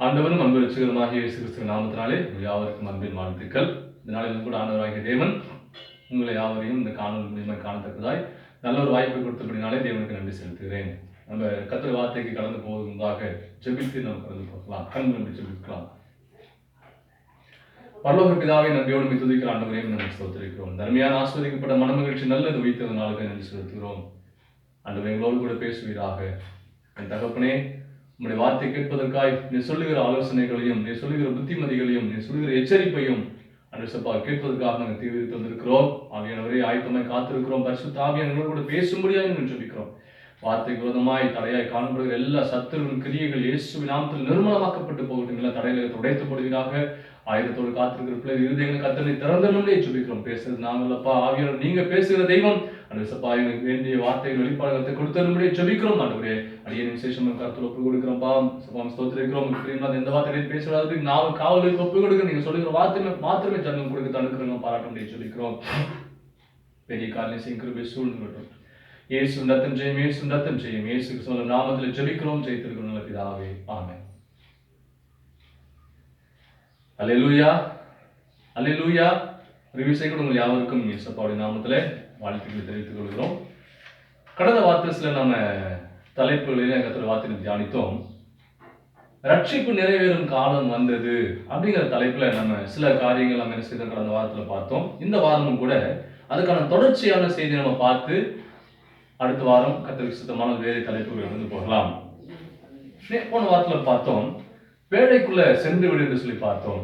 ஆண்டவரும் அன்பு ரட்சகருமாகிய இயேசு கிறிஸ்துவின் நாமத்தினாலே யாவருக்கும் அன்பின் வாழ்த்துக்கள். இந்த நாளிலும் கூட ஆண்டவராகிய தேவன் உங்களை யாவரையும் இந்த காணொலி மூலியமாக காணத்தக்கதாய் நல்ல ஒரு வாய்ப்பை கொடுத்தபடினாலே தேவனுக்கு நன்றி செலுத்துகிறேன். நம்ம கர்த்தர் வார்த்தைக்கு கடந்து போவதற்கு முன்பாக ஜெபித்து நம்ம கடந்து போகலாம். கண்களை ஜெபிக்கலாம். பரலோக பிதாவை நன்றியோடு துதிக்கிற ஆண்டவரையும் நம்ம ஸ்தோத்திரிக்கிறோம். தர்மையான ஆஸ்வதிக்கப்பட்ட மனமகிழ்ச்சி நல்லது வைத்ததனால நன்றி செலுத்துகிறோம். ஆண்டவர் எங்களோடு கூட பேசுவீராக. என் தகப்பனே, உங்களுடைய வார்த்தை கேட்பதற்காய் நீ சொல்லுகிற ஆலோசனைகளையும், நீ சொல்லுகிற புத்திமதிகளையும், நீ சொல்லுகிற எச்சரிப்பையும் அனுசப்பா கேட்பதற்காக நாங்கள் தீவிரித்து வந்திருக்கிறோம். ஆவியானவரே ஆயத்தமாய் காத்திருக்கிறோம். பரிசுத்த ஆவியானவரோடு கூட பேசும்படியாக நாங்கள் ஜெபிக்கிறோம். வார்த்தைக்கு விரோதமாய் தடையாய் காணப்படுகிற எல்லா சத்துருவின் கிரியைகள் இயேசுவின் நாமத்தில் நிர்மூலமாக்கப்பட்டு போகட்டும். எல்லா தடைகளை உடைத்தப்படுவதாக ஆயுதத்தோடு காத்திருக்கிற பிள்ளை இருதயங்களை கத்தனை திறந்தே ஜெபிக்கிறோம். பேசுறது நாங்களப்பா, ஆவியானவர் நீங்க பேசுகிற தெய்வம். அனுசப்பா எங்களுக்கு வேண்டிய வார்த்தைகள் வெளிப்பாடுகளை கொடுத்தரும்படியே ஜெபிக்கிறோம். ஆண்டவரே அடியேன் விசேஷம் கருத்துல ஒப்பு கொடுக்கிறோம்ப்பா. ஸ்தோத்திரிக்கிறோம். எந்த வார்த்தைகளையும் பேசுறது நான் காவலுக்கு ஒப்பு கொடுக்க நீங்க சொல்லுகிற வார்த்தை மாத்திரமே ஜன்மம் கொடுக்க தடுக்கிறோம். பாராட்ட முடிய ஜெபிக்கிறோம். பெரிய காரணம் செய்கிற சூழ்நிலை இயேசு நத்தம் செய்யும், இயேசு நத்தம் செய்யும். இயேசு கிறிஸ்துவின் நாமத்தில் ஜெபிக்கிறோம். ஜெயித்திருக்கிறோம் நல்ல பிதாவே, ஆமென். அல்லேலூயா, அல்லேலூயா. ரிவியூஸை கூட உங்கள் யாவருக்கும் இயேசுவின் நாமத்திலே வாழ்த்துக்களை தெரிவித்துக் கொள்கிறோம். கடந்த வாரத்தில் நம்ம தலைப்புகளிலே கர்த்தருடைய வார்த்தையை தியானித்தோம். ரட்சிப்பு நிறைவேறும் காலம் வந்தது அப்படிங்கிற தலைப்புல நம்ம சில காரியங்கள் நம்ம என்ன செய்தோம் கடந்த வாரத்தில் பார்த்தோம். இந்த வாரமும் கூட அதுக்கான தொடர்ச்சியான செய்தி நம்ம பார்த்து அடுத்த வாரம் கர்த்தருக்கு சித்தமான வேறு தலைப்புகள் இருந்து போகலாம். போன வாரத்தில் பார்த்தோம் பேழைக்குள்ள சென்று விடு என்று சொல்லி பார்த்தோம்.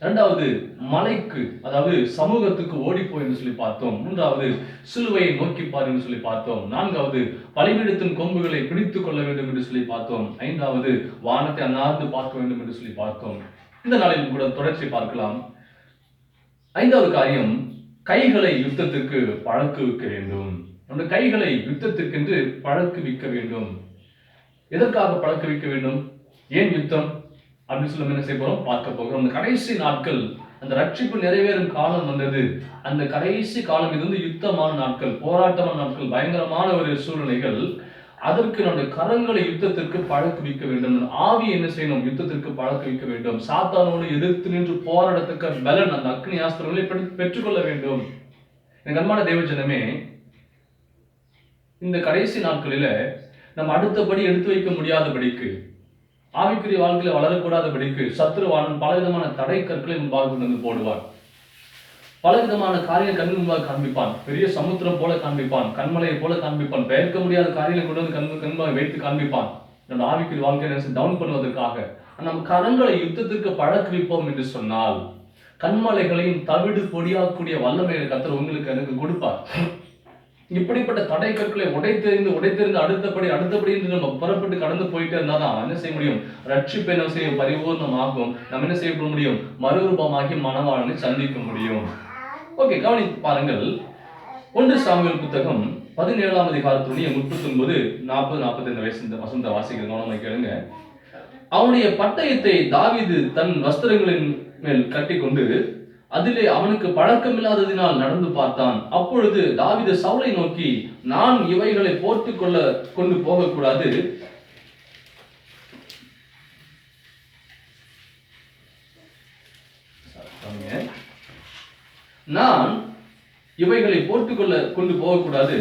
இரண்டாவது மலைக்கு, அதாவது சமூகத்துக்கு ஓடிப்போய் என்று சொல்லி பார்த்தோம். மூன்றாவது சிலுவையை நோக்கிப்பார் என்று சொல்லி பார்த்தோம். நான்காவது பலிபீடத்தின் கொம்புகளை பிடித்துக் கொள்ள வேண்டும் என்று சொல்லி பார்த்தோம். ஐந்தாவது வானத்தை அண்ணாந்து பார்க்க வேண்டும் என்று சொல்லி பார்த்தோம். இந்த நாளில் கூட தொடர்ச்சி பார்க்கலாம். ஐந்தாவது காரியம், கைகளை யுத்தத்திற்கு பழக்குவிக்க வேண்டும். அந்த கைகளை யுத்தத்திற்கென்று பழக்குவிக்க வேண்டும். எதற்காக பழக்குவிக்க வேண்டும்? ஏன் யுத்தம் அப்படின்னு சொல்லி என்ன செய்ய போறோம், பார்க்க போகிறோம். அந்த கடைசி நாட்கள், அந்த ரட்சிப்பு நிறைவேறும் காலம் வந்தது. அந்த கடைசி காலம் இது வந்து யுத்தமான நாட்கள், போராட்டமான நாட்கள், பயங்கரமான ஒரு சூழ்நிலைகள். அதற்கு நம்முடைய கரங்களை யுத்தத்திற்கு பழக்குவிக்க வேண்டும். ஆவி என்ன செய்யணும்? யுத்தத்திற்கு பழக்குவிக்க வேண்டும். சாத்தானோடு எதிர்த்து நின்று போராடத்தக்க பலன், அந்த அக்னி ஆஸ்திரங்களை பெற்றுக்கொள்ள வேண்டும். என் அன்பான தேவஜனமே, இந்த கடைசி நாட்களில நம்ம அடுத்தபடி எடுத்து வைக்க முடியாதபடிக்கு, ஆவிக்குரிய வாழ்க்கையில வளரக்கூடாதபடிக்கு சத்துருவானன் பலவிதமான தடை கற்களை முன்பாக கொண்டு வந்து போடுவான். பலவிதமான காரியங்கள் கண் முன்பாக காண்பிப்பான். பெரிய சமுத்திரம் போல காண்பிப்பான், கண்மலையை போல காண்பிப்பான், பெயர்க்க முடியாத காரியங்களை கொண்டு வந்து கண்பாக வைத்து காண்பிப்பான். நம்ம ஆவிக்குரிய வாழ்க்கையை டவுன் பண்ணுவதற்காக நம்ம கரங்களை யுத்தத்திற்கு பழக்குவிப்போம் என்று சொன்னால் கண்மலைகளையும் தவிடு பொடியாக்கூடிய வல்லமையை கர்த்தர் உங்களுக்கு எனக்கு கொடுப்பார். இப்படிப்பட்ட தடை கற்களை உடைத்தெறிந்து அடுத்தபடி என்று நம்ம புறப்பட்டு கடந்து போயிட்டே இருந்தாதான் என்ன செய்ய முடியும்? ரட்சிப்பு என்ன செய்யும்? பரிபூர்ணமாகும். நம்ம என்ன செய்ய முடியும்? மறுரூபமாகி மணவாளனை சந்திக்க முடியும். ஓகே, கவனித்து பாருங்கள். 1 சாமுவேல் புத்தகம் 17ஆம் அதிகாரத்துடைய 39, 40, 45 வசனத்தை வாசிக்கிற கவனமாக கேளுங்க. அவனுடைய பட்டயத்தை தாவீது தன் வஸ்திரங்களின் மேல் கட்டிக்கொண்டு அதிலே அவனுக்கு பழக்கமில்லாததினால் நடந்து பார்த்தான். அப்பொழுது தாவீது சவுலை நோக்கி, நான் இவைகளை போட்டுக் கொண்டு போகக்கூடாது, நான் இவைகளை கொண்டு போகக்கூடாது,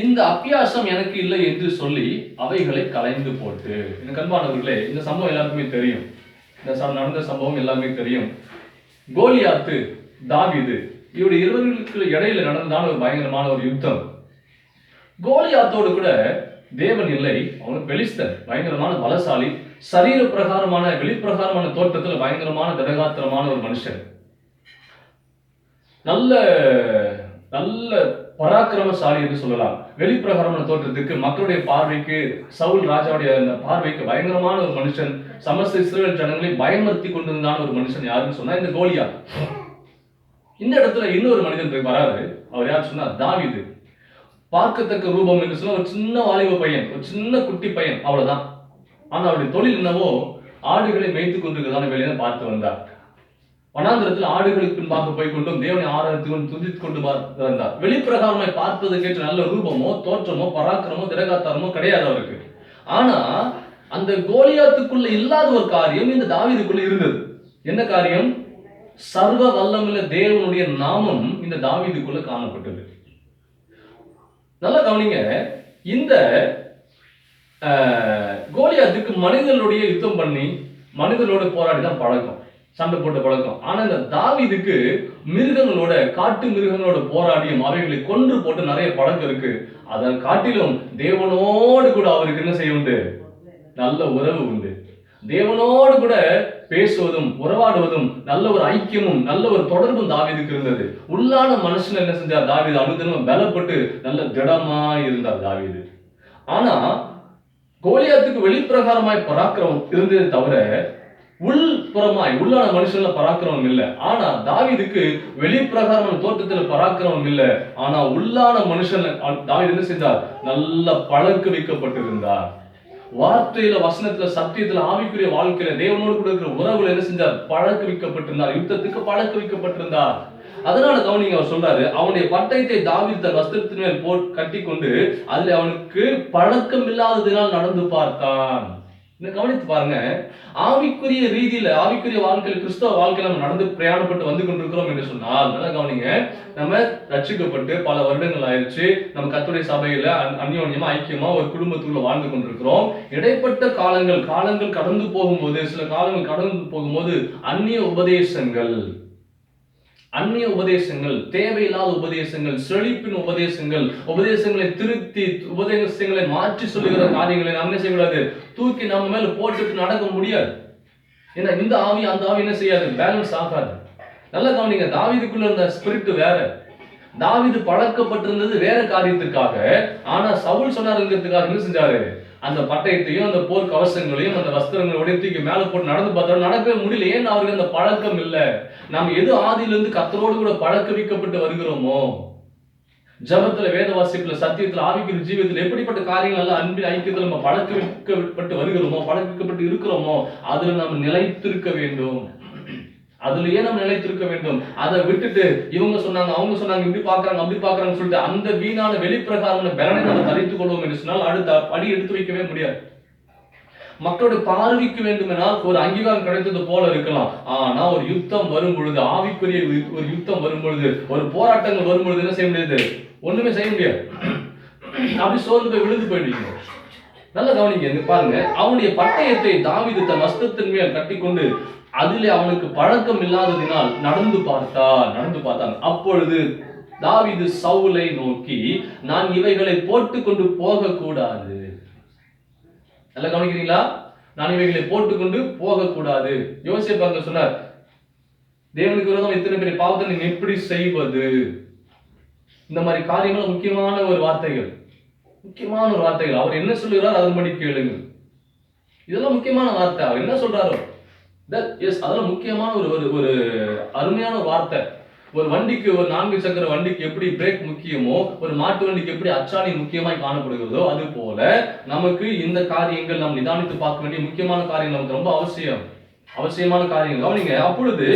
இந்த அபியாசம் எனக்கு இல்லை என்று சொல்லி அவைகளை களைந்து போட்டு. இந்த கண்பானவர்களே, இந்த சம்பவம் எல்லாருக்குமே தெரியும். இந்த நடந்த சம்பவம் எல்லாருமே தெரியும். கோலியாத்து, தாவீது, இவருடைய இருவர்களுக்கு இடையில நடந்ததான ஒரு பயங்கரமான ஒரு யுத்தம். கோலியாத்தோடு கூட தேவன் இல்லை, அவனுக்கு பெலிஸ்தன், பயங்கரமான பலசாலி, சரீர பிரகாரமான வெளிப்பிரகாரமான தோற்றத்தில் பயங்கரமான திடகாத்திரமான ஒரு மனுஷன், நல்ல நல்ல பராக்கிரமசாலி என்று சொல்லலாம். வெளிப்பிரகாரமான தோற்றத்துக்கு, மக்களுடைய பார்வைக்கு, சவுல் ராஜாவுடைய பார்வைக்கு பயங்கரமான ஒரு மனுஷன், சமஸ்த இஸ்ரவேல் ஜனங்களை பயமுறுத்தி கொண்டிருந்தான ஒரு மனுஷன். யாருன்னு சொன்னா இந்த கோலியாத். இந்த இடத்துல இன்னொரு மனிதன் வராது. அவர் யார் சொன்னா தாவீது. பார்க்கத்தக்க ரூபம் என்று சொன்னா ஒரு சின்ன வாலிப பையன், ஒரு சின்ன குட்டி பையன், அவ்வளவுதான். ஆனா அவருடைய தொழில் என்னவோ ஆடுகளை மேய்த்துக் கொண்டிருக்கிறதான வேலையை பார்த்து வந்தார். வனாந்திரத்தில் ஆடுகளுக்கு பின்பாக போய்கொண்டும் தேவனை ஆராதித்து துதித்துக் கொண்டு வந்தார். வெளிப்பிரகாரமாய் பார்ப்பதற்கேற்ற நல்ல ரூபமோ தோற்றமோ பராக்கிரமோ திடகாத்தாரமோ கிடையாது அவருக்கு. ஆனா அந்த கோலியாத்துக்குள்ள இல்லாத ஒரு காரியம் இந்த தாவீதுக்குள்ள இருந்தது. என்ன காரியம்? சர்வ வல்லமுள்ள தேவனுடைய நாமம் இந்த தாவீதுக்குள்ள காணப்பட்டது. நல்லா கவனிங்க, இந்த கோலியாத்துக்கு மனிதர்களுடைய யுத்தம் பண்ணி மனிதர்களோட போராடி தான் பழக்கம், சண்டை போட்ட பழக்கம். ஆனா இந்த தாவீதுக்கு மிருகங்களோட, காட்டு மிருகங்களோட போராடியும் அவைகளை கொன்று போட்டு நிறைய பழக்கம் இருக்கு. அதன் காட்டிலும் தேவனோடு கூட அவருக்கு என்ன செய்ய உண்டு? நல்ல உறவு உண்டு. தேவனோடு கூட பேசுவதும் உறவாடுவதும் நல்ல ஒரு ஐக்கியமும் நல்ல ஒரு தொடர்பும் தாவீதுக்கு இருந்தது. உள்ளான மனுஷன் என்ன செஞ்சார்? தாவீது அனுதினமும் பலப்பட்டு நல்ல திடமா இருந்தார் தாவீது. ஆனா கோலியாத்துக்கு வெளிப்பிரகாரமாய் பராக்கிரமம் இருந்ததை தவிர உள்புறமாய் உள்ளான மனுஷன்ல பராக்கிரமம் இல்லை. ஆனா தாவீதுக்கு வெளிப்பிரகாரமான தோட்டத்துல பராக்கிரமம் இல்லை. ஆனா உள்ளான மனுஷன் தாவீது என்ன செஞ்சார்? நல்ல பழக்க வைக்கப்பட்டிருந்தார். வார்த்தையில, வசனத்துல, சத்தியத்துல, ஆவிக்குரிய வாழ்க்கையில தேவனோடு கூட இருக்கிற உறவுகள் என்ன செஞ்சார்? பழக்க வைக்கப்பட்டிருந்தார். யுத்தத்துக்கு பழக்க வைக்கப்பட்டிருந்தார். அதனால கவனிங்க, அவர் சொல்றாரு, அவனுடைய பட்டயத்தை தாவீது தன் வஸ்திரத்தின் மேல் போட்டு கட்டி கொண்டு அதுல அவனுக்கு பழக்கம் இல்லாததினால் நடந்து பார்த்தான். கவனித்து பாருங்க, ஆவிக்குரிய ரீதியில, ஆவிக்குரிய வாழ்க்கையில, கிறிஸ்தவ வாழ்க்கையில நம்ம நடந்து பிரயாணப்பட்டு வந்து கொண்டிருக்கிறோம் என்று சொன்னால், நல்லா கவனிங்க, நம்ம ரட்சிக்கப்பட்டு பல வருடங்கள் ஆயிடுச்சு. நம்ம கர்த்தருடைய சபையில அந்யோன்யமா ஐக்கியமா ஒரு குடும்பத்துக்குள்ள வாழ்ந்து கொண்டிருக்கிறோம். இடைப்பட்ட காலங்கள் கடந்து போகும்போது, சில காலங்கள் கடந்து போகும்போது அந்நிய உபதேசங்கள், தேவையில்லாத உபதேசங்கள், செழிப்பின் உபதேசங்களை திருத்தி, உபதேசங்களை மாற்றி சொல்லுகிற காரியங்களை நாம் என்ன செய்யக்கூடாது? தூக்கி நம்ம மேல போட்டுட்டு நடக்க முடியாது. ஏன்னா இந்த ஆவி அந்த ஆவி என்ன செய்யாது? பேலன்ஸ் ஆகாது. நல்லா கவனிங்க, தாவீதுக்குள்ள இருந்த ஸ்பிரிட் வேற. தாவீது பழக்கப்பட்டிருந்தது வேற காரியத்திற்காக. ஆனா சவுல் சொன்னாருங்கிறதுக்காக என்ன செஞ்சாரு? அந்த பட்டயத்தையும் அந்த போர் கவசங்களையும் அந்த வஸ்திரங்களோட தூக்கி மேல போட்டு நடந்து பார்த்தா நடக்கவே முடியல. ஏன்? அவருக்கு அந்த பழக்கம் இல்லை. நாம் எது ஆதியிலிருந்து கர்த்தரோடு கூட பழக்க வைக்கப்பட்டு வருகிறோமோ, ஜபத்துல, வேத வாசிப்புல, சத்தியத்துல, ஆவிக்குரிய ஜீவியத்துல எப்படிப்பட்ட காரியங்கள் எல்லாம் அன்பின் ஐக்கியத்துல நம்ம பழக்க வைக்கப்பட்டு வருகிறோமோ, பழக்க வைக்கப்பட்டு இருக்கிறோமோ, அதுல நம்ம நிலைத்திருக்க வேண்டும். அதுலயே நம்ம நிலைத்திருக்க வேண்டும். அதை விட்டுட்டு இவங்க சொன்னாங்க, அவங்க சொன்னாங்க, இப்படி பாக்குறாங்க, அப்படி பாக்குறாங்க சொல்லிட்டு அந்த வீணான வெளிப்பிரகாரமான பலனை நம்ம தரித்துக் கொள்வோம் என்று சொன்னால் அடுத்த படி எடுத்து வைக்கவே முடியாது. மக்களுடைய பார்வைக்கு வேண்டுமென்றால் ஒரு அங்கீகாரம் கிடைத்தது போல இருக்கலாம். ஆனா ஒரு யுத்தம் வரும் பொழுது, ஆவிக்குரிய ஒரு யுத்தம் வரும் பொழுது, ஒரு போராட்டங்கள் வரும் பொழுது என்ன செய்ய முடியாது? ஒண்ணுமே செய்ய முடியாது. அப்படி சோர்ந்து போய் விழுந்து போயிடுவீங்க. நல்ல கவனிங்க, பாருங்க, அவனுடைய பட்டயத்தை தாவீது தன் வஸ்திரத்தின் மேல் கட்டிக்கொண்டு அதிலே அவனுக்கு பழக்கம் இல்லாததினால் நடந்து பார்த்தான். அப்பொழுது தாவீது சவுலை நோக்கி, நான் இவைகளை போட்டுக்கொண்டு போக கூடாது. நல்லா கவனிக்கிறீங்களா? நான் இவைகளை போட்டுக்கொண்டு போக கூடாது. யோசிப்பாங்க சொன்னார், தேவனுக்கு விரோதம் இத்தனை பெரிய பாவத்தை நீ எப்படி செய்வது? இந்த மாதிரி காரியங்கள் முக்கியமான ஒரு வார்த்தைகள். அவர் என்ன சொல்லுகிறார் அதன்படி கேளுங்க. இதெல்லாம் முக்கியமான வார்த்தை. அவர் என்ன சொல்றாரோ அதெல்லாம் முக்கியமான ஒரு அருமையான ஒரு வார்த்தை. ஒரு வண்டிக்கு, ஒரு 4 சக்கர வண்டிக்கு எப்படி பிரேக் முக்கியமோ, ஒரு மாட்டு வண்டிக்கு எப்படி அச்சாணி முக்கியமாய் காணப்படுகிறதோ, அது போல நமக்கு இந்த காரியங்கள் நாம் நிதானித்து பார்க்க வேண்டிய முக்கியமான காரியங்கள் நமக்கு ரொம்ப அவசியமான காரியங்கள். கவனிங்க, அப்பொழுது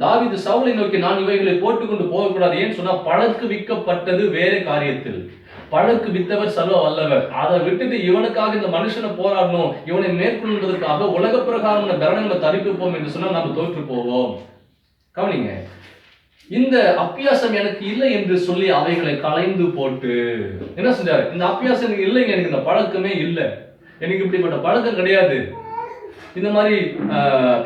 தாவீது சவுலை நோக்கி, நான் இவைகளை போட்டுக்கொண்டு போகக்கூடாது. ஏன்னு சொன்னா பழக்குவிக்கப்பட்டது வேற காரியத்தில். பழக்கு வித்தவர் சர்வ வல்லவர். அதை விட்டுட்டு இவனுக்காக இந்த மனுஷனை போராடணும், இவனை மேற்கொள்வதற்காக உலக பிரகாரம் தரணங்களை தரிப்பிப்போம் என்று சொன்னால் நாம் தோற்று போவோம். கவனிங்க, இந்த அப்பியாசம் எனக்கு இல்லை என்று சொல்லி அவைகளை களைந்து போட்டு என்ன செஞ்சாரு? இந்த அப்பியாசம் எனக்கு இல்லைங்க, எனக்கு இந்த பழக்கமே இல்லை, எனக்கு இப்படிப்பட்ட பழக்கம் கிடையாது. இந்த மாதிரி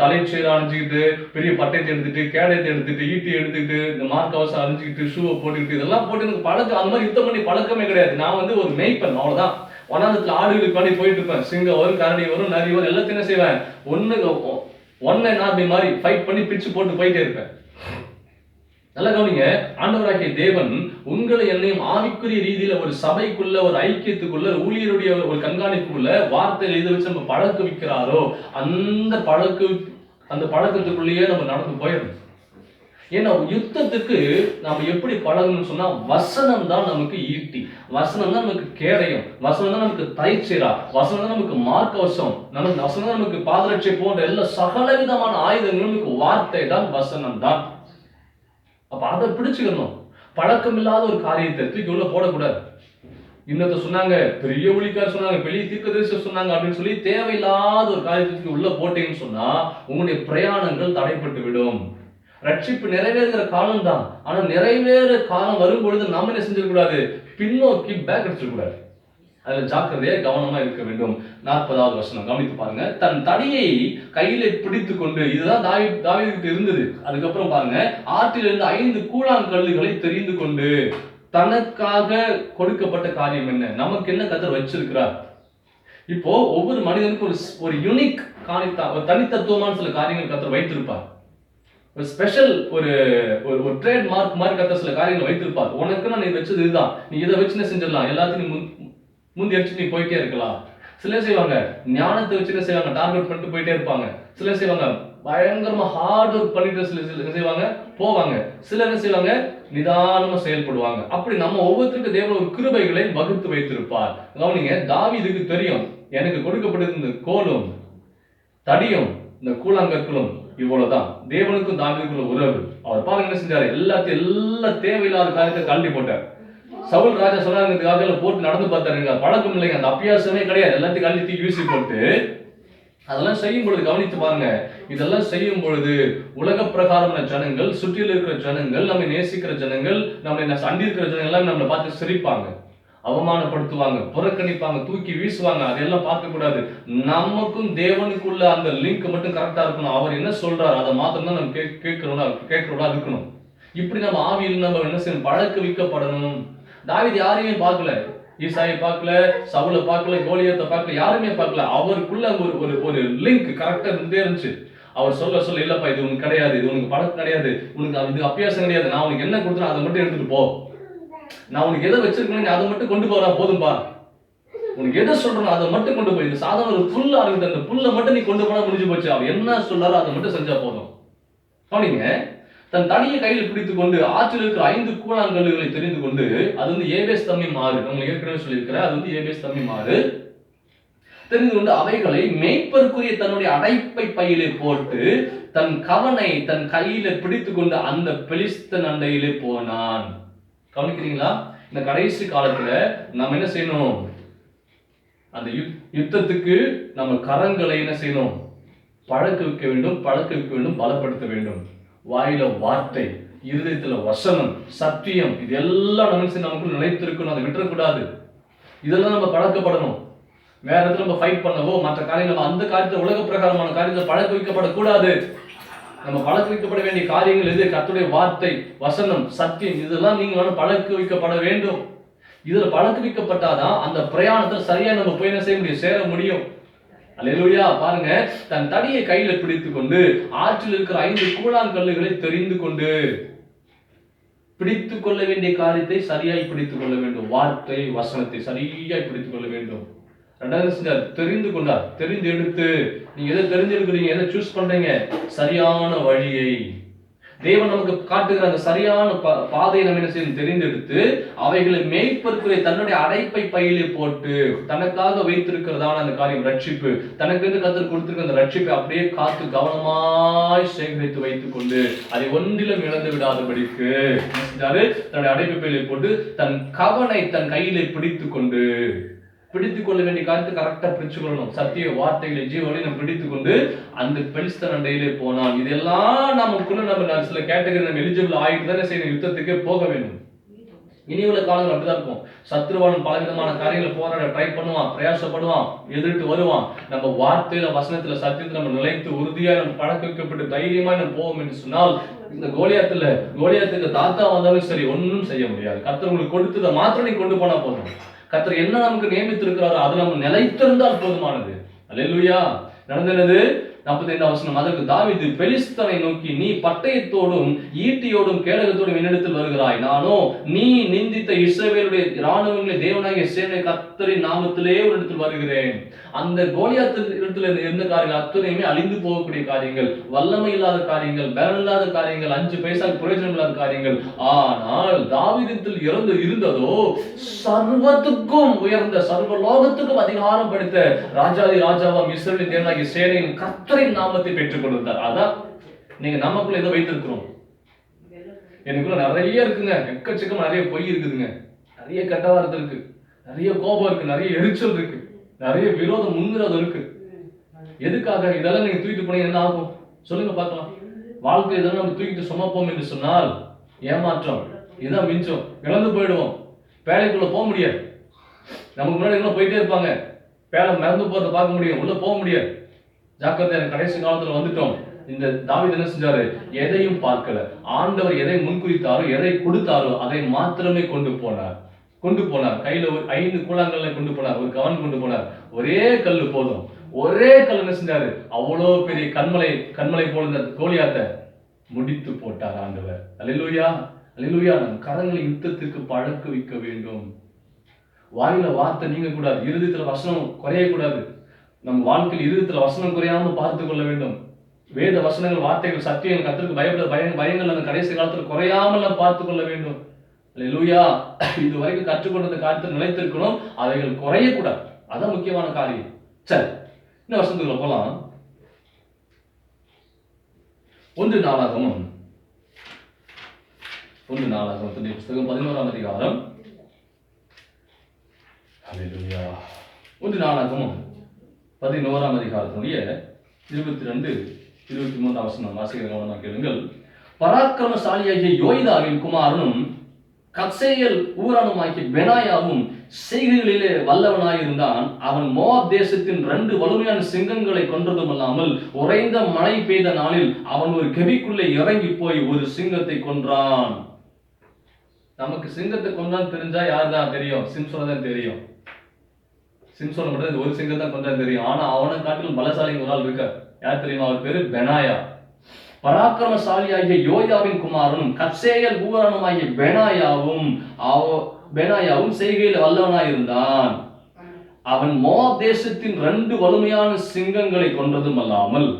தலைச்சீரை அணிஞ்சுக்கிட்டு, பெரிய பட்டயத்தை எடுத்துட்டு, கேடயத்தை எடுத்துட்டு, ஈட்டி எடுத்துக்கிட்டு, இந்த மார்க்கவசம் அணிஞ்சுக்கிட்டு, ஷூவை போட்டுக்கிட்டு, இதெல்லாம் போட்டு எனக்கு பழக்கம், அந்த மாதிரி யுத்தம் பண்ணி பழக்கமே கிடையாது. நான் ஒரு மேய்ப்பன், அவ்வளவுதான். வனாந்தத்துல ஆடுகளுக்கு பண்ணி போயிட்டு இருப்பேன். சிங்கம் வரும், கரடி வரும், நரி வரும், எல்லாத்தையும் என்ன செய்வேன்? ஒன்னை நாபி மாதிரி ஃபைட் பண்ணி பிச்சு போட்டு போயிட்டே இருப்பேன். நல்ல கவனிங்க, ஆண்டவராகிய தேவன் உங்களை என்னையும் ஆவிக்குரிய ரீதியில ஒரு சபைக்குள்ள, ஒரு ஐக்கியத்துக்குள்ள, ஊழியருடைய ஒரு கண்காணிப்புக்குள்ள வார்த்தையில இதை வச்சு நம்ம பழக்க வைக்கிறாரோ அந்த பழக்கத்துக்குள்ளேயே நம்ம நடந்து போயிடணும். ஏன்னா யுத்தத்துக்கு நாம எப்படி பழகணும்னு சொன்னா, வசனம் தான் நமக்கு ஈட்டி, வசனம் தான் நமக்கு கேடயம், வசனம் தான் நமக்கு தைச்சீரா, வசனம் தான் நமக்கு மார்க்கவசம், வசனம் தான் நமக்கு பாதரட்சை போன்ற எல்லா சகல விதமான ஆயுதங்களும் நமக்கு வார்த்தை தான், வசனம் தான். அப்ப அதை பிடிச்சுக்கணும். பழக்கம் இல்லாத ஒரு காரியத்தை தூக்கி உள்ள போடக்கூடாது. இன்னொருத்தர் சொன்னாங்க பெரிய ஊழியக்காரர் சொன்னாங்க, பெரிய தீர்க்கதரிசி சொன்னாங்க அப்படின்னு சொல்லி தேவையில்லாத ஒரு காரியத்துக்கு உள்ள போட்டீங்கன்னு சொன்னா உங்களுடைய பிரயாணங்கள் தடைப்பட்டு விடும். ரட்சிப்பு நிறைவேறுகிற காலம் தான். ஆனா நிறைவேற காலம் வரும் பொழுது நாம என்ன செஞ்சிடக்கூடாது, பின்னோக்கி பேக் அடிச்சிடக்கூடாது. அதுல ஜாக்கிரதையா கவனமா இருக்க வேண்டும். 40வது வசனம் கவனித்து பாருங்க. தன் தடியை கையில பிடித்து கொண்டு, இதுதான் தாவீதுக்கு இருந்தது. அதுக்கப்புறம் பாருங்க, ஆற்றிலிருந்து 5 கூழாங்கல்லுகளை தெரிந்து கொண்டு, தனக்காக கொடுக்கப்பட்ட காரியம் என்ன, நமக்கு என்ன கர்த்தர் வச்சிருக்கிறார். இப்போ ஒவ்வொரு மனிதனுக்கும் ஒரு யூனிக் ஒரு தனித்தத்துவமான சில காரியங்கள் கர்த்தர் வைத்திருப்பார். ஒரு ஸ்பெஷல் ஒரு ட்ரேட் மார்க் மாதிரி கர்த்தர் சில காரியங்கள் வைத்திருப்பார். உனக்கு நான் வச்சது இதுதான், நீ இதை வச்சு செஞ்சிடலாம், எல்லாத்தையும் முந்தி அடிச்சு நீ போயிட்டே இருக்கலாம். சிலர் செய்வாங்க ஞானத்தை வச்சு என்ன செய்வாங்க, டார்கெட் பண்ணிட்டு போயிட்டே இருப்பாங்க. சிலர் செய்வாங்க பயங்கரமா ஹார்ட் ஒர்க் பண்ணிட்டு சில செய்வாங்க போவாங்க. சிலர் என்ன செய்வாங்க, நிதானமா செயல்படுவாங்க. அப்படி நம்ம ஒவ்வொருத்தருக்கும் தேவன் ஒரு கிருபைகளை வகுத்து வைத்திருப்பார். கவனிங்க, தாவீதுக்கு தெரியும் எனக்கு கொடுக்கப்பட்டிருந்த கோலும் தடியும் இந்த கூழாங்கற்களும் இவ்வளவுதான். தேவனுக்கும் தாவீதுக்குள்ள உறவு. அவர் பாருங்க என்ன செஞ்சாரு, எல்லா தேவையில்லாத காரியத்தை கழட்டி போட்டார். சவுல் ராஜா சொன்னாங்க போட்டு நடந்து பார்த்தாருங்க, பழக்கம் இல்லைங்க, அந்த அபியாசமே கிடையாது. எல்லாத்தையும் கழட்டி தூக்கி வீசி போட்டு அதெல்லாம் செய்யும் பொழுது கவனித்து பாருங்க, இதெல்லாம் செய்யும் பொழுது உலக பிரகாரமான ஜனங்கள், சுற்றில இருக்கிற ஜனங்கள், நம்மை நேசிக்கிற ஜனங்கள், நம்மளை அண்டி இருக்கிற ஜனங்கள் எல்லாம் நம்மளை பார்த்து சிரிப்பாங்க, அவமானப்படுத்துவாங்க, புறக்கணிப்பாங்க, தூக்கி வீசுவாங்க. அதெல்லாம் பார்க்க கூடாது. நமக்கும் தேவனுக்குள்ள அந்த லிங்க் மட்டும் கரெக்டா இருக்கணும். அவர் என்ன சொல்றாரு அதை மாத்திரம் தான் நம்ம கேட்கிறோட இருக்கணும். இப்படி நம்ம ஆவியில் நம்ம என்ன செய்யணும், பழக்க வைக்கப்படணும். தாவீது யாரையுமே பார்க்கல, ஈசாயை பார்க்கல, சவுலை பார்க்கல, கோலியத்தை பார்க்கல, யாருமே பார்க்கல. அவருக்குள்ள ஒரு லிங்க் கரெக்டா இருந்துச்சு. அவர் சொல்ல இல்லப்பா இது உனக்கு கிடையாது, இது உனக்கு பழக்கம் கிடையாது, உனக்கு இது அபியாசம் கிடையாது, நான் உனக்கு என்ன கொடுத்தேன் அதை மட்டும் எடுத்துட்டு போ, நான் உனக்கு எதை வச்சிருக்கேன் அதை மட்டும் கொண்டு போறா போதும்பா, உனக்கு எதை சொல்றேன் அதை மட்டும் கொண்டு போய், இந்த சாதாரண ஒரு புல்லா இருக்குது, அந்த புல்லை மட்டும் நீ கொண்டு போனா முடிஞ்சு போச்சு, அவர் என்ன சொல்றாரோ அதை மட்டும் செஞ்சா போதும். கவனிங்க, தன் தடியை கையில் பிடித்துக் கொண்டு ஆற்றில் இருக்கிற 5 கூழாங்கல்லுகளை தெரிந்து கொண்டு, அது ஏபேஸ் தம்மீம் ஆறு, உங்களுக்கு ஏற்கனவே சொல்லியிருக்கிறேன், அது ஏபேஸ் தம்மீம் ஆறு தெரிந்து கொண்டு அவைகளை மேய்ப்பருக்குரிய தன்னுடைய அடைப்பை பையிலே போட்டு தன் கவனை தன் கையில பிடித்துக் கொண்டு அந்த பெலிஸ்தன் அண்டையிலே போனான். கவனிக்கிறீங்களா? இந்த கடைசி காலத்துல நம்ம என்ன செய்யணும், அந்த யுத்தத்துக்கு நம்ம கரங்களை என்ன செய்யணும், பழக்க வைக்க வேண்டும், பலப்படுத்த வேண்டும். வாயில வார்த்தை, இருதயத்துல வசனம், சத்தியம், இது எல்லாம் நமக்கு நிலைத்திருக்கணும். அதை விட்டுறக்கூடாது. இதெல்லாம் நம்ம பழக்கப்படணும். வேற இடத்துல நம்ம ஃபைட் பண்ணவோ மற்ற காரியங்கள், நம்ம அந்த காரியத்தை உலக பிரகாரமான காரியத்தை பழக்க வைக்கப்படக்கூடாது. நம்ம பழக்க வைக்கப்பட வேண்டிய காரியங்கள் எது, கர்த்தருடைய வார்த்தை, வசனம், சத்தியம், இதெல்லாம் நீங்க பழக்க வைக்கப்பட வேண்டும். இதுல பழக்க வைக்கப்பட்டாதான் அந்த பிரயாணத்தில் சரியா நம்ம போய் என்ன செய்ய முடியும், சேர முடியும். அல்லேலூயா. பாருங்க, தன் தடியை கையில பிடித்துக் கொண்டு ஆற்றில் இருக்கிற 5 கூழாங்கல்லுகளை தெரிந்து கொண்டு, பிடித்துக் கொள்ள வேண்டிய காரியத்தை சரியாய் பிடித்துக் கொள்ள வேண்டும். வார்த்தை வசனத்தை சரியாய் பிடித்துக் கொள்ள வேண்டும். ரெண்டாவது தெரிந்து கொண்டார், தெரிந்து எடுத்து, நீங்க எதை தெரிஞ்சிருக்கிறீங்க, எதை சூஸ் பண்றீங்க, சரியான வழியை தேவன் நமக்கு காட்டுகிற அந்த சரியான பாதையை நம்ம என்ன செய்யணும், தெரிந்தெடுத்து அவைகளை மேய்ப்பருக்குரிய தன்னுடைய அடைப்பை பையிலே போட்டு, தனக்காக வைத்திருக்கிறதான அந்த காரியம் ரட்சிப்பு, தனக்கு கர்த்தர் கொடுத்திருக்கிற அந்த ரட்சிப்பை அப்படியே காத்து கவனமாய் சேகரித்து வைத்துக் கொண்டு அதை ஒன்றிலும் இழந்து விடாதபடிக்கு தன்னுடைய அடைப்பை பையிலே போட்டு தன் கவனை தன் கையிலே பிடித்துக் கொண்டு, பிடித்துக் கொள்ள வேண்டிய காரியத்தை கரெக்டா பிடிச்சு கொள்ளணும். சத்திய வார்த்தைகளை ஜீவனை நம்ம பிடித்துக் கொண்டு அந்த பெலிஸ்தன் அண்டையிலே போனான். இதெல்லாம் நமக்குள்ள நம்ம சில கேட்டகரி நம்ம எலிஜிபிள் ஆகிட்டு தானே செய்யணும், யுத்தத்துக்கு போக வேண்டும். இனி உள்ள காலங்கள் அப்படிதான் இருக்கும். சத்ருவான் பலவிதமான காரியங்களை போராட ட்ரை பண்ணுவான், பிரயாசப்படுவான், எதிர்த்து வருவான். நம்ம வார்த்தையில வசனத்துல சத்தியத்துல நம்ம நிலைத்து உறுதியா நம்ம பழக்க வைக்கப்பட்டு தைரியமா நம்ம போவோம் என்று சொன்னால், இந்த கோலியாத்துக்கு தாத்தா வந்தாலும் சரி ஒன்னும் செய்ய முடியாது. கர்த்தர் உங்களுக்கு கொடுத்ததை மாத்திரம் நீ கொண்டு போனா போதும். கர்த்தர் என்ன நமக்கு நியமித்திருக்கிறாரோ அது நம்ம நிலைத்திருந்தால் போதுமானது. அல்லேலூயா. நடந்தது 45 வசனம். அதற்கு தாவீது பெலிஸ்தனை நோக்கி, நீ பட்டயத்தோடும் ஈட்டியோடும் கேடகத்தோடும் என்னிடத்தில் வருகிறாய், நானோ நீ நிந்தித்த இஸ்ரவேலுடைய இராணுவங்களை தேவனாகிய சேனை கர்த்தரின் நாமத்திலே ஒரு இடத்தில் வருகிறேன். அந்த கோலியாத்தில இருந்த காரியங்கள் அத்தனையுமே அழிந்து போகக்கூடிய காரியங்கள், வல்லமை இல்லாத காரியங்கள், பலன் இல்லாத காரியங்கள், 5 பைசாக்கு பிரயோஜனம் இல்லாத காரியங்கள். ஆனால் தாவீதில் இருந்ததோ சர்வத்துக்கும் உயர்ந்த, சர்வலோகத்துக்கும் அதிகாரம் படைத்த ராஜாவாம் இஸ்ரவேலின் தேவனாகிய சேனையின் கர்த்தரின் நாமத்தை பெற்றுக் கொண்டிருந்தார். அதான் நீங்க நமக்குள்ள எதை வைத்திருக்கிறோம். எனக்குள்ள நிறைய இருக்குங்க, எக்கச்சக்கம் நிறைய பொய் இருக்குதுங்க, நிறைய கெட்ட வார்த்தை இருக்கு. நிறைய கோபம் இருக்கு, நிறைய எரிச்சல் இருக்கு, நிறைய விரோதம் முன்விரோதம் இருக்கு. எதுக்காக? இதெல்லாம் நீங்க தூக்கிட்டு போனீங்க என்ன ஆகும் சொல்லுங்க பார்க்கலாம். வாழ்க்கை இதெல்லாம் நம்ம தூக்கிட்டு சுமப்போம் என்று சொன்னால் ஏமாற்றம் இதான் மிஞ்சம், இழந்து போயிடுவோம், வேலைக்குள்ள போக முடியாது. நமக்கு முன்னாடி எல்லாம் போயிட்டே இருப்பாங்க, வேலை மறந்து போறதை பார்க்க முடியும், உள்ள போக முடியாது. ஜாக்கிரதை, கடைசி காலத்துல வந்துட்டோம். இந்த தாவீது என்ன செஞ்சாரு? எதையும் பார்க்கல. ஆண்டவர் எதை முன்குறித்தாரோ, எதை கொடுத்தாரோ அதை மாத்திரமே கொண்டு போனார். கையில ஒரு 5 கூழாங்கல்ல கொண்டு போனார், ஒரு கவன் கொண்டு போனார். ஒரே கல்லு போதும். ஒரே கல் என்ன செஞ்சாரு? அவ்வளோ பெரிய கண்மலை போல இந்த கோலியாத்தை முடித்து போட்டார் ஆண்டவர். அல்லேலூயா, அல்லேலூயா. நம் கரங்களை யுத்தத்திற்கு பழக்க வைக்க வேண்டும். வாயில வார்த்தை நீங்க கூடாது, இருதயத்துல வசனம் குறையக்கூடாது. நம்ம வாழ்க்கையில் இருதயத்துல வசனம் குறையாம பார்த்து கொள்ள வேண்டும். வேத வசனங்கள், வார்த்தைகள், சத்தியம், கர்த்தருக்கு பயப்படுற பயங்கள் அந்த கடைசி காலத்துல குறையாமல் பார்த்து கொள்ள வேண்டும். அல்லேலூயா. இது வரைக்கும் கற்றுக்கொண்ட காரியத்தில் நிலைத்திருக்கணும், அவைகள் குறையக்கூடாது. அதான் முக்கியமான காரியம். சரி, இந்த வசனத்துக்குள்ள போலாம். 1 நாளாகமம் புத்தகம் 11ஆம் அதிகாரம். அல்லேலூயா. 1 நாளாகமம் 11ஆம் அதிகாரத்தினுடைய 22, 23 வசனம் வாசிக்கிற கவனமாக கேளுங்கள். பராக்கிரமசாலியாகிய யோய்தாவின் குமாரனும் கத்சேயேல் ஊரானுமாகிய பெனாயாவும் செய்கைகளிலே வல்லவனாயிருந்தான். அவன் மோவாப் தேசத்தின் 2 வலுமையான சிங்கங்களை கொன்றதுமல்லாமல் உறைந்த மழை பெய்த நாளில் அவன் ஒரு கெபிக்குள்ளே இறங்கி போய் ஒரு சிங்கத்தை கொன்றான். நமக்கு சிங்கத்தை கொன்றான்னு தெரிஞ்சா யார் தான் தெரியும்? சிம்சோனை தான் தெரியும். சிம்சோனை மட்டும் ஒரு சிங்கத்தை கொன்றான்னு தெரியும். ஆனா அவனை காட்டிலும் பலசாலி ஒரு ஆள் இருக்க. யார் தெரியுமா? அவர் பேரு பெனாயா. பராக்கிரமசாலியாகிய யோய்தாவின் குமாரனும் கத்சேயேல் ஊரானுமாகிய பெனாயாவும் செய்கையில் வல்லவனாயிருந்தான். அவன் மோவாப் தேசத்தின் 2 வலுமையான சிங்கங்களை கொன்றதும் அல்லாமல்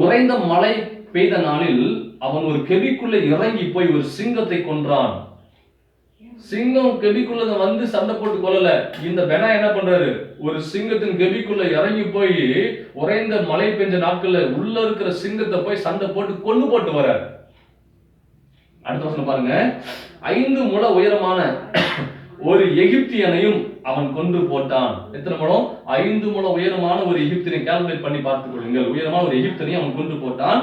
உறைந்த மழை பெய்த நாளில் அவன் ஒரு கெபிக்குள்ளே இறங்கி போய் ஒரு சிங்கத்தை கொன்றான். சிங்கம் கெபிக்குள்ள வந்து சண்டை போட்டு கொள்ளல. இந்த பெனா என்ன பண்றாரு? ஒரு சிங்கத்தின் கெபிக்குள்ள இறங்கி போய் உறைந்த மழை பெஞ்ச நாட்கள்ல உள்ள இருக்கிற சிங்கத்தை போய் சண்டை போட்டு கொண்டு போட்டு வர. அடுத்த வசனம் பாருங்க. 5 முழ உயரமான ஒரு எகிப்தியனையும் அவன் கொண்டு போட்டான். எத்தனை முழம்? 5 முழ உயரமான ஒரு எகிப்தியனை கால்குலேட் பண்ணி பார்த்துக் கொள்ளுங்கள். உயரமான ஒரு எகிப்தியனையும் அவன் கொண்டு போட்டான்.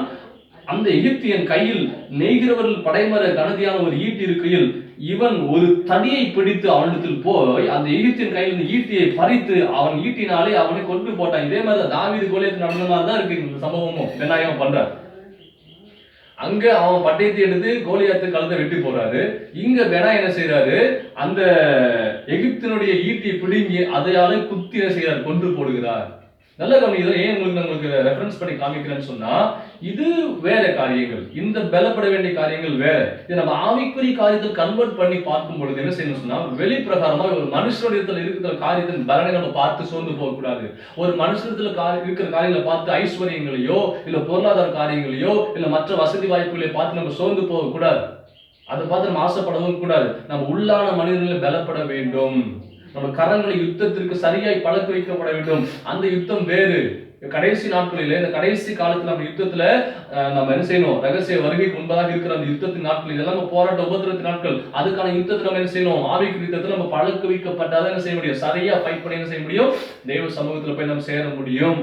அந்த எகிப்தியன் கையில் நெய்கிறவர்கள் படைமர கனதியான ஒரு ஈட்டி இருக்கையில் இவன் ஒரு தடியை பிடித்து அவனிடத்தில் போய் அந்த எகிப்தியன் கையில் இந்த ஈட்டியை பறித்து அவன் ஈட்டினாலே அவனை கொண்டு போட்டான். இதே மாதிரி தாவீது கோலியாத் நடந்த மாதிரி தான் இருக்கு இந்த சம்பவமும். பெனாயா பண்றார். அங்க அவன் பட்டயத்தை எடுத்து கோலியாத்து கழுத்தை வெட்டி போறாரு. இங்க பெனாயா என்ன செய்யறாரு? அந்த எகிப்தினுடைய ஈட்டியை பிடுங்கி அதையால குத்தி என்ன செய்யறாரு? கொன்று போடுகிறார். நல்ல கவனிங்க. ஏன் உங்களுக்கு ரெஃபரன்ஸ் பண்ணி காமிக்கிறேன்னு சொன்னா, இது வேற காரியங்கள், இந்த பலப்பட வேண்டிய காரியங்கள் வேற. இதை நம்ம ஆவிக்குரிய காரியத்தில் கன்வெர்ட் பண்ணி பார்க்கும் பொழுது என்ன செய்யணும் சொன்னா, வெளிப்பிரகாரமா ஒரு மனுஷனிடத்துல இருக்கிற காரியத்தின் பலனை நம்ம பார்த்து சோர்ந்து போக கூடாது. ஒரு மனுஷனிடத்துல இருக்கிற காரியங்களை பார்த்து ஐஸ்வர்யங்களையோ இல்ல பொருளாதார காரியங்களையோ இல்ல மற்ற வசதி வாய்ப்புகளை பார்த்து நம்ம சோர்ந்து போக கூடாது. அதை பார்த்து நம்ம ஆசைப்படவும் கூடாது. நம்ம உள்ளான மனிதர்களை பலப்பட வேண்டும். நம்ம கரங்களை யுத்தத்திற்கு சரியாய் பழக்க வைக்கப்பட வேண்டும். அந்த யுத்தம் வேறு. கடைசி நாட்களில், இந்த கடைசி காலத்துல நம்ம யுத்தத்துல நம்ம என்ன செய்யணும்? ரகசிய வருகைக்கு முன்பதாக இருக்கிற அந்த யுத்தத்தின் நாட்கள், இதெல்லாம் நம்ம போராட்ட உபத்திரத்தின் நாட்கள். அதுக்கான யுத்தத்தை நம்ம என்ன செய்யணும்? ஆவிக்குரிய யுத்தத்துல நம்ம பழக்க வைக்கப்பட்டாதான் என்ன செய்ய முடியும்? சரியா ஃபைட் பண்ணி என்ன செய்ய முடியும்? தேவ சமூகத்துல போய் நம்ம சேர முடியும்.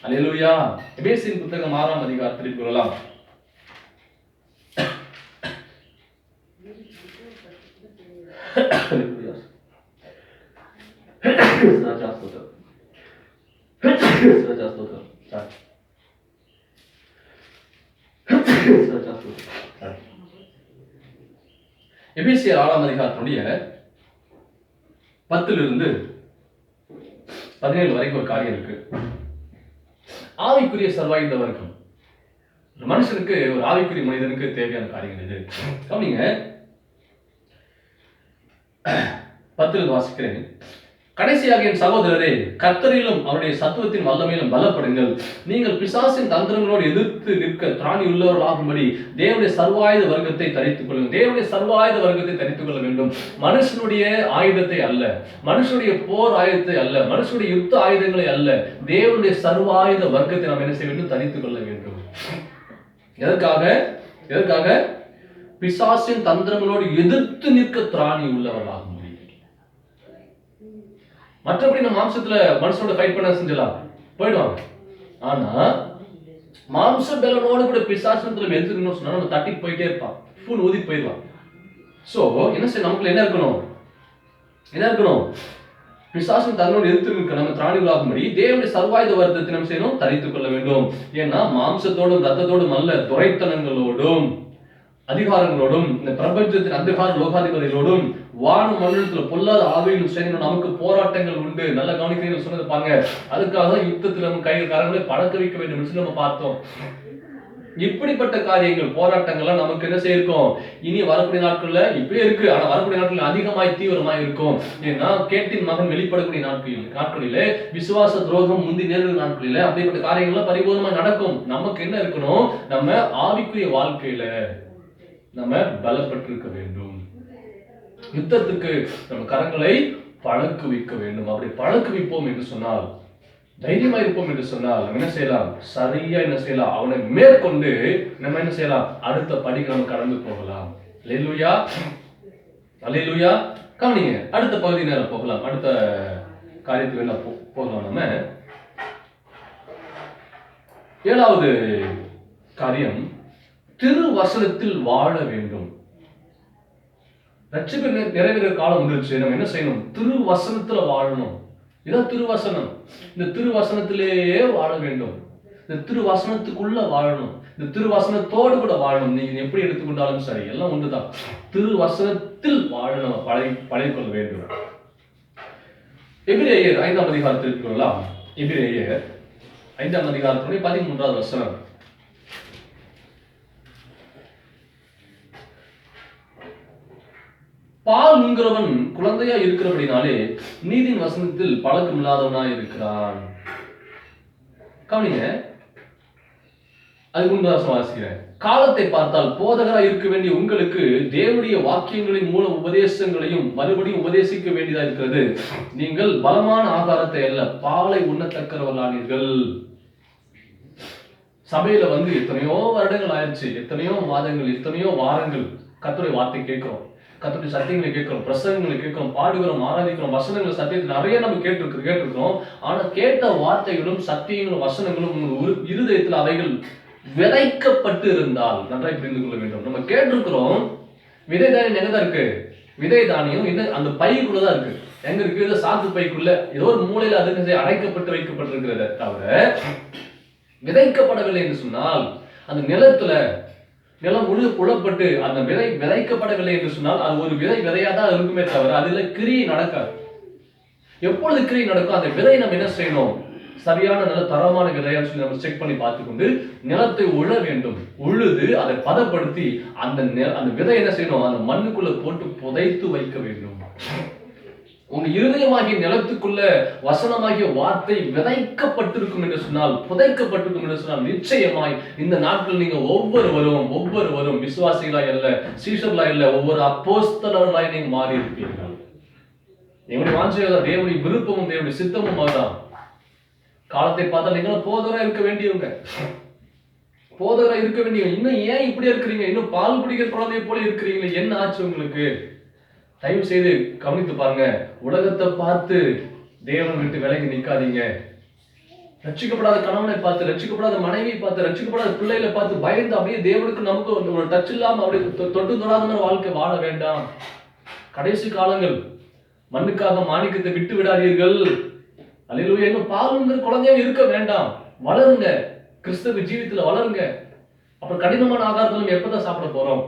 அல்லேலூயா. எபேசியர் புத்தகம் 6ஆம் அதிகாரத்தில் கூறலாம். எபேசியர் 6ஆம் அதிகாரத்தினுடைய 10 17 வரைக்கும் ஒரு காரியம் இருக்கு. ஆவிக்குரிய சர்வாயுத வர்க்கம். ஒரு மனுஷனுக்கு, ஒரு ஆவிக்குரிய மனிதனுக்கு தேவையான காரியங்கள் இது. கவனிங்க, 10 வாசிக்கிறேன். கடைசியாக என் சகோதரரே, கர்த்தரிலும் அவருடைய சத்துவத்தின் வல்லமையிலும் பலப்படுங்கள். நீங்கள் பிசாசின் தந்திரங்களோடு எதிர்த்து நிற்க திராணி உள்ளவர்களாகும்படி தேவனுடைய சர்வாயுத வர்க்கத்தை தரித்துக் கொள்ளுங்கள். தேவனுடைய சர்வாயுத வர்க்கத்தை தரித்துக் கொள்ள வேண்டும். மனுஷனுடைய ஆயுதத்தை அல்ல, மனுஷனுடைய போர் ஆயுதத்தை அல்ல, மனுஷனுடைய யுத்த ஆயுதங்களை அல்ல, தேவனுடைய சர்வாயுத வர்க்கத்தை நாம் என்ன செய்ய வேண்டும்? தரித்துக் கொள்ள வேண்டும். எதற்காக? பிசாசின் தந்திரங்களோடு எதிர்த்து நிற்க திராணி உள்ளவர்களாகும். மற்றபடி நம்ம மாம்சத்துல மனுஷனோட ஃபைட் பண்ண செஞ்சலாம் போயிடுவாங்க. ஆனா மாம்ச பலனோட கூட பிசாசத்துல எதிர்க்கணும்னு சொன்னா நம்ம தட்டி போயிட்டே இருப்பான், ஃபுல் ஊதி போயிடுவான். சோ என்ன செய்ய, நமக்குள்ள என்ன இருக்கணும்? பிசாசன் தன்னோடு எதிர்த்து நிற்க நம்ம திராணிகளாகும்படி தேவனுடைய சர்வாயுத வர்க்கத்தை நம்ம செய்யணும், தரித்துக் கொள்ள வேண்டும். ஏன்னா மாம்சத்தோடும் ரத்தத்தோடும் அல்ல, துரைத்தனங்களோடும் அதிகாரங்களோடும் இந்த பிரபஞ்சத்தின் அந்தகார லோகாதிபதிகளோடும் வானம் மண்டலத்துல பொல்லாத ஆவியில் சேர்ந்து நமக்கு போராட்டங்கள் உண்டு. நல்ல கவனிக்கிறீங்க சொன்னது பாருங்க. அதுக்காக யுத்தத்துல நம்ம கரங்களை பழக்க வைக்க வேண்டும் நம்ம பார்த்தோம். இப்படிப்பட்ட காரியங்கள் போராட்டங்கள்லாம் நமக்கு என்ன செய்யிருக்கும், இனி வரக்கூடிய நாட்கள்ல இப்பயே இருக்கு, ஆனா வரக்கூடிய நாட்கள் அதிகமாய் தீவிரமாய் இருக்கும். ஏன்னா கேட்டின் மகன் வெளிப்படக்கூடிய நாட்களிலே விசுவாச துரோகம் முந்தி நேர்ந்த நாட்களில அப்படிப்பட்ட காரியங்கள்லாம் பரிபூர்ணமாய் நடக்கும். நமக்கு என்ன இருக்கணும், நம்ம ஆவிக்குரிய வாழ்க்கையில நம்ம பலப்பட்டிருக்க வேண்டும். யுத்தத்துக்கு நம்ம கரங்களை பழக்குவிக்க வேண்டும். அப்படி பழக்குவிப்போம் என்று சொன்னால், தைரியமா இருப்போம் என்று சொன்னால் நம்ம என்ன செய்யலாம், சரியா என்ன செய்யலாம், அவனை மேற்கொண்டு நம்ம என்ன செய்யலாம், அடுத்த படிக்கு நம்ம கடந்து போகலாம். அல்லேலூயா, அல்லேலூயா. கவனிங்க, அடுத்த பகுதி நேரம் போகலாம். அடுத்த காரியத்துக்கு என்ன போகலாம். நம்ம 7வது காரியம், திருவசனத்தில் வாழ வேண்டும். ரட்சிப்பு நிறைவேற காலம் வந்துருச்சு. நம்ம என்ன செய்யணும், திருவசனத்துல வாழணும். இதான் திருவசனம். இந்த திருவசனத்திலேயே வாழ வேண்டும். இந்த திருவசனத்துக்குள்ள வாழணும். இந்த திருவசனத்தோடு கூட வாழணும். நீங்க எப்படி எடுத்துக்கொண்டாலும் சரி, எல்லாம் ஒன்றுதான். திருவசனத்தில் வாழ நம்ம பழகிக்கொள்ள வேண்டும். எபிரேயர் 5ஆம் அதிகாரத்திற்கு வரலாம். எபிரேயர் 5ஆம் அதிகாரத்துடைய 13வது வசனம். பால் உண்கிறவன் குழந்தையா இருக்கிறபடினாலே நீதியின் வசனத்தில் பழக்கம் இல்லாதவனா இருக்கிறான். கவனிங்க, அதுக்கு முன்பு வாசிக்கிறேன். காலத்தை பார்த்தால் போதகரா இருக்க வேண்டிய உங்களுக்கு தேவனுடைய வாக்கியங்களின் மூலம் உபதேசங்களையும் மறுபடியும் உபதேசிக்க வேண்டியதா இருக்கிறது. நீங்கள் பலமான ஆகாரத்தை அல்ல, பாலை உண்ணத்தக்கவர்களானீர்கள். சபையில எத்தனையோ வருடங்கள் ஆயிடுச்சு, எத்தனையோ மாதங்கள், எத்தனையோ வாரங்கள் கர்த்தருடைய வார்த்தை கேட்கிறோம், கர்த்தருடைய சத்தியங்களை கேட்கிறோம், பிரசங்கங்களை கேட்கிறோம், பாடுகிறோம், ஆராதிக்கிறோம், வசனங்கள் சத்தியத்தை நிறைய நம்ம கேட்டிருக்கிறோம். ஆனா கேட்ட வார்த்தைகளும் சத்தியங்களும் வசனங்களும் இருதயத்தில் அவைகள் விதைக்கப்பட்டு இருந்தால் நன்றாய் புரிந்து கொள்ள வேண்டும். நம்ம கேட்டிருக்கிறோம், விதை தானியம் எங்கதான் இருக்கு? விதை தானியம் அந்த பைக்குள்ளதான் இருக்கு. எங்க இருக்கு? சாக்கு பைக்குள்ள ஏதோ ஒரு மூலையில அதுக்கு அடைக்கப்பட்டு வைக்கப்பட்டிருக்கிறத தவிர விதைக்கப்படவில்லை என்று சொன்னால், அந்த நிலம் உழப்பட்டு அந்த விதை விதைக்கப்படவில்லை என்று சொன்னால் அது ஒரு விதையாதான் இருக்குமே தவிர அதுல கிரியை நடக்காது. எப்பொழுது கிரியை நடக்கும், அந்த விதை நம்ம என்ன செய்யணும், சரியான நல்ல தரமான விதையான்னு சொல்லி நம்ம செக் பண்ணி பார்த்துக்கொண்டு நிலத்தை உழ வேண்டும். உழுது அதை பதப்படுத்தி அந்த விதை என்ன செய்யணும், அந்த மண்ணுக்குள்ள போட்டு புதைத்து வைக்க வேண்டும். உங்க இருதயமாகிய நிலத்துக்குள்ள வசனமாகிய வார்த்தை விதைக்கப்பட்டிருக்கும் என்று சொன்னால், புதைக்கப்பட்டிருக்கும் என்று சொன்னால், நிச்சயமாய் இந்த நாட்கள் நீங்க ஒவ்வொருவரும் விசுவாசிகளாய் அல்ல, சீஷர்களாய் அல்ல, ஒவ்வொரு அப்போஸ்தலர்களாய் நீங்க மாறி இருப்பீர்கள். எங்களுடைய வாஞ்சைதான், தேவனுடைய விருப்பமும் தேவனுடைய சித்தமும் அதுதான். காலத்தை பார்த்தா நீங்களும் போதகரா இருக்க வேண்டியவங்க, இன்னும் ஏன் இப்படி இருக்கிறீங்க? இன்னும் பால் குடிக்கிற குழந்தைய போல இருக்கிறீங்களே, என்ன ஆச்சு உங்களுக்கு? தயவு செய்து கவனித்து பாருங்க. உலகத்தை பார்த்து தேவன் விட்டு விலகி நிற்காதீங்க. ரட்சிக்கப்படாத கணவனை பார்த்து, ரட்சிக்கப்படாத மனைவியை பார்த்து, ரட்சிக்கப்படாத பிள்ளைகளை பார்த்து பயந்து அப்படியே தேவனுக்கு நமக்கு ஒரு டச் இல்லாம அப்படி தொட்டு தொடாத வாழ்க்கை வாழ வேண்டாம். கடைசி காலங்கள், மண்ணுக்காக மாணிக்கத்தை விட்டு விடாதீர்கள். அல்லேலூயா. இன்னும் பாலுங்கிற குழந்தையா இருக்க வேண்டாம். வளருங்க, கிறிஸ்தவ ஜீவித்துல வளருங்க. அப்புறம் கடினமான ஆகாரத்துல எப்பதான் சாப்பிட போறோம்?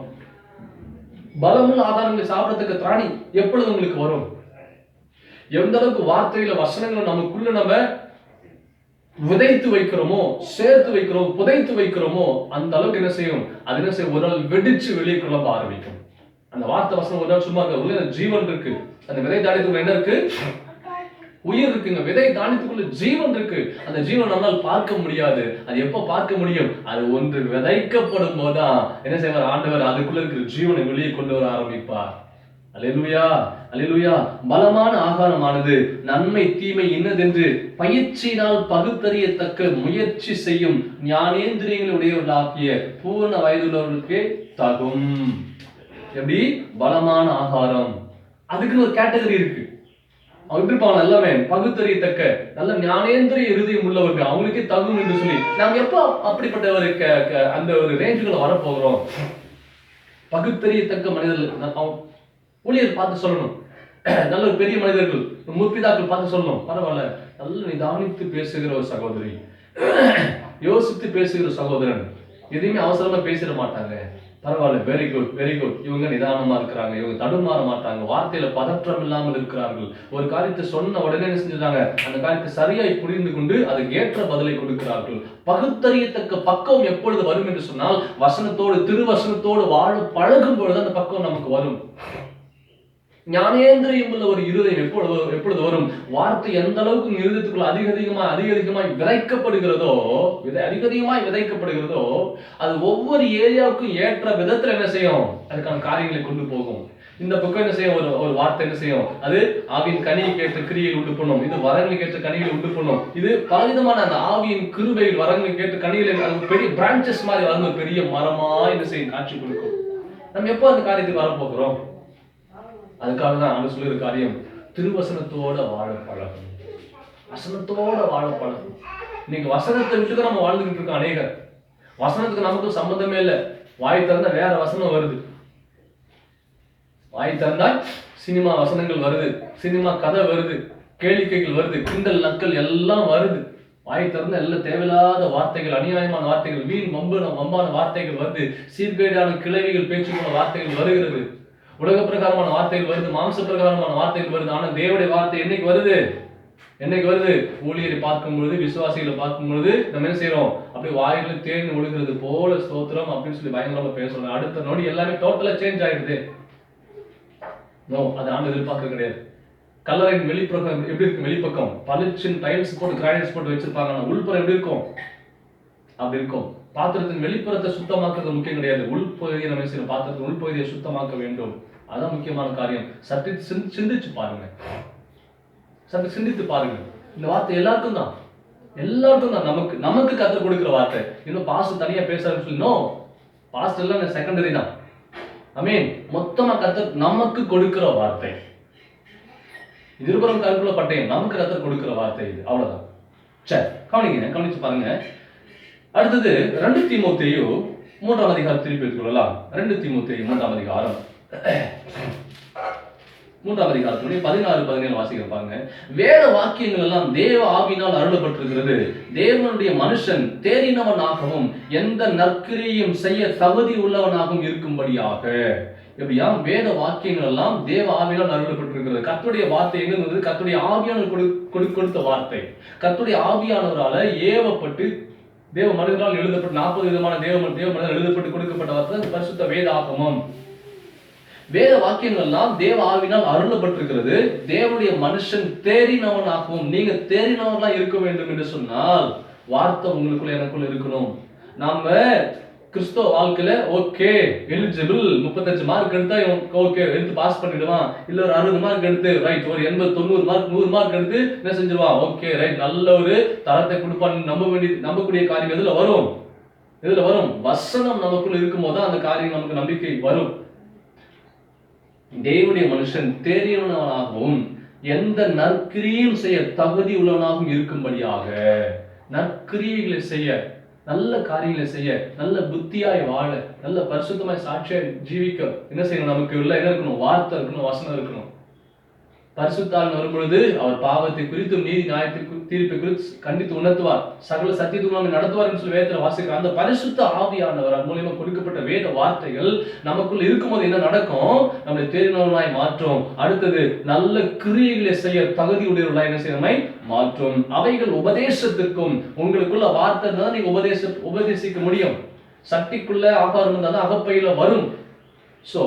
பலமுள்ள ஆதாரங்களை சாப்பிடறதுக்கு திராணி எப்பொழுது உங்களுக்கு வரும்? எந்த அளவுக்கு வார்த்தையில வசனங்களை நமக்குள்ள நம்ம விதைத்து வைக்கிறோமோ, சேர்த்து வைக்கிறோம், புதைத்து வைக்கிறோமோ, அந்த அளவுக்கு என்ன செய்யும், அது என்ன செய்யும், ஒரு நாள் வெடிச்சு வெளியே கிளம்ப ஆரம்பிக்கும். அந்த வார்த்தை வசனம் ஒரு நாள் சும்மா இருக்க, ஜீவன் இருக்கு. அந்த விதை தானியத்துக்குள்ள என்ன இருக்கு? உயிர் இருக்குங்க. விதை தானியத்துக்குள்ள ஜீவன் இருக்கு. அந்த ஜீவன் நம்மால் பார்க்க முடியாது. அது எப்ப பார்க்க முடியும்? அது ஒன்று விதைக்கப்படும் போதுதான் என்ன செய்வார் ஆண்டவர், அதுக்குள்ள இருக்கிற ஜீவனை வெளியே கொண்டு வர ஆரம்பிப்பார். அல்லேலூயா, அல்லேலூயா. பலமான ஆகாரமானது நன்மை தீமை இன்னதென்று பயிற்சியினால் பகுத்தறியத்தக்க முயற்சி செய்யும் ஞானேந்திரியங்களுடையவர்களாகிய பூர்ண வயதுள்ளவர்களுக்கே தகும். எப்படி? பலமான ஆகாரம், அதுக்குன்னு ஒரு கேட்டகரி இருக்கு. அவங்க எப்படி இருப்பாங்க? எல்லாமே பகுத்தறியத்தக்க நல்ல ஞானேந்திரிய இருதயம் உள்ளவர்கள், அவங்களுக்கே தகும் என்று சொல்லி நாங்க எப்போ அப்படிப்பட்ட ஒரு அந்த ஒரு ரேஞ்சுகளை வரப்போகிறோம்? பகுத்தறியத்தக்க மனிதர்கள் ஊழியர் பார்த்து சொல்லணும், நல்ல ஒரு பெரிய மனிதர்கள் முற்பிதாக்கள் பார்த்து சொல்லணும், பரவாயில்ல நல்ல நிதானித்து பேசுகிற ஒரு சகோதரி, யோசித்து பேசுகிற சகோதரன், எதையுமே அவசரமா பேசிட மாட்டாங்க, பரவாயில்ல, வெரி குட் வெரி குட், இவங்க நிதானமா இருக்கிறாங்க, இவங்க தடுமாற மாட்டாங்க, வார்த்தையில பதற்றம் இல்லாமல் இருக்கிறார்கள், ஒரு காரியத்தை சொன்ன உடனே என்ன செஞ்சுட்டாங்க, அந்த காரியத்தை சரியாய் புரிந்து கொண்டு அதுக்கு ஏற்ற பதிலை கொடுக்கிறார்கள். பகுத்தறியத்தக்க பக்குவம் எப்பொழுது வரும் என்று சொன்னால், வசனத்தோடு திருவசனத்தோடு வாழ பழகும் பொழுது அந்த பக்குவம் நமக்கு வரும். ஞானேந்திரியம் உள்ள ஒரு இருதயம் எப்பொழுது வரும்? வார்த்தை எந்த அளவுக்கு இருதயத்துக்குள்ள அதிகமாய் விதைக்கப்படுகிறதோ, விதைக்கப்படுகிறதோ அது ஒவ்வொரு ஏரியாவுக்கும் ஏற்ற விதத்துல என்ன செய்யும், அதுக்கான காரியங்களை கொண்டு போகும். இந்த பக்கம் என்ன செய்யும், ஒரு வார்த்தை என்ன செய்யும், அது ஆவியின் கனிக்கு ஏற்ற கிரியில் உண்டு பண்ணும், இது வரங்களுக்கு ஏற்ற கனிகளை உண்டு பண்ணும், இது பலவிதமான அந்த ஆவியின் கிருபையில் வரங்களுக்கு ஏற்ற கனிகளை, அது பெரிய பிரான்சஸ் மாதிரி வளர்ந்து ஒரு பெரிய மரமா என்ன செய்யும், காட்சி கொடுக்கும். நம்ம எப்போ அந்த காரியத்துக்கு வரப்போகிறோம்? அதுக்காக தான் நான் சொல்லுற காரியம், திருவசனத்தோட வாழ பழகும், வசனத்தோட வாழ பழகும். இன்னைக்கு வசனத்தை விட்டுதான் நம்ம வாழ்ந்துகிட்டு இருக்கோம். அநேகர் வசனத்துக்கு நமக்கும் சம்பந்தமே இல்லை, வாய் திறந்தா வேற வசனம் வருது, வாய் திறந்தா சினிமா வசனங்கள் வருது, சினிமா கதை வருது, கேளிக்கைகள் வருது, கிண்டல் நக்கல் எல்லாம் வருது. வாய் திறந்த எல்லாம் தேவையில்லாத வார்த்தைகள், அநியாயமான வார்த்தைகள், வீண் வம்பான வார்த்தைகள் வருது, சீர்கேடான கிளவிகள் பேச்சுக்கான வார்த்தைகள் வருகிறது, உலக பிரகாரமான வார்த்தைகள் வருது, மாம்ச பிரகாரமான வார்த்தைகள் வருது. ஆனா தேவனுடைய வார்த்தை என்னைக்கு வருது? ஊழியரை பார்க்கும் பொழுது, விசுவாசிகளை பார்க்கும் பொழுது நம்ம என்ன செய்யறோம், அப்படி வாயில தேர்ந்து ஒழுகிறது போல ஸ்தோத்திரம் அப்படின்னு சொல்லி பயங்கரமா பேசுறோம். அடுத்த நொடி எல்லாமே டோட்டலா சேஞ்ச் ஆயிடுது. நோ, அது ஆண்டு எதிர்பார்க்க கிடையாது. கல்லறையின் வெளிப்பக்கம் எப்படி இருக்கு? வெளிப்பக்கம் பளிச்சின் டைல்ஸ் போட்டு கிரானைட்ஸ் போட்டு வச்சிருப்பாங்க, உள்புறம் எப்படி இருக்கும்? அப்படி இருக்கும். பாத்திரத்தின் வெளிப்புறத்தை சுத்தமாக்குறது முக்கியம் கிடையாது, உள்பகுதியை நம்ம செய்யணும், பாத்திரத்தின் உள்பகுதியை சுத்தமாக்க வேண்டும், அதான் முக்கியமான காரியம். சற்று சிந்திச்சு பாருங்க, சற்று சிந்தித்து பாருங்க. இந்த வார்த்தை எல்லாருக்கும் தான், நமக்கு கத்தர் கொடுக்கிற வார்த்தை. இன்னும் பாஸ்டர் தனியா பேசுறாருன்னு சொல்லி, நோ, பாஸ்டர் எல்லாம் செகண்டரி தான். ஆமென். மொத்தமா கத்தர் நமக்கு கொடுக்கிற வார்த்தை, இருபுறம் கருக்குள்ள பட்டயம், நமக்கு கத்தர் கொடுக்கிற வார்த்தை இது, அவ்வளவுதான். சரி, கவனிச்சு பாருங்க. அடுத்தது 2 தீமோத்தேயு 3ஆம் அதிகாரம் திருப்பி எடுத்துக்கொள்ளலாம். 2 தீமோத்தேயு 3ஆம் அதிகாரம் 3ஆம் அதிகாரத்துடைய 16-17 வாசிக்கிறேன் பாருங்க. வேத வாக்கியங்கள் எல்லாம் தேவ ஆவியினால் அருளப்பட்டிருக்கிறது, தேவனுடைய மனுஷன் தேறினவனாகவும் எந்த நற்கிரியையும் செய்ய தகுதி உள்ளவனாகவும் இருக்கும்படியாக. எப்படியா? வேத வாக்கியங்கள் எல்லாம் தேவ ஆவியினால் அருளப்பட்டிருக்கிறது. கர்த்தருடைய வார்த்தை எங்க இருந்தது? கர்த்தருடைய ஆவியானவர் கொடுத்த வார்த்தை. கர்த்தருடைய ஆவியானவரால ஏவப்பட்டு தேவ மனிதனால் எழுதப்பட்ட 40 விதமான தேவ மனிதனால் எழுதப்பட்டு கொடுக்கப்பட்ட வார்த்தை பரிசுத்த வேதாகமம். வேத வாக்கியங்கள் எல்லாம் தேவ ஆவியினால் அருளப்பட்டிருக்கிறது. தேவனுடைய மனுஷன் தேறினவனாகவும், நீங்க தேறினவர்களா இருக்க வேண்டும் என்று சொன்னால் வார்த்தை உங்களுக்குள்ள எனக்குள்ள இருக்கணும். நாம கிறிஸ்தவ வாழ்க்கையில ஓகே எலிஜிபிள் 35 மார்க் எடுத்தா ஓகே எடுத்து பாஸ் பண்ணிடுவான், இல்ல ஒரு 60 மார்க் எடுத்து ரைட், ஒரு 80 90 மார்க் 100 மார்க் எடுத்து என்ன செஞ்சிருவான், ஓகே ரைட், நல்ல ஒரு தரத்தை கொடுப்பான். நம்பக்கூடிய காரியம் எதுல வரும்? வசனம் நமக்குள்ள இருக்கும் போது அந்த காரியம் நமக்கு நம்பிக்கை வரும். தேவனுடைய மனுஷன் தேறியவனாகவும் எந்த நற்கிரியையும் செய்ய தகுதி உள்ளவனாகவும் இருக்கும்படியாக, நற்கிரியைகளை செய்ய, நல்ல காரியங்களை செய்ய, நல்ல புத்தியாய் வாழ, நல்ல பரிசுத்தமாய் சாட்சியாய் ஜீவிக்க என்ன செய்யணும்? நமக்கு உள்ள என்ன இருக்கணும்? வார்த்தை இருக்கணும், வசனம் இருக்கணும். பரிசுத்தாளன் வரும்பொழுது அவர் பாவத்தை குறித்தும் நீதி நியாயத்திற்கு தீர்ப்பை குறித்து கண்டித்து உணர்த்துவார், சகல சத்தியத்துவம் நடத்துவார் என்று சொல்லி வேதத்தில் வாசிக்கிறார். அந்த பரிசுத்த ஆவியானவர் மூலமா கொடுக்கப்பட்ட வேத வார்த்தைகள் நமக்குள்ள இருக்கும்போது என்ன நடக்கும்? நம்மளை தேறினவர்களாய் மாற்றும். அடுத்தது நல்ல கிரியைகளை செய்ய தகுதி உடையவர்களாய் என்ன செய்ய மாற்றும். அவைகள் உபதேசத்திற்கும், உங்களுக்குள்ள வார்த்தை தான் நீங்க உபதேசிக்க முடியும். சட்டிக்குள்ள ஆகாரம் இருந்தால் தான் அகப்பையில வரும். சோ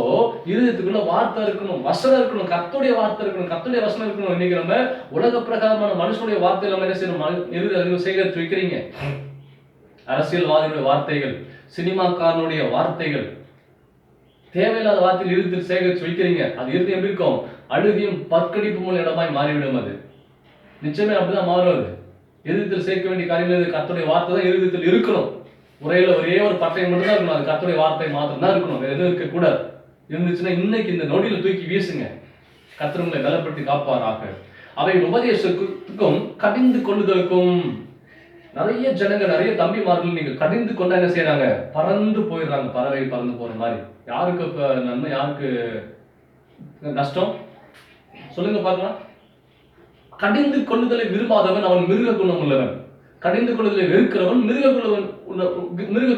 இருதயத்துக்குள்ள வார்த்தை இருக்கணும், வசனம் இருக்கணும், கர்த்தருடைய வார்த்தை இருக்கணும், கர்த்தருடைய வசனம் இருக்கணும். இன்னைக்கு நம்ம உலக பிரகாரமான மனுஷனுடைய வார்த்தை நம்ம என்ன செய்யணும்? இருதயம் சேகரித்து வைக்கிறீங்க. அரசியல்வாதிகளுடைய வார்த்தைகள், சினிமாக்காரனுடைய வார்த்தைகள், தேவையில்லாத வார்த்தைகள் இருதயத்தில் சேகரித்து வைக்கிறீங்க. அது இருதயம் எப்படி இருக்கும்? அழுகியும் பற்கடிப்பு மூலம் இடமாய் மாறிவிடும். அது நிச்சயமே அப்படிதான் மாறும். அது இருதயத்தில் சேர்க்க வேண்டிய காரியங்கள் கர்த்தருடைய வார்த்தை தான் இருதயத்தில் இருக்கணும். உரையில ஒரே ஒரு பட்டயம் மட்டும் தான் இருக்கணும், அது கர்த்தருடைய வார்த்தை மாத்திரம் தான் இருக்கணும், வேற எதுவும் இருக்கக்கூடாது. இருந்துச்சுன்னா இன்னைக்கு இந்த நொடியில தூக்கி வீசுங்க. கர்த்தர் உங்களை பலப்படுத்தி காப்பாராக. அவை உபதேசத்துக்கும் கடிந்து கொள்ளுதலுக்கும். நிறைய ஜனங்க, நிறைய தம்பிமார்கள் நீங்க கடிந்து கொண்டா என்ன செய்யறாங்க? பறந்து போயிடுறாங்க, பறவை பறந்து போற மாதிரி. யாருக்கு நன்மை, யாருக்கு நஷ்டம் சொல்லுங்க பார்க்கலாம். கடிந்து கொள்ளுதலை விரும்பாதவன் அவன் மிருக குணம் உள்ளவன், கடிந்து கொள்ளுதலை வெறுக்கிறவன் மிருக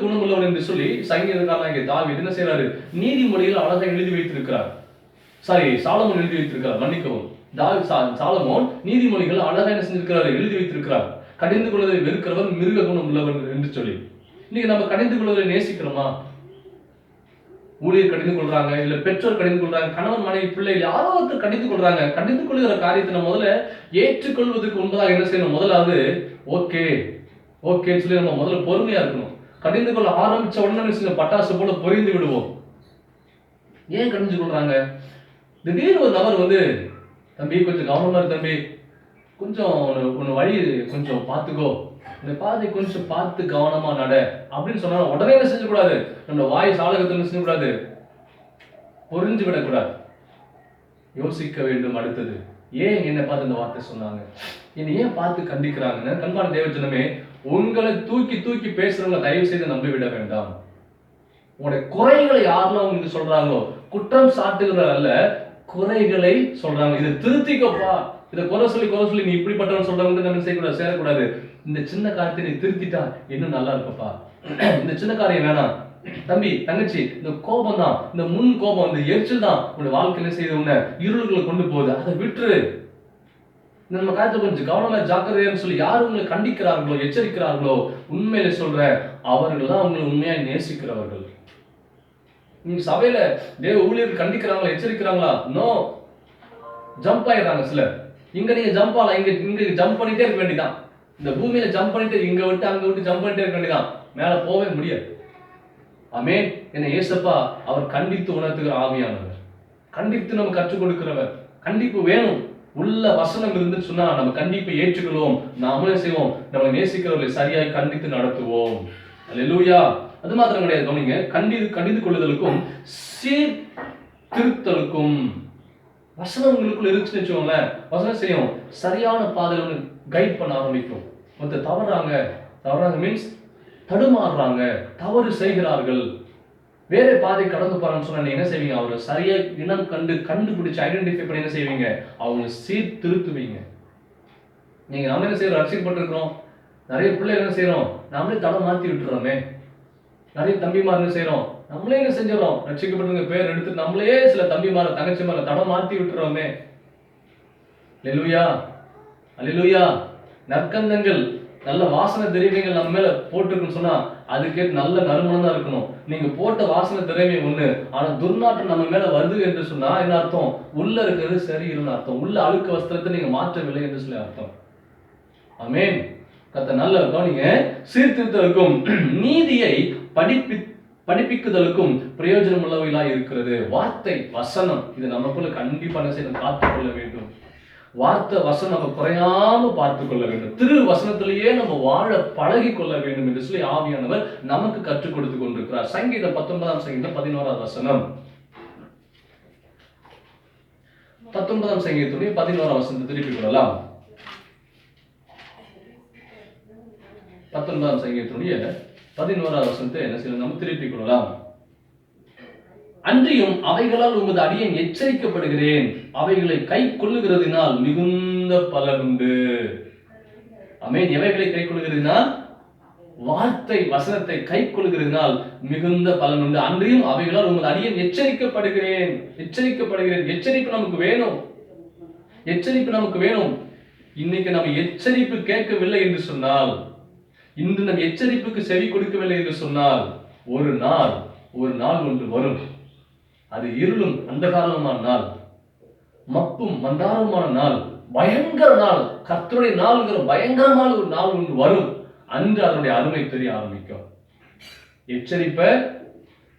குணம் உள்ளவன் என்று சொல்லி சங்கீதக்காரன் இங்கே தாவீது என்ன செய்யறாரு? நீதிமொழியில் அழகாக எழுதி வைத்திருக்கிறார். சாலமோன் எழுதி வைத்திருக்கிறார், மன்னிக்கவும். சாலமோன் நீதிமொழிகள் அழகாக என்ன செஞ்சிருக்கிறார்? எழுதி வைத்திருக்கிறார். கடிந்து கொள்வதை வெறுக்கிறவன் மிருக குணம் உள்ளவன் என்று சொல்லி. இன்னைக்கு நம்ம கடிந்து கொள்வதை நேசிக்கிறோமா? ஊழியர் கடிந்து கொள்றாங்க, இல்ல பெற்றோர் கடிந்து கொள்றாங்க, கணவன் மனைவி பிள்ளைகள் யாரோ ஒருத்தர் கடிந்து கொள்றாங்க. கடிந்து கொள்கிற காரியத்தை நம்ம முதல்ல ஏற்றுக்கொள்வதற்கு முன்பதாக என்ன செய்யணும்? முதலாவது ஓகே ஓகேன்னு சொல்லி நம்ம முதல்ல பொறுமையா இருக்கணும். கடிந்து கொள்ள ஆரம்பிச்ச உடனே பட்டாசு போல பொறிந்து விடுவோம். ஏன் கடிந்து கொள்றாங்க? திடீர்னு ஒரு நபர் தம்பி கொஞ்சம் கவனமா இருக்கு தம்பி, கொஞ்சம் ஒன்று வழி கொஞ்சம் பார்த்துக்கோ, இந்த பாதை கொஞ்சம் பார்த்து கவனமா நட அப்படின்னு சொன்னா உடனே என்ன செஞ்சக்கூடாது? நம்ம வாய் சாலகத்தில் செஞ்சக்கூடாது, பொறிஞ்சு விடக்கூடாது, யோசிக்க வேண்டும். அடுத்தது, ஏன் என்னை பார்த்து இந்த வார்த்தை சொன்னாங்க, என்னை ஏன் பார்த்து கண்டிக்கிறாங்கன்னு. கண்பான தேவஜனமே, உங்களை தூக்கி தூக்கி பேசுறவங்க தயவு செய்து நம்பி விட வேண்டாம். உங்களுடைய குறைகளை யாரெல்லாம் உங்களுக்கு சொல்றாங்களோ, குற்றம் சாட்டுகிற அல்ல, குறைகளை சொல்றாங்க. இதை திருத்திக்கப்பா, இதை குறை சொல்லி நீ இப்படிப்பட்டவன் சொல்றவங்க நம்ம செய்யக்கூடாது, சேரக்கூடாது. இந்த சின்ன காரியத்தை நீ திருத்திட்டா இன்னும் நல்லா இருக்கப்பா, இந்த சின்ன காரியம் வேணாம் தம்பி தங்கச்சி, இந்த கோபம் தான், இந்த முன் கோபம், இந்த எரிச்சல் தான் உன்னுடைய வாழ்க்கையில செய்த உன்னை இருளுக்குள்ள கொண்டு போகுது, அதை விட்டுரு. நம்ம காரியத்தை கொஞ்சம் கவனமா ஜாக்கிரதையான்னு சொல்லி யார் உங்களை கண்டிக்கிறார்களோ, எச்சரிக்கிறார்களோ, உண்மையில சொல்ற அவர்கள் தான் உங்களை உண்மையா நேசிக்கிறவர்கள். நீங்க சபையில தேவ ஊழியர்கள் கண்டிக்கிறாங்களா, எச்சரிக்கிறாங்களா? நோ, ஜம்ப் ஆயிடுறாங்க சிலர். இங்க நீங்க ஜம்ப் ஆகலாம், இங்க ஜம்ப் பண்ணிட்டே இருக்க வேண்டியதான். இந்த பூமியில ஜம்ப் பண்ணிட்டு இங்க விட்டு அங்க விட்டு ஜம்ப் பண்ணிட்டே இருக்க வேண்டியதான், மேல போவே முடியாது. ஆமென். என்ன ஏசப்பா அவர் கண்டித்து உணர்த்துகிற ஆவியானவர், கண்டித்து நம்ம கற்றுக் கொடுக்கிறவர். கண்டிப்பு வேணும். உள்ள வசனம் இருந்து சொன்னா நம்ம கண்டிப்பை ஏற்றுக்கொள்வோம். நாமளே செய்வோம், நம்ம நேசிக்கிறவர்களை சரியாய் கண்டித்து நடத்துவோம். அல்லேலூயா. அது மாத்திரம் கிடையாது, கவனிங்க. கண்டித்து கொள்ளுதலுக்கும் சீர்திருத்தலுக்கும். வசனம் உங்களுக்குள்ள இருந்துச்சுன்னு வச்சுக்கோங்களேன், வசனம் செய்யும் சரியான பாதையில கைட் பண்ண ஆரம்பிக்கும். மொத்த தவறாங்க மீன்ஸ் தடுமாறுறாங்க, தவறு செய்கிறார்கள், வேற பாதை கடந்து போறான்னு சொன்னா நீங்க என்ன செய்வீங்க? அவரை சரியா இனம் கண்டுபிடிச்சு ஐடென்டிஃபை பண்ணி என்ன செய்வீங்க? அவங்க சீர்திருத்துவீங்க. நீங்க நாம என்ன செய்யறோம்? ரட்சிக்கப்பட்டிருக்கிறோம், நிறைய பிள்ளைகள் என்ன செய்யறோம்? நாமளே தடம் மாத்தி விட்டுறோமே. நிறைய தம்பிமார் என்ன செய்யறோம்? நம்மளே என்ன செஞ்சிடறோம்? ரட்சிக்கப்பட்டவங்க பேர் எடுத்து நம்மளே சில தம்பிமார தங்கச்சிமார தடம் மாத்தி விட்டுறோமே. அல்லேலூயா, அல்லேலூயா. நற்கந்தங்கள், நல்ல வாசனை திரவியங்கள் நம்ம மேல போட்டுருக்குன்னு சொன்னா அதுக்கே நல்ல நறுமணம் தான் இருக்கணும். நீங்க போட்ட வாசனை திரவியம் ஒண்ணு, ஆனா துர்நாற்றம் நம்ம மேல வருது என்று சொன்னா என்ன அர்த்தம்? உள்ள இருக்கிறது சரியில்லைன்னு அர்த்தம். உள்ள அழுக்க வஸ்திரத்தை நீங்க மாற்றவில்லை என்று சொல்லி அர்த்தம். ஆமென். கத்த நல்ல கவனிங்க. சீர்திருத்தலுக்கும் நீதியை படிப்பிக்குதலுக்கும் பிரயோஜனம் உள்ளவைகளா இருக்கிறது. வார்த்தை வசனம் இது நமக்குள்ள கண்டிப்பா காத்துக் கொள்ள வேண்டும். வார்த்தை வசனம் நம்ம குறையாம பார்த்துக் கொள்ள வேண்டும். திரு வசனத்திலேயே நம்ம வாழ பழகி கொள்ள வேண்டும் என்று சொல்லி ஆவியானவர் நமக்கு கற்றுக் கொடுத்து கொண்டிருக்கிறார். சங்கீதம் 19ஆம் சங்கீதம் 11ஆம் வசனம். 19ஆம் சங்கீதத்துடைய 11ஆம் வசனத்தை திருப்பிக் கொள்ளலாம். 19ஆம் சங்கீதத்துடைய 11ஆம் வசனத்தை என்ன செய்யலாம்? நம்ம திருப்பிக் கொள்ளலாம். அன்றியும் அவைகளால் உமது அடியேன் எச்சரிக்கப்படுகிறேன், அவைகளை கை கொள்ளுகிறதினால் மிகுந்த பலன் உண்டு. ஆமென். எவைகளை கை கொள்ளுகிறதினால்? வார்த்தை வசனத்தை கை கொள்ளுகிறதினால் மிகுந்த பலன் உண்டு. அன்றியும் அவைகளால் உமது அடியேன் எச்சரிக்கப்படுகிறேன். எச்சரிப்பு நமக்கு வேணும். எச்சரிப்பு நமக்கு வேணும். இன்னைக்கு நம்ம எச்சரிப்பு கேட்கவில்லை என்று சொன்னால், இன்று நம் எச்சரிப்புக்கு செவி கொடுக்கவில்லை என்று சொன்னால், ஒரு நாள் ஒன்று வரும். அது இருளும் அந்தகாரமான நாள், மப்பும் மந்தாரமான நாள், பயங்கர நாள், கர்த்தருடைய நாள்ங்கிற பயங்கரமான ஒரு நாள் ஒன்று வரும். அன்று அதனுடைய அருமை தெரிய ஆரம்பிக்கும். எச்சரிப்பை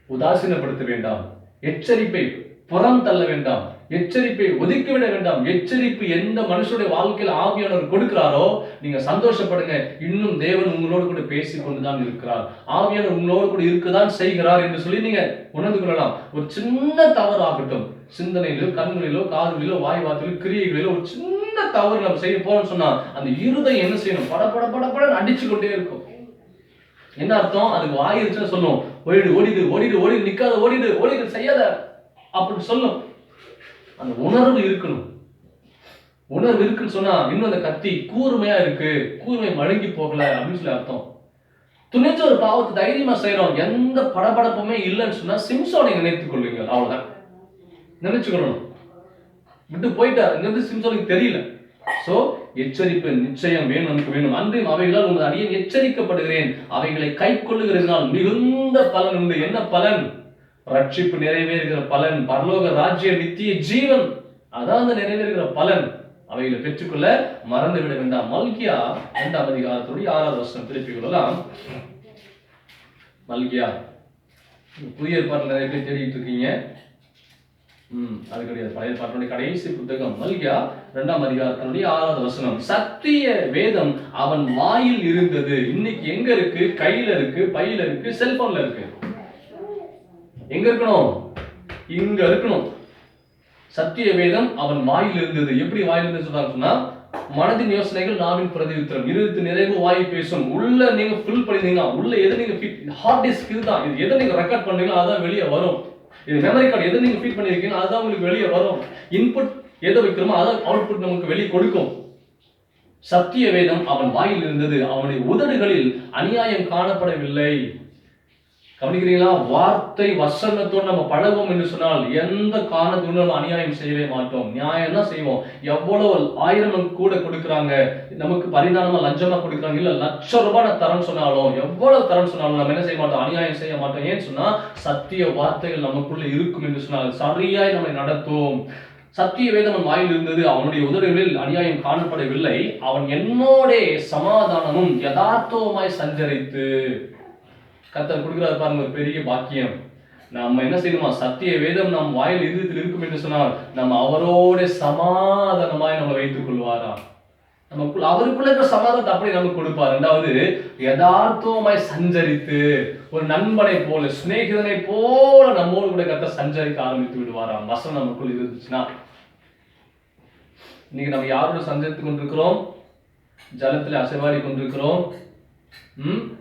உதாசீனப்படுத்த வேண்டாம், எச்சரிப்பை புறம் தள்ள வேண்டாம், எச்சரிப்பை ஒதுக்கிவிட வேண்டாம். எச்சரிப்பு எந்த மனுஷனுடைய வாழ்க்கையில் ஆவியானவர் கொடுக்கிறாரோ நீங்க சந்தோஷப்படுங்க. இன்னும் தேவன் உங்களோடு கூட பேசிக் கொண்டுதான் இருக்கிறார், ஆவியானவர் உங்களோடு கூட இருக்கதான் செய்கிறார் என்று சொல்லி நீங்க உணர்ந்து கொள்ளலாம். ஒரு சின்ன தவறு ஆகட்டும், சிந்தனையிலோ கண்களிலோ காதுகளிலோ வாய் வார்த்தையிலோ கிரியைகளிலோ ஒரு சின்ன தவறு நம்ம செய்ய போறோம்னு சொன்னா அந்த இருதயம் என்ன செய்யணும்? பட பட பட பட அடிச்சு கொண்டே இருக்கும். என்ன அர்த்தம்? அதுக்கு வாயிருச்சுன்னு சொல்லும், ஓடிடு ஓடிடு ஓடிடு ஓடிடு, நிக்காத ஓடிடு ஓடிடு, செய்யாத அப்படின்னு சொல்லும். அந்த உணர்வு இருக்கணும். உணர்வு இருக்குன்னு சொன்னா இன்னும் அந்த கத்தி கூர்மையா இருக்கு, கூர்மை மழுங்கி போகல அப்படின்னு சொல்லி அர்த்தம். துணிச்ச ஒரு பாவத்தை தைரியமா செய்யறோம், எந்த படபடப்புமே இல்லைன்னு சொன்னா சிம்சோனை நினைத்துக் கொள்வீங்க. அவ்வளவுதான், நினைச்சுக்கணும். விட்டு போயிட்டார், சிம்சோனுக்கு தெரியல. சோ எச்சரிப்பு நிச்சயம் வேணும், வேணும். அன்றையும் அவைகளால் உங்கள் அடியேன் எச்சரிக்கப்படுகிறேன், அவைகளை கை கொள்ளுகிறதுனால் மிகுந்த பலன் உண்டு. என்ன பலன்? ரட்சிப்பு நிறைவேறுகிற பலன், பரலோக ராஜ்ய நித்திய ஜீவன், அதான் அந்த நிறைவேறுகிற பலன். அவைகளை பெற்றுக்கொள்ள மறந்து விட வேண்டாம். மல்கியா 2ஆம் அதிகாரத்துடைய 6வது வசனம் திருப்பிக் கொள்ளலாம். மல்கியா, புதிய ஏற்பாட்டில் நிறைய பேர் தேடிட்டு இருக்கீங்க. அது கிடையாது, பழைய ஏற்பாட்டினுடைய கடைசி புத்தகம் மல்கியா 2ஆம் அதிகாரத்தினுடைய 6வது வசனம். சத்திய வேதம் அவன் வாயில் இருந்தது. இன்னைக்கு எங்க இருக்கு? கையில இருக்கு, பையில இருக்கு, செல்போன்ல இருக்கு. எங்க இருக்கணும்? இங்க இருக்கணும். சத்திய வேதம் அவன் வாயில் இருந்தது. எப்படி வாயில் இருந்து சொன்னா, மனதின் யோசனைகள் நாவின் பிரதியுத்தரம், இருதயத்தின் நிறைவு வாய் பேசும். உள்ள நீங்க ஃபில் பண்ணிருந்தீங்கன்னா, உள்ள எது நீங்க ஹார்ட் டிஸ்க் இதுதான், இது எதை நீங்க ரெக்கார்ட் பண்றீங்களோ அதான் வெளியே வரும். இது மெமரி கார்டு எதை நீங்க ஃபீட் பண்ணிருக்கீங்க அதுதான் உங்களுக்கு வெளியே வரும். இன்புட் எதை வைக்கிறோமோ அதான் அவுட்புட் நமக்கு வெளியே கொடுக்கும். சத்திய வேதம் அவன் வாயில் இருந்தது, அவனுடைய உதடுகளில் அநியாயம் காணப்படவில்லை. கவனிக்கிறீங்களா? வார்த்தை வசனத்தோடு நம்ம பழகுவோம் என்று சொன்னால் எந்த காரணத்தோடு நம்ம அநியாயம் செய்யவே மாட்டோம். நியாயம் தான் செய்வோம். எவ்வளவு 1000 கூட கொடுக்குறாங்க, நமக்கு பரிதானமா லஞ்சமா கொடுக்குறாங்க, இல்ல ₹1,00,000 தரேன்னு சொன்னாலும், எவ்வளவு தரேன்னு சொன்னாலும் நம்ம என்ன செய்ய மாட்டோம்? அநியாயம் செய்ய மாட்டோம். ஏன்னு சொன்னா சத்திய வார்த்தைகள் நமக்குள்ள இருக்கும் என்று சொன்னால் சரியாய் நம்மை நடத்தும். சத்திய வேதம் வாயில் இருந்தது, அவனுடைய உதடுகளில் அநியாயம் காணப்படவில்லை. அவன் என்னோட சமாதானமும் யதார்த்தமாய் சஞ்சரித்து. கர்த்தர் கொடுக்கிறார் பாருங்க, ஒரு பெரிய பாக்கியம். நம்ம என்ன செய்யணுமா? சத்திய வேதம் நம் வாயில் இருதயத்தில் இருக்கும் என்று சொன்னால் நம்ம அவரோட சமாதானமாய் நம்ம வைத்துக் கொள்வாரா? நமக்குள்ள அவருக்குள்ள இருக்கிற சமாதானத்தை அப்படி நமக்கு கொடுப்பார். ரெண்டாவது, யதார்த்தமாய் சஞ்சரித்து, ஒரு நண்பனை போல, சிநேகிதனை போல நம்மோடு கூட கர்த்தர் சஞ்சரிக்க ஆரம்பித்து விடுவாராம். வசனம் நமக்குள்ள இருந்துச்சுன்னா. இன்னைக்கு நம்ம யாரோட சஞ்சரித்து கொண்டிருக்கிறோம்? ஜலத்துல அசைவாடி கொண்டிருக்கிறோம்.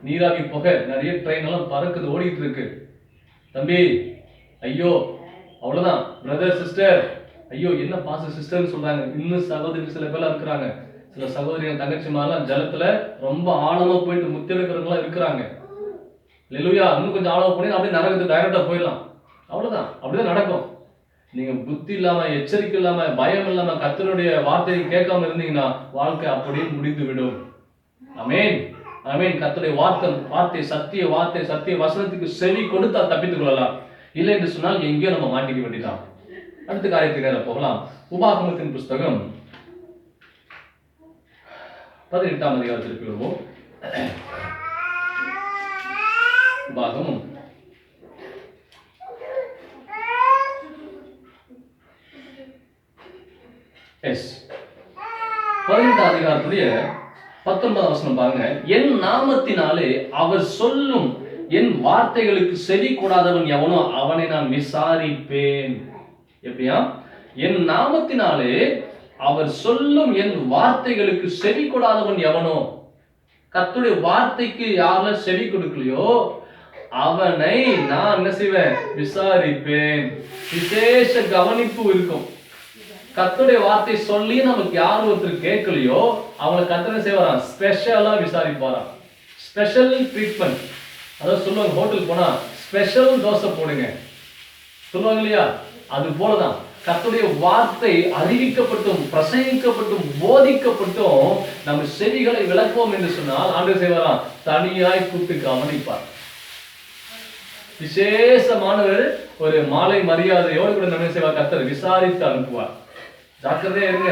நீராவி புகை, நிறைய ட்ரெயின் எல்லாம் பறக்குது, ஓடிட்டு இருக்கு. தம்பி ஐயோ அவ்வளவுதான், பிரதர் சிஸ்டர் ஐயோ என்ன பாஸ்டர் சிஸ்டர்னு சொல்றாங்க. இன்னும் சகோதரி சில பேர்லாம் இருக்கிறாங்க, சில சகோதரிகள் தங்கச்சி மாதிரிலாம் ஜலத்துல ரொம்ப ஆழமா போயிட்டு முத்தெடுக்கிறவங்களாம் இருக்கிறாங்க. அல்லேலூயா. இன்னும் கொஞ்சம் ஆழமா போனீங்க அப்படியே நரகத்துக்கு டைரக்டா போயிடலாம். அவ்வளவுதான், அப்படிதான் நடக்கும். நீங்க புத்தி இல்லாம, எச்சரிக்கை இல்லாம, பயம் இல்லாம, கர்த்தருடைய வார்த்தையை கேட்காம இருந்தீங்கன்னா வாழ்க்கை அப்படியே முடிந்து விடும். ஆமென், ஆமென். கர்த்தருடைய வார்த்தை சத்திய வார்த்தை, சத்திய வசனத்துக்கு செவி கொடுத்தா தப்பித்துக் கொள்ளலாம். இல்லை என்று சொன்னால் எங்கேயோ நம்ம மாட்டிக்க வேண்டியதான். அடுத்த காரியத்துக்கு போகலாம். உபாகமத்தின் புஸ்தகம் 18ஆம் அதிகாரத்திற்கு வருவோம். உபாகமம் 18ஆம் அதிகாரத்துடைய 19ஆம் வசனம் பாருங்க. என் நாமத்தினாலே அவர் சொல்லும் என் வார்த்தைகளுக்கு செவி கூடாதவன் எவனோ அவனை நான் விசாரிப்பேன். எப்படியா? என் நாமத்தினாலே அவர் சொல்லும் என் வார்த்தைகளுக்கு செவி கூடாதவன் எவனோ, கர்த்தருடைய வார்த்தைக்கு யாரெல்லாம் செவி கொடுக்கலையோ அவனை நான் என்ன செய்வேன்? விசாரிப்பேன். விசேஷ கவனிப்பு இருக்கும். கர்த்தருடைய வார்த்தை சொல்லி நமக்கு யார் ஒருத்தர் கேட்கலையோ அவங்களை கர்த்தர் செய்வாராம், ஸ்பெஷலா விசாரிப்பாராம். Special treatment. அதாவது சொல்லுவாங்க, ஹோட்டலுக்கு போனா ஸ்பெஷல் தோசை போடுங்க சொல்லுவாங்க இல்லையா? அது போலதான் கர்த்தருடைய வார்த்தை அறிவிக்கப்பட்டும், பிரசங்கிக்கப்பட்டும், போதிக்கப்பட்டும் நம்ம செவிகளை விளக்குவோம் என்று சொன்னால் ஆண்டவர் செய்வாராம், தனியாய் கூப்பிட்டு கவனிப்பார். விசேஷமானவர் ஒரு மாலை மரியாதையோடு கூட நம்ம செய்வார், கர்த்தர் விசாரித்து அனுப்புவார். ஜாக்கிரதையா இருங்க,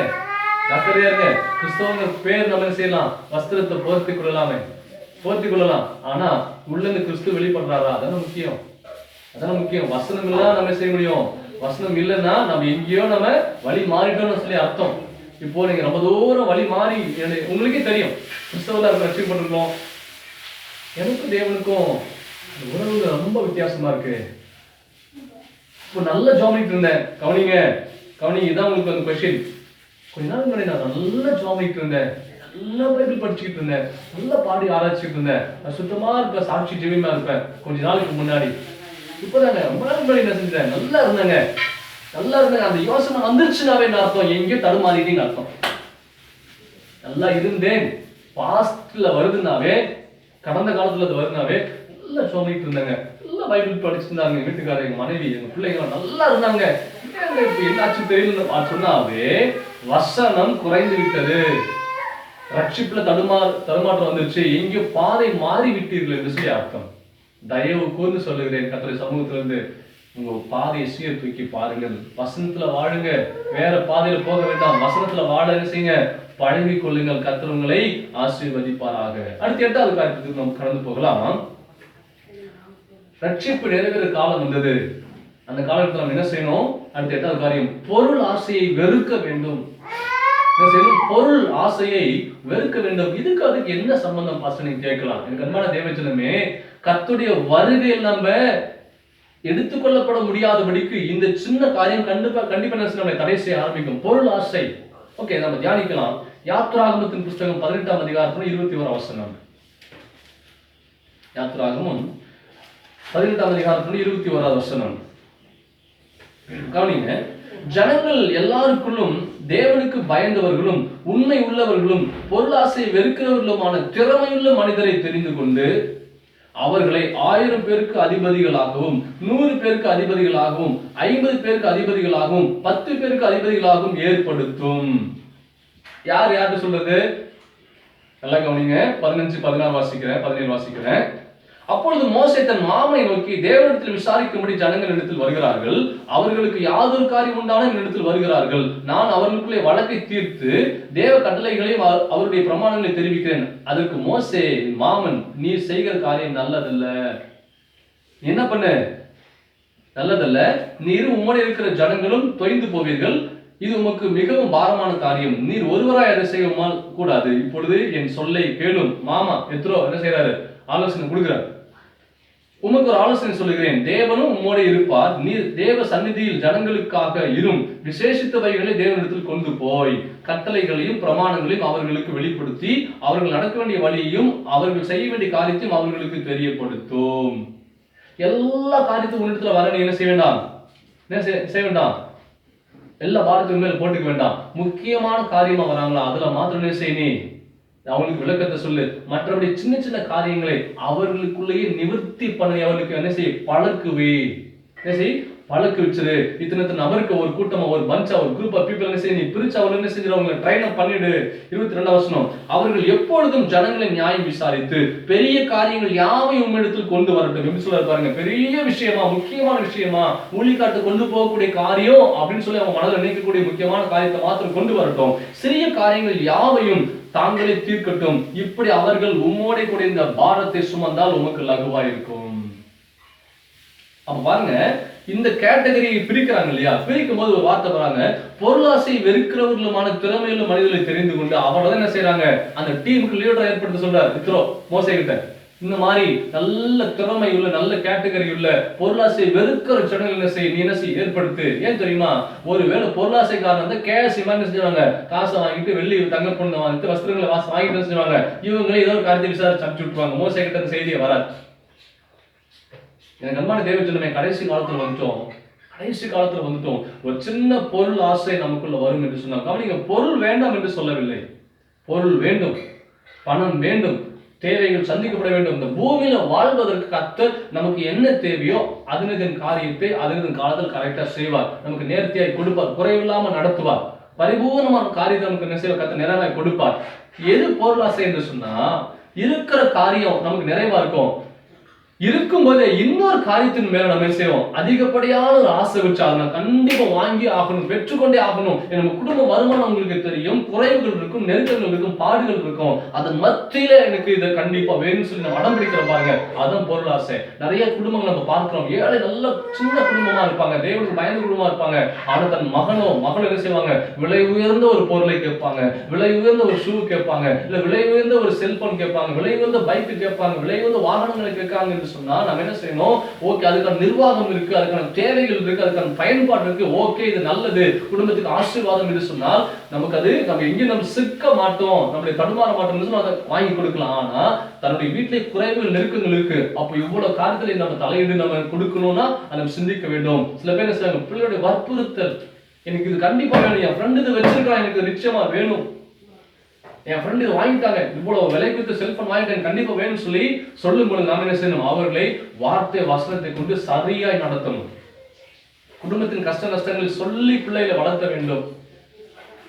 ஜாக்கிரதையா இருங்க. கிறிஸ்தவங்க பேர் நம்ம செய்யலாம், வஸ்திரத்தை போர்த்திக் கொள்ளலாம். ஆனா உள்ள இருந்து கிறிஸ்து வெளிப்படுறாரா? அதான முக்கியம், அதான முக்கியம். வசனம் இல்ல நம்ம செய்ய முடியும். வசனம் இல்லைன்னா நம்ம எங்கேயோ நம்ம வழி மாறிட்டோம்னு சொல்லி அர்த்தம். இப்போ நீங்க ரொம்ப தூரம் வழி மாறி, உங்களுக்கே தெரியும் கிறிஸ்தவ ரட்சிக்கப்பட்டிருக்கோம், எனக்கும் தேவனுக்கும் உறவு ரொம்ப வித்தியாசமா இருக்கு. இப்போ நல்ல ஜாமிட்டு இருந்தேன். கவனிங்க, இதான் உங்களுக்கு அந்த கொஞ்ச நாள் முன்னாடி நான் நல்லா ஜாபிட்டு இருந்தேன், நல்லா பைபிள் படிச்சுக்கிட்டு இருந்தேன், நல்லா பாடி ஆராய்ச்சிட்டு இருந்தேன், நான் சுத்தமா இருப்பேன், சாட்சி ஜெபியமா இருப்பேன் கொஞ்ச நாளுக்கு முன்னாடி. இப்பதாங்க ரொம்ப நாள் முன்னாடி என்ன செஞ்சேன், நல்லா இருந்தாங்க. அந்த யோசனை வந்துருச்சுனாவே அர்த்தம் எங்கேயோ தடுமாறிட்டீங்க அர்த்தம். நல்லா இருந்தேன் பாஸ்ட்ல வருதுனாவே, கடந்த காலத்துல அது வருதுனாவே நல்லா சொல்லிட்டு இருந்தாங்க, நல்லா பைபிள் படிச்சுட்டு இருந்தாங்க, வீட்டுக்காரர், எங்க மனைவி, எங்க பிள்ளைங்க நல்லா இருந்தாங்க. இப்ப என்னாச்சு தெரியல சொன்னாவே வசனம் குறைந்து விட்டது, ரட்சிப்புல தடுமாற்றம் வந்துருச்சு, எங்கேயோ பாதை மாறி விட்டீர்கள் என்று சொல்லி அர்த்தம். தயவு கூர்ந்து சொல்லுகிறேன், கர்த்தருடைய சமூகத்துல இருந்து உங்க பாதையை சீர் தூக்கி பாருங்கள். வசனத்துல வாழுங்க, வேற பாதையில போக வேண்டாம். வசனத்துல வாழ செய்யுங்க, பழகி கொள்ளுங்கள். கர்த்தர் உங்களை ஆசீர்வதிப்பாராக. அடுத்து 8வது காரியத்துக்கு நாம் கடந்து போகலாம். ரட்சிப்பு நிறைவேற காலம் வந்தது. அந்த காலத்துல நம்ம என்ன செய்யணும்? அடுத்த 8வது காரியம், பொருள் ஆசையை வெறுக்க வேண்டும். என்ன செய்யணும்? பொருள் ஆசையை வெறுக்க வேண்டும். அதுக்கு என்ன சம்பந்தம் பாஸ்டர் நீங்க கேட்கலாம். எனக்கு அன்பான தேவஜனமே, கர்த்தருடைய வருகையில் நம்ம எடுத்துக்கொள்ளப்பட முடியாதபடிக்கு இந்த சின்ன காரியம் கண்டிப்பா நம்மளை தடை செய்ய ஆரம்பிக்கும். பொருள் ஆசை. ஓகே, நம்ம தியானிக்கலாம். யாத்ராகமத்தின் புஸ்தகம் 18ஆம் அதிகாரத்துல 21 வசனம். யாத்ராகமம் 18ஆம் அதிகாரத்துல 21 வசனம். கவனிங்க. ஜனங்கள் எல்லாருக்குள்ளும் தேவனுக்கு பயந்தவர்களும் உண்மை உள்ளவர்களும் பொருளாசை வெறுக்கிறவர்களுமான திறமையுள்ள மனிதரை தெரிந்து கொண்டு அவர்களை 1000 பேருக்கு அதிபதிகளாகவும் 100 பேருக்கு அதிபதிகளாகவும் 50 பேருக்கு அதிபதிகளாகவும் 10 பேருக்கு அதிபதிகளாகவும் ஏற்படுத்தும். யார்கிட்ட சொல்றது? நல்லா கவனிங்க. 15, 16 வாசிக்கிறேன், 17 வாசிக்கிறேன். அப்பொழுது மோசே தன் மாமனை நோக்கி, தேவனிடத்தில் விசாரிக்கும்படி ஜனங்கள் இடத்தில் வருகிறார்கள், அவர்களுக்கு யாதொரு காரியம் உண்டான இடத்தில் வருகிறார்கள், நான் அவர்களுக்குள்ளே வழக்கை தீர்த்து தேவ கட்டளைகளையும் அவருடைய பிரமாணங்களை தெரிவிக்கிறேன். அதற்கு மோசே, மாமன், நீ செய்கிற காரியம் நல்லதல்ல. என்ன பண்ணு? நல்லதல்ல. நீர் உம்மோடு இருக்கிற ஜனங்களும் தொய்ந்து போவீர்கள். இது உமக்கு மிகவும் பாரமான காரியம். நீர் ஒருவராய் அதை செய்ய கூடாது. இப்பொழுது என் சொல்லை கேளும். மாமா எத்ரோ என்ன செய்யறாரு? ஆலோசனை கொடுக்கிறார். உமக்கு ஒரு ஆலோசனை சொல்லுகிறேன். தேவனும் உம்மோடு இருப்பார். நீர் தேவ சந்நிதியில் ஜனங்களுக்காக இரும். விசேஷித்தவைகளை தேவனிடத்தில் கொண்டு போய் கட்டளைகளையும் பிரமாணங்களையும் அவர்களுக்கு வெளிப்படுத்தி அவர்கள் நடக்க வேண்டிய வழியையும் அவர்கள் செய்ய வேண்டிய காரியத்தையும் அவர்களுக்கு தெரியப்படுத்தும். எல்லா காரியத்தையும் உன்னிடத்துல வர நீ என்ன செய்ய வேண்டாம்? என்ன செய்ய வேண்டாம்? எல்லா பாரத்துக்கு மேல போட்டுக்க வேண்டாம். முக்கியமான காரியமா வராங்களா, அதுல மாத்திரம் என்ன செய்ய, அவங்களுக்கு விளக்கத்தை சொல்லு. மற்றபடி சின்ன சின்ன காரியங்களை அவர்களுக்குள்ளேயே நிவர்த்தி பண்ணி அவர்களுக்கு என்ன செய்ய பழக்குவே. என்ன செய்? பழக்கு வச்சிரு. இத்தனை நபருக்கு ஒரு கூட்டமா, ஒரு பஞ்சா, ஒரு குரூப் ஆஃப் பீப்பிள் என்ன செய்ய நீ பிரிச்சு அவர்கள் என்ன செஞ்சு அவங்களை ட்ரைன் அப் பண்ணிடு. 22 வசனம். அவர்கள் எப்பொழுதும் ஜனங்களை நியாயம் விசாரித்து பெரிய காரியங்கள் யாவையும் உம்மிடத்தில் கொண்டு வரட்டும். எப்படி சொல்றாரு பாருங்க, பெரிய விஷயமா, முக்கியமான விஷயமா, ஊழியக்காரத்தை கொண்டு போகக்கூடிய காரியம் அப்படின்னு சொல்லி அவங்க மனதில் நினைக்கக்கூடிய முக்கியமான காரியத்தை மாத்திரம் கொண்டு வரட்டும். சிறிய காரியங்கள் யாவையும் தாங்களே தீர்க்கட்டும். இப்படி அவர்கள் உம்மோட கூட இந்த பாரத்தை சுமந்தால் உமக்கு லகுவா இருக்கும். அப்ப பாருங்க, இந்த கேட்டகரியை பிரிக்கிறாங்க இல்லையா? பிரிக்கும் போது ஒரு வார்த்தை வராங்க, பொருளாசை வெறுக்கிறவர்களுமான திறமையுள்ள மனிதர்களை தெரிந்து கொண்டு அவர்கள் என்ன செய்யறாங்க? அந்த டீமுக்கு லீடர் ஏற்படுத்த சொல்றாரு இத்ரோ மோசே கிட்ட. இந்த மாதிரி நல்ல திறமை உள்ள, நல்ல கேட்டகரி உள்ள, பொருளாசை வெறுக்கிற ஜனங்கள் என்ன செய்ய நீ என்ன செய்ய ஏற்படுத்து. ஏன் தெரியுமா? ஒருவேளை பொருளாசைக்காரன் வந்து கேஸ் என்ன செஞ்சுவாங்க, காசை வாங்கிட்டு வெள்ளி தங்க பொண்ணு வாங்கிட்டு வஸ்திரங்களை வாங்கிட்டு செஞ்சுவாங்க. இவங்களே ஏதோ ஒரு காரியத்தை விசாரிச்சு அனுப்பிச்சு விட்டுருவாங்க. மோசே கிட்ட அந்த செய்தியை வராது. எனக்கு அன்பான தேவஜனமே, கடைசி காலத்துல வந்துட்டோம். ஒரு சின்ன பொருள் ஆசை நமக்குள்ள வரும் என்று சொன்னாங்க. கவனிங்க, பொருள் வேண்டாம் என்று சொல்லவில்லை. பொருள் வேண்டும், பணம் வேண்டும், தேவைகள் சந்திக்கப்பட வேண்டும். இந்த பூமியில வாழ்வதற்கு கர்த்தர் நமக்கு என்ன தேவையோ அதனதன் காரியத்தை அதனதன் காலத்தில் கரெக்டா செய்வார். நமக்கு நேர்த்தியாய் கொடுப்பார், குறைவில்லாம நடத்துவார். பரிபூர்ணமான காரியத்தை நமக்கு என்ன செய்வார்? கர்த்தர் நிறைவாய் கொடுப்பார். எது பொருள் ஆசை என்று சொன்னா, இருக்கிற காரியம் நமக்கு நிறைவா இருக்கும், இருக்கும்போதே இன்னொரு காரியத்தின் மேல நம்ம செய்வோம். அதிகப்படியான ஒரு ஆசை வச்சு அதை நான் கண்டிப்பா வாங்கி ஆகணும், பெற்றுக்கொண்டே ஆகணும். நம்ம குடும்ப வருமானம் உங்களுக்கு தெரியும், குறைவுகள் இருக்கும், நெருக்கங்கள் இருக்கும், பாடுகள் இருக்கும். அதன் மத்தியில எனக்கு இதை கண்டிப்பா வேணும்னு சொல்லி நம்ம அடம் பிடிக்கிற பாருங்க, அதான் பொருள் ஆசை. நிறைய குடும்பங்கள் நம்ம பார்க்கிறோம், ஏழை நல்ல சின்ன குடும்பமா இருப்பாங்க, தேவனுக்கு பயந்த குடும்பமா இருப்பாங்க. ஆனா தன் மகளும் என்ன செய்வாங்க? விலை உயர்ந்த ஒரு பொருளை கேட்பாங்க, விலை உயர்ந்த ஒரு ஷூ கேட்பாங்க, இல்ல விலை உயர்ந்த ஒரு செல்போன் கேட்பாங்க, விலை உயர்ந்த பைக்கு கேட்பாங்க, விலை உயர்ந்த வாகனங்களை கேட்காங்க என்று என்று சொன்னா நம்ம என்ன செய்யணும்? ஓகே, அதுக்கான நிர்வாகம் இருக்கு, அதுக்கான தேவைகள் இருக்கு, அதுக்கான பயன்பாடு இருக்கு, ஓகே இது நல்லது, குடும்பத்துக்கு ஆசீர்வாதம் என்று சொன்னால் நமக்கு அது நம்ம எங்கேயும் நம்ம சிக்க மாட்டோம், நம்மளுடைய தடுமாற மாட்டோம்னு சொன்னா அதை வாங்கி கொடுக்கலாம். ஆனா தன்னுடைய வீட்டிலே குறைவுகள் நெருக்கங்கள் இருக்கு, அப்ப இவ்வளவு காரியத்துல நம்ம தலையிட்டு நம்ம கொடுக்கணும்னா அதை நம்ம சிந்திக்க வேண்டும். சில பேர் என்ன செய்வாங்க, பிள்ளையோட வற்புறுத்தல், எனக்கு இது கண்டிப்பா வேணும், என் ஃப்ரெண்டு இது வச்சிருக்கான், எனக்கு நிச்சயமா வேணும், என் ஃப்ரெண்ட் இது வாங்கிட்டாங்க, இவ்வளவு விலை கொடுத்து செல்போன் வாங்கிட்டாங்க, கண்டிப்பா வேணும்னு சொல்லி சொல்லும் பொழுது நாம் என்ன செய்யணும்? அவர்களை வார்த்தை வசனத்தை கொண்டு சரியாய் நடத்தணும். குடும்பத்தின் கஷ்ட நஷ்டங்களை சொல்லி பிள்ளைகளை வளர்த்த வேண்டும்.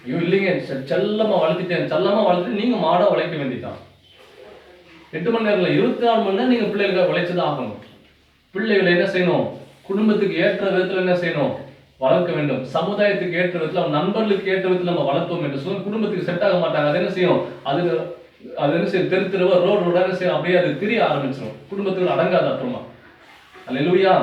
ஐயோ இல்லைங்க, செல்லமா வளர்த்துட்டு நீங்க மாடா உழைக்க வேண்டியதான். 8 மணி நேரம் 24 மணி நேரம் நீங்க பிள்ளைகளுக்கு உழைச்சுதான் ஆகணும். பிள்ளைகளை என்ன செய்யணும்? குடும்பத்துக்கு ஏற்ற விதத்துல என்ன செய்யணும்? வளர்க்க வேண்டும். சமுதாயத்துக்கு ஏற்ற விதத்துல, அவன் நண்பர்களுக்கு ஏற்ற விதத்துல நம்ம வளர்த்தோம் என்று சொல்லி குடும்பத்துக்கு செட் ஆக மாட்டாங்க. அது என்ன செய்யும்? அது என்ன செய்யும்? தெருவா ரோடு என்ன செய்யும்? அப்படியே அது திரிய ஆரம்பிச்சிடும். குடும்பத்துக்கு அடங்காது அப்புறமா. அல்லேலூயா.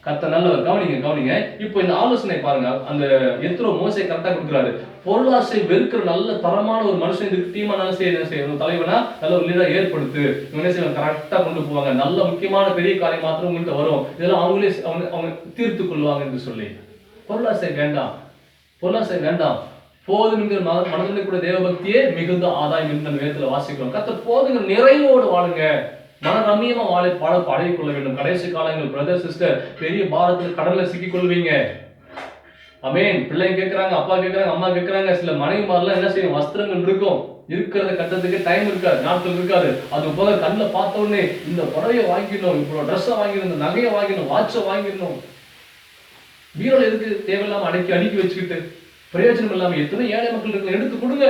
கர்த்தர் நல்லவர். கவனிங்க. இப்போ இந்த ஆலோசனை பாருங்க, அந்த எத்ரோ மோசே கரெக்டா கொடுக்குறாரு. பொருளாசை வெறுக்கிற நல்ல தரமான ஒரு மனுஷன் இதுக்கு டீமா என்ன செய்யணும்? தலைவனா நல்ல ஒரு லீடரா ஏற்படுத்து. இவங்க என்ன செய்வாங்க? கரெக்டா கொண்டு போவாங்க. நல்ல முக்கியமான பெரிய காரியம் மாத்திரம் உங்கள்கிட்ட வரும். இதெல்லாம் அவங்க தீர்த்து கொள்வாங்க என்று சொல்லி. பொருளாசை வேண்டாம். போதுங்கிற மனதில் கூட தேவபக்தியே மிகுந்த ஆதாயம் என்று நம்ம வேதத்துல வாசிக்கிறோம். கர்த்தர் போதுங்கிற நிறைவோடு வாழுங்க, மன ரம்மியமா பழகிக் கொள்ள வேண்டும். கடைசி காலங்கள் பிரதர் சிஸ்டர் பெரிய பாரத்துல கடல்ல சிக்கிக் கொள்வீங்க. ஆமென். பிள்ளைங்க கேட்கறாங்க, அப்பா கேட்கறாங்க, அம்மா கேட்கறாங்க. சில மனைவிமாரெல்லாம் என்ன செய்யும்? வஸ்திரங்கள் இருக்கும், இருக்கிறத கட்டத்துக்கு டைம் இருக்காது, நாட்கள் இருக்காது. அது போக கண்ணில் பார்த்த உடனே இந்த புடவையை வாங்கிடணும், இவ்வளவு ட்ரெஸ்ஸை வாங்கிடணும், இந்த நகையை வாங்கிடணும், வாட்சை வாங்கிடணும். பீரோல எதுக்கு தேவையில்லாம அடுக்கி வச்சுக்கிட்டு பிரயோஜனம் இல்லாம எத்தனை ஏழை மக்கள் இருக்கு, எடுத்து கொடுங்க.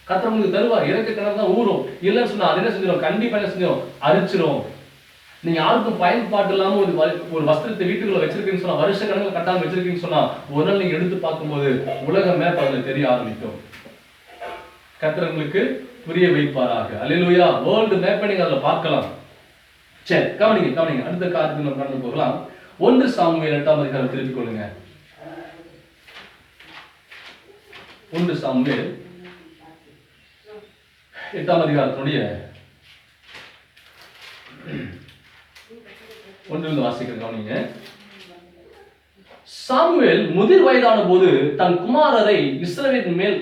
கர்த்தர் உங்களுக்கு தருவார். இறக்க கிணறு தான் ஊறும். இல்லைன்னு சொன்னா அது என்ன செஞ்சிடும்? கண்டிப்பா என்ன செஞ்சிடும்? அரிச்சிரும். நீங்க யாருக்கும் பயன்பாட்டு இல்லாம ஒரு வஸ்திரத்தை வீட்டுக்குள்ள வச்சிருக்கீங்கன்னு சொன்னா, வருஷ கணக்கில் கட்டாம வச்சிருக்கீங்கன்னு சொன்னா, ஒரு நாள் நீங்க எடுத்து பார்க்கும்போது உலக மேப் அதுல தெரிய ஆரம்பிக்கும். கர்த்தர் உங்களுக்கு புரிய வைப்பாராக. அல்லேலூயா. வேர்ல்டு மேப்பை நீங்க அதுல பார்க்கலாம். சரி, கவனிங்க. அடுத்த காரியத்துக்கு நம்ம கடந்து போகலாம். 1 சாமுவேல் 8ஆம் அதிகாரம் திருப்பிக் கொள்ளுங்க. 1 சாமுவேல் 8ஆம் அதிகாரத்தினுடைய 1 வாசிக்கிறேன். கவனிங்க. சாமுவேல் முதிர் வயதான போது தன் குமாரரை இஸ்ரவேலின் மேல்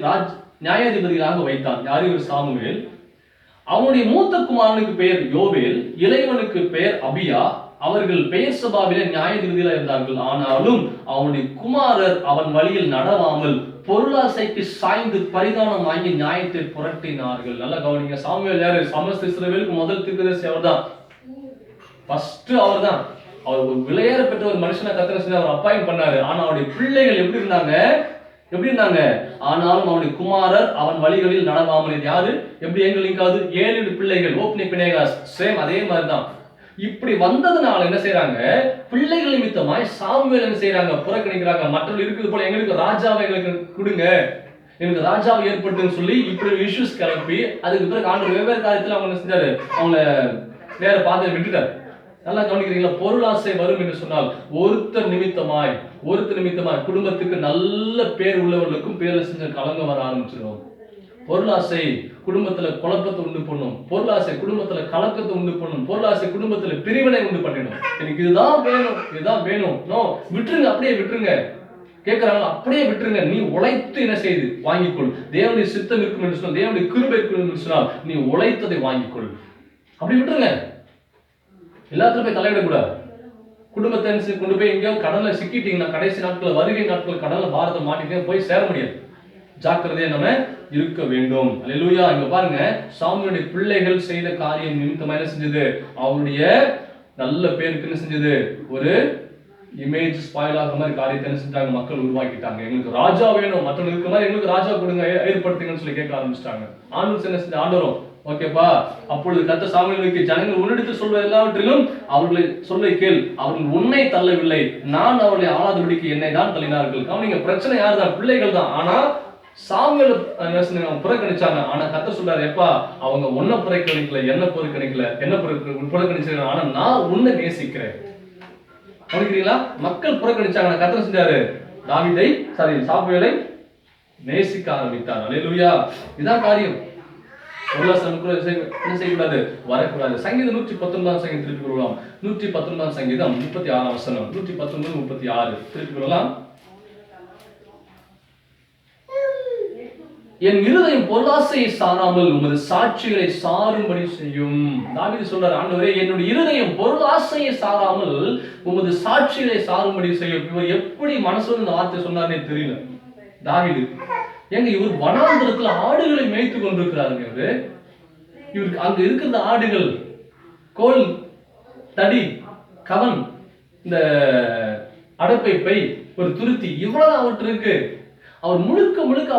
நியாயாதிபதிகளாக வைத்தான். யாரு? சாமுவேல். அவனுடைய மூத்த குமாரனுக்கு பெயர் யோவேல், இளையவனுக்கு பெயர் அபியா. அவர்கள் பெயர் சபாவிலே நியாயாதிபதிகளா இருந்தார்கள். ஆனாலும் அவனுடைய குமாரர் அவன் வழியில் நடவாமல் பொருளாசைக்கு சாய்ந்து பரிதானமாகி நியாயத்தை புரட்டினார்கள். நல்லா கவனிங்க. சாமுவேல் யாரு? சமஸ்த இஸ்ரவேலுக்கு முதல் தீர்க்கதரிசி அவர்தான். ஃபர்ஸ்ட் அவர்தான். அவர் ஒரு விலையேற பெற்ற ஒரு மனுஷனை கர்த்தர் செஞ்சு அவர் அப்பாயிண்ட் பண்ணாரு. ஆனா அவருடைய பிள்ளைகள் எப்படி இருந்தாங்க? ஆனாலும் அவனுடைய குமாரர் அவன் வழிகளில் நடவாமல். யாரு? எப்படி எங்களுக்காவது 7 பிள்ளைகள், ஓப்னி பினேகாஸ், சேம் அதே மாதிரிதான். இப்படி வந்ததுனால என்ன செய்யறாங்க? பிள்ளைகள் நிமித்தமாய் சாமுவேல் என்ன செய்யறாங்க? புறக்கணிக்கிறாங்க. மற்றவர்கள் இருக்குது போல எங்களுக்கு ராஜாவை எங்களுக்கு கொடுங்க, எங்களுக்கு ராஜாவை ஏற்படுத்துன்னு சொல்லி இப்படி இஷ்யூஸ் கிளப்பி, அதுக்கு பிறகு ஆண்டவர் வெவ்வேறு காரியத்துல அவங்க என்ன செஞ்சாரு? அவங்கள வேற பாதையை விட்டுட்டாரு. நல்லா கவனிக்கிறீங்களா? பொருளாசை வரும் என்று சொன்னால் ஒருத்தர் நிமித்தமாய் குடும்பத்துக்கு நல்ல பேர் உள்ளவர்களுக்கும் பேர் செஞ்ச கலங்க வர ஆரம்பிச்சிடும். பொருளாசை குடும்பத்துல குழப்பத்தை உண்டு பண்ணும். பொருளாசை குடும்பத்துல கலக்கத்தை உண்டு பண்ணும். பொருளாசை குடும்பத்துல பிரிவினை உண்டு பண்ணிடும். எனக்கு இதுதான் வேணும். நோ, விட்டுருங்க, அப்படியே விட்டுருங்க. கேட்கிறாங்க, அப்படியே விட்டுருங்க. நீ உழைத்து என்ன செய்து வாங்கிக்கொள். தேவனுடைய சித்தம் இருக்கும் என்று சொன்னால், தேவனுடைய கிருபை இருக்கும் என்று சொன்னால் நீ உழைத்ததை வாங்கிக்கொள். அப்படி விட்டுருங்க. எல்லாத்துக்கும் போய் தலையிடக்கூடாது. குடும்பத்தை கொண்டு போய் எங்கேயாவது கடல்ல சிக்கிட்டீங்கன்னா, கடைசி நாட்கள் வருகை நாட்கள் கடல்ல பாரத மாட்டிட்டே போய் சேர முடியாது. ஜாக்கிரதையா நம்ம இருக்க வேண்டும். அல்லேலூயா. இங்க பாருங்க, சாமுவேலுடைய பிள்ளைகள் செய்த காரியம் நிமித்தமா என்ன செஞ்சது? அவருடைய நல்ல பேருக்கு என்ன செஞ்சது? ஒரு இமேஜ் ஸ்பாயில் ஆகிற மாதிரி காரியத்தை என்ன செஞ்சாங்க? மக்கள் உருவாக்கிட்டாங்க. எங்களுக்கு ராஜா வேணும், மற்றவங்களுக்கு இருக்க மாதிரி எங்களுக்கு ராஜா கொடுங்க, ஏற்படுத்துங்கன்னு சொல்லி கேட்க ஆரம்பிச்சிட்டாங்க. ஆண்டவர் என்ன செஞ்ச? ஆண்டவரும் ஓகேப்பா. அப்பொழுது கர்த்தர் சாமுவேலுக்கு, ஜனங்கள் உன்னிடத்து சொல்வது எல்லாவற்றிலும் அவர்களை சொல்லை கேள், அவர்கள் உன்னை தள்ளவில்லை, நான் அவர்களை ஆளாதபடிக்கு என்னை தான் தள்ளினார்கள். கவனிங்க, பிரச்சனை யார் தான்? பிள்ளைகள் தான். ஆனா சாமுவேல் புறக்கணிச்சாங்க. ஆனா கர்த்தர் சொல்றாரு, எப்பா அவங்க உன்னை புறக்கணிக்கல, என்ன புறக்கணிச்சாங்க, ஆனா நான் உன்னை நேசிக்கிறேன். கவனிக்கிறீங்களா? மக்கள் புறக்கணிச்சாங்க. கர்த்தர் செஞ்சாரு? சாமுவேலை நேசிக்க ஆரம்பித்தார். அல்லேலூயா. இதான் காரியம். பொருளாசனக்குள்ள என்ன செய்யக்கூடாது, வரக்கூடாது. சங்கீதம் 119 சங்கீதம் திருப்பி கொள்ளலாம். 119 சங்கீதம் 36 வசனம். 119 36 திருப்பி கொள்ளலாம். என் இருதயம் பொருளாசையை சாராமல் உமது சாட்சிகளை சாரும்படி செய்யும். தாவீது சொல்றார், ஆண்டவரே என்னுடைய இருதயம் பொருளாசையை சாராமல் உமது சாட்சிகளை சாரும்படி செய்யும். இவர் எப்படி மனசுல இந்த வார்த்தை சொன்னார்னே தெரியல. தாவீது எங்க இவர் வனாந்தரத்துல ஆடுகளை மேய்த்து கொண்டிருக்கிறாருங்க. இவருக்கு அங்க இருக்கிற ஆடுகள் கோல், தடி, கவன், இந்த அடப்பை பை, ஒரு துருத்தி, இவ்வளவுதான் அவர்கிட்ட இருக்கு. அவர் முழுக்க முழுக்க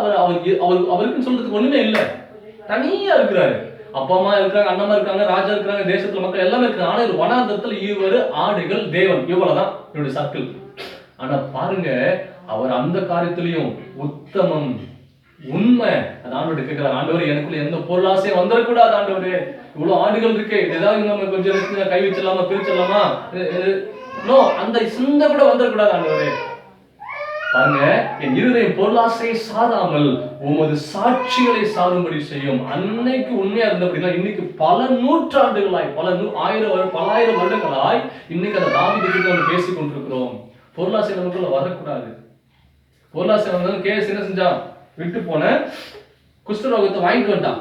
அவருக்கு சொல்றதுக்கு ஒண்ணுமே இல்லை. தனியா இருக்கிறாரு. அப்பா அம்மா இருக்காங்க, அண்ணம்மா இருக்காங்க, ராஜா இருக்காங்க, தேசத்துல மக்கள் எல்லாமே இருக்காங்க. ஆனா ஒரு வனாந்தரத்துல இவர், ஆடுகள், தேவன், இவ்வளவுதான் இவருடைய சர்க்கிள். ஆனா பாருங்க, அவர் அந்த காரியத்திலையும் உத்தமம், உண்மை. அது ஆண்டவரை கேட்கிறார், ஆண்டவரே எனக்குள்ள எந்த பொருளாசையும் வந்துடக்கூடாது. ஆண்டவரே இவ்வளவு ஆடுகள் இருக்கு, ஏதாவது நம்ம கொஞ்சம் கை வச்சிடலாமா, பிரிச்சிடலாமா, நோ, அந்த சிந்தை கூட வந்துடக்கூடாது. ஆண்டவரே பாருங்க, என் இருதயம் பொருளாசையை சாராமல் உமது சாட்சிகளை சாரும்படி செய்யும். அன்னைக்கு உண்மையா இருந்தபடினா இன்னைக்கு பல நூற்றாண்டுகளாய், பலாயிரம் வருடங்களாய் இன்னைக்கு அந்த தாவீது கிட்ட நம்ம பேசிக் கொண்டிருக்கிறோம். பொருளாசை நமக்குள்ள வரக்கூடாது. பொருளாசை வந்தாலும் கேஸ் என்ன செஞ்சான், விட்டு போன குஷ்டரோகத்தை வாங்கிட்டு வந்தான்.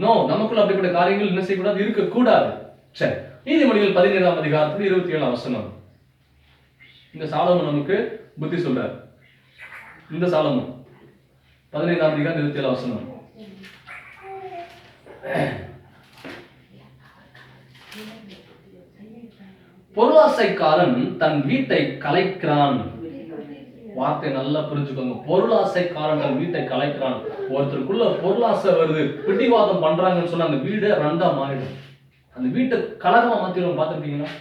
நோ, நமக்குள்ள அப்படிப்பட்ட காரியங்கள் என்ன செய்யக்கூடாது, இருக்கக்கூடாது. சரி, நீதிமொழிகள் 17ஆம் அதிகாரத்தில் 27ஆம் வசனம். இந்த சாலமோன் நமக்கு புத்தி சொல்றார். இந்த சாலமோன் 15ஆம் அதிகாரம் 27ஆம் வசனம். பொருளாசைக்காரன் தன் வீட்டை கலைக்கிறான். வார்த்தை நல்லா புரிஞ்சுக்கோங்க. பொருளாசைக்காரன் தன் வீட்டை கலைக்கிறான். ஒருத்தருக்குள்ள பொருளாசை வருது, பிடிவாதம் பண்றாங்கன்னு சொன்னா அந்த வீடே ரெண்டா மாறிடும். அந்த வீட்டை கலகமா மாத்திடும். பார்த்துருக்கீங்களா?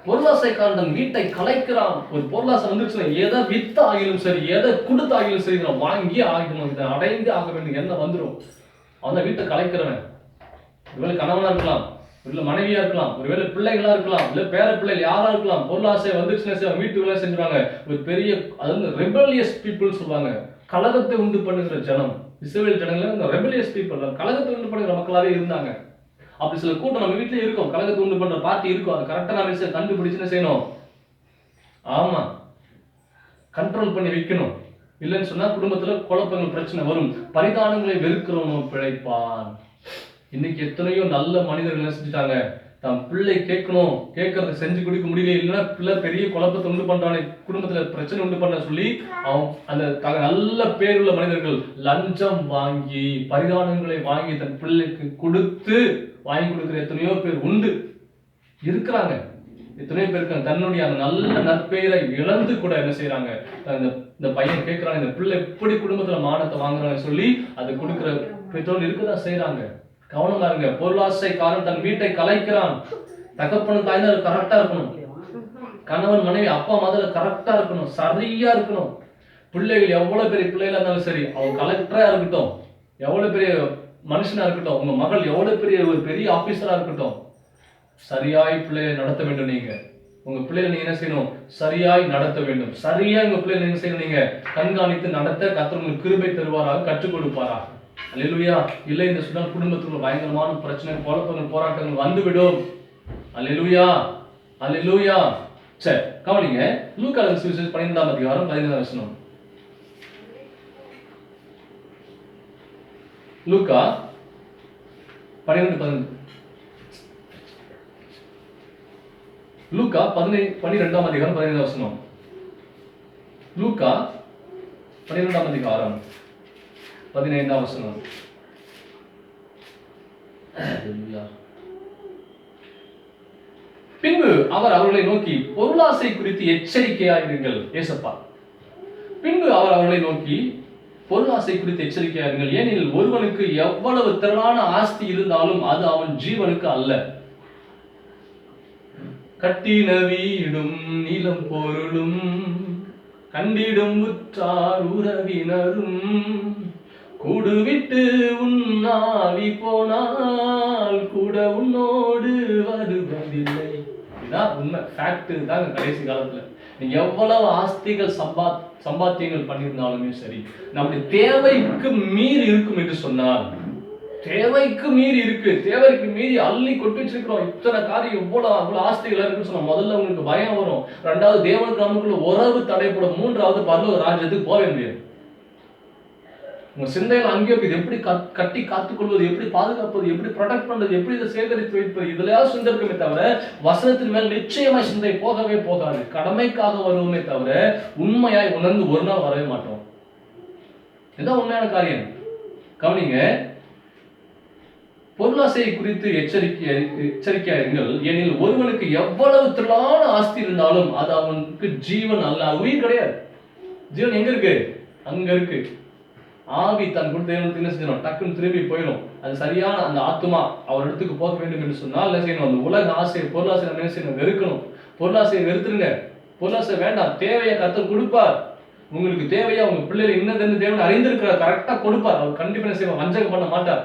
பொருளாசைக்காரன் தன் வீட்டை கலைக்கிறான். ஒரு பொருளாசை வந்துச்சுன்னா எதை வித்து ஆகிலும் சரி, எதை கொடுத்து ஆகிலும் சரி, நான் வாங்கி ஆகணும், இதை அடைந்து ஆக வேண்டும் என்ன வந்துடும். அவன் வீட்டை கலைக்கிறவன். ஒருவேளை கணவனா இருக்கலாம், ஒருவேளை மனைவியா இருக்கலாம், ஒருவேளை பிள்ளைகளா இருக்கலாம், இல்ல பேர பிள்ளைகள் யாரா இருக்கலாம். பொருளாசை வந்துச்சுன்னா வீட்டுக்குள்ள செஞ்சுருவாங்க. ஒரு பெரிய, அதாவது ரெபலியஸ் பீப்புள் சொல்லுவாங்க. கலகத்தை உண்டு பண்ணுகிற ஜனம். இஸ்ரவேல் ஜனங்கள் இந்த ரெபலியஸ் பீப்புள், கலகத்தை உண்டு பண்ணுகிற மக்களாவே இருந்தாங்க. அப்படி சில கூட்டம் நம்ம வீட்டுல இருக்கும், கலகத்தை உண்டு பண்ற பார்ட்டி இருக்கும். அது கரெக்டா நம்ம கண்டுபிடிச்சுன்னு செய்யணும். ஆமா, கண்ட்ரோல் பண்ணி வைக்கணும். இல்லைன்னு சொன்னா குடும்பத்துல குழப்பங்கள், பிரச்சனை வரும். பரிதானங்களை வெறுக்கிறவனும் பிழைப்பான். இன்னைக்கு எத்தனையோ நல்ல மனிதர்கள் என்ன செஞ்சுட்டாங்க, தன் பிள்ளை கேட்கணும், கேட்கறத செஞ்சு கொடுக்க முடியல, இல்லைன்னா பிள்ளை பெரிய குழப்பத்தை உண்டு பண்றானே, குடும்பத்துல பிரச்சனை உண்டு பண்ண சொல்லி அவன் அந்த நல்ல பேருள்ள மனிதர்கள் லஞ்சம் வாங்கி, பரிதானங்களை வாங்கி தன் பிள்ளைக்கு கொடுத்து வாங்கி கொடுக்குற எத்தனையோ பேர் உண்டு, இருக்கிறாங்க. எத்தனையோ பேருக்கு தன்னுடைய அந்த நல்ல நற்பெயரை இழந்து கூட என்ன செய்யறாங்க, இந்த பையன் கேட்கிறாங்க, இந்த பிள்ளை எப்படி குடும்பத்துல மானத்தை வாங்குறாங்க சொல்லி அது கொடுக்குற பெற்றோர் இருக்கதான் செய்யறாங்க. கவனமா இருங்க. பொருளாசைக்காரன் தன் வீட்டை கலைக்கிறான். தகப்பனும் தாய்னார் கரெக்டா இருக்கணும். கணவன் மனைவி அப்பா மாதிரி கரெக்டா இருக்கணும், சரியா இருக்கணும். பிள்ளைகள் எவ்வளவு பெரிய பிள்ளைகளா இருந்தாலும் சரி, அவங்க கலெக்டரா இருக்கட்டும், எவ்வளவு பெரிய மனுஷனா இருக்கட்டும், உங்க மகள் எவ்வளவு பெரிய ஒரு பெரிய ஆபீசரா இருக்கட்டும், சரியாய் பிள்ளையை நடத்த வேண்டும். நீங்க உங்க பிள்ளைகளை நீங்க என்ன செய்யணும், சரியாய் நடத்த வேண்டும். சரியா உங்க பிள்ளைகளை என்ன செய்யணும், நீங்க கண்காணித்து நடத்த கர்த்தர் உங்களுக்கு கிருபை தருவாராக, கற்றுக் கொடுப்பாராக. அல்லேலூயா. இல்லை என்று சொன்னால் குடும்பத்துக்குள்ள பயங்கரமான பிரச்சனை, குழப்பங்கள், போராட்டங்கள் வந்துவிடும். அல்லேலூயா, அல்லேலூயா. சரி, கவனிங்க. லூக்கா சுவிசேஷம் 12ஆம் அதிகாரம் 15ஆம் வசனம். லூக்கா 12:15. லூக்கா 12ஆம் அதிகாரம் 15ஆம் வசனம். லூக்கா 12ஆம் அதிகாரம் 15ஆம் வசனம். பின்பு அவர் அவர்களை நோக்கி பொருளாசை குறித்து எச்சரிக்கையாயிருங்கள். ஏசப்பா. பின்பு அவர் அவர்களை நோக்கி பொருளாசை குறித்து எச்சரிக்கையாயிருங்கள். ஏனெனில் ஒருவனுக்கு எவ்வளவு திரளான ஆஸ்தி இருந்தாலும் அது அவன் ஜீவனுக்கு அல்ல. கட்டின வீடும் நிலம் பொருளும் கண்டிடும் உற்றார் உறவினரும் கூடுவிட்டு உன்னாவி போனால் கூட உன்னோடு வருவதில்லை. இதுதான் உண்மை, ஃபேக்ட் தான். கடைசி காலத்துல நீங்க எவ்வளவு ஆஸ்திகள் சம்பாத்தியங்கள் பண்ணியிருந்தாலுமே சரி, நம்முடைய தேவைக்கு மீறி இருக்கும் என்று சொன்னால் தேவைக்கு மீறி இருக்கு, தேவைக்கு மீறி அள்ளி கொட்டி வச்சிருக்கிறோம். இத்தனை காரியம் அவ்வளவு ஆஸ்திகள் இருக்குன்னு சொன்னா முதல்ல உங்களுக்கு பயம் வரும். ரெண்டாவது தேவனுக்கு நமக்குள்ள உறவு தடைப்படும். மூன்றாவது பரலோக ராஜ்யத்துக்கு போக முடியாது. உங்க சிந்தையில அங்கேயே இது எப்படி கட்டி காத்துக்கொள்வது, எப்படி பாதுகாப்பது, எப்படி ப்ரொடெக்ட் பண்றது, எப்படி இதை சேகரித்து வைப்பது, இதுலயாவது சிந்தை இருக்குமே தவிர வசனத்தின் மேல் நிச்சயமா சிந்தை போகவே போகாது. கடமைக்காக வருவோமே தவிர உண்மையாய் உணர்ந்து ஒரு நாள் வரவே மாட்டோம். இதுதான் உண்மையான காரியம். கவனிங்க, பொருளாசையை குறித்து எச்சரிக்கையாயிருங்கள். ஏனெனில் ஒருவனுக்கு எவ்வளவு திரளான ஆஸ்தி இருந்தாலும் அது அவனுக்கு ஜீவன் அல்ல. உயிர் கிடையாது. ஜீவன் எங்க இருக்கு? அங்க இருக்கு. ஆவி தன் கொடுத்த தேவனுக்கு என்ன செஞ்சிடும்? டக்குன்னு திரும்பி போயிடும். அது சரியான அந்த ஆத்மா அவர் இடத்துக்கு போக வேண்டும் என்று சொன்னால் என்ன செய்யணும்? அந்த உலக ஆசை, பொருளாசை நம்ம என்ன செய்யணும்? வெறுக்கணும். பொருளாசையை வெறுத்துருங்க. பொருளாசை வேண்டாம். தேவையை கர்த்தர் கொடுப்பார். உங்களுக்கு தேவையா உங்க பிள்ளைகள் இன்னதென்று தேவன் அறிந்திருக்கிறார். கரெக்டா கொடுப்பார். அவர் கண்டிப்பா என்ன செய்வார்? வஞ்சகம் பண்ண மாட்டார்.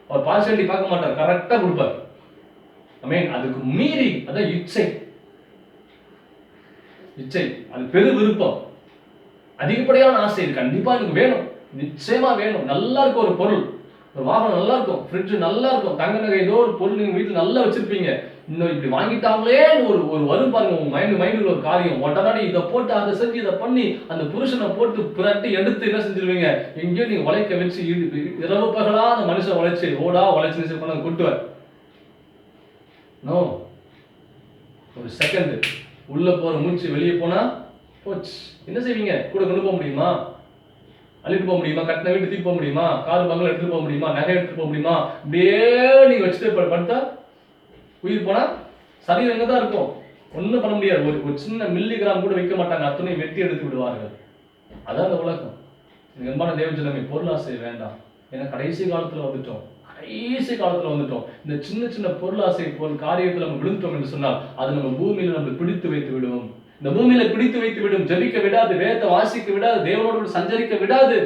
அவர் பார்ஷியாலிட்டி பார்க்க மாட்டார். கரெக்டா கொடுப்பார். ஆமென். அதுக்கு மீறி அதான் இச்சை. அது பெரு விருப்பம், அதிகப்படியான ஆசை. கண்டிப்பா எனக்கு வேணும், நிச்சயமா வேணும். நல்லா இருக்கும் ஒரு பொருள், ஒரு வாகனம் நல்லா இருக்கும், ஃப்ரிட்ஜ் நல்லா இருக்கும், தங்க நகை ஏதோ ஒரு பொருள் நீங்க வீட்டுல நல்லா வச்சிருப்பீங்க. இன்னும் இப்படி வாங்கிட்டாங்களே ஒரு வரும் பாருங்க உங்க மைண்டுல ஒரு காரியம். உடனே இதை போட்டு அதை செஞ்சு இதை பண்ணி அந்த புருஷனை போட்டு புரட்டி எடுத்து என்ன செஞ்சிருவீங்க? எங்கேயோ நீங்க உழைக்க வச்சு இரவு பகலா அந்த மனுஷன் உழைச்சு உழைச்சு கொண்டு கொட்டுவார். நோ, ஒரு செகண்ட் உள்ள போற மூச்சு வெளியே போனா போச்சு. என்ன செய்வீங்க? கூட கொண்டு போக முடியுமா? அள்ளிட்டு போக முடியுமா? கட்டின வீட்டு தூக்கி போக முடியுமா? கார் பங்களா எடுத்துட்டு போக முடியுமா? நகை எடுத்துட்டு போக முடியுமா? அப்படியே நீங்க வச்சுட்டு படுத்தா உயிர் போனா சரீரம் எங்கதான் இருக்கும்? ஒன்றும் பண்ண முடியாது. ஒரு சின்ன மில்லிகிராம் கூட வைக்க மாட்டாங்க. அத்தனை வெட்டி எடுத்து விடுவார்கள். அதான் அந்த உலகம். அன்பான தேவஜனமே, பொருளாசை வேண்டாம். ஏன்னா கடைசி காலத்துல வந்துட்டோம். இந்த சின்ன சின்ன பொருளாசை போல் காரியத்தில் நம்ம விழுந்துட்டோம் என்று சொன்னால் அது நம்ம பூமியில நம்ம பிடித்து வைத்து விடுவோம். இந்த பூமியில பிடித்து வைத்து விடும். ஜபிக்க விடாது, வேதத்தை வாசிக்க விடாது, தேவனோடு சஞ்சரிக்க விடாது.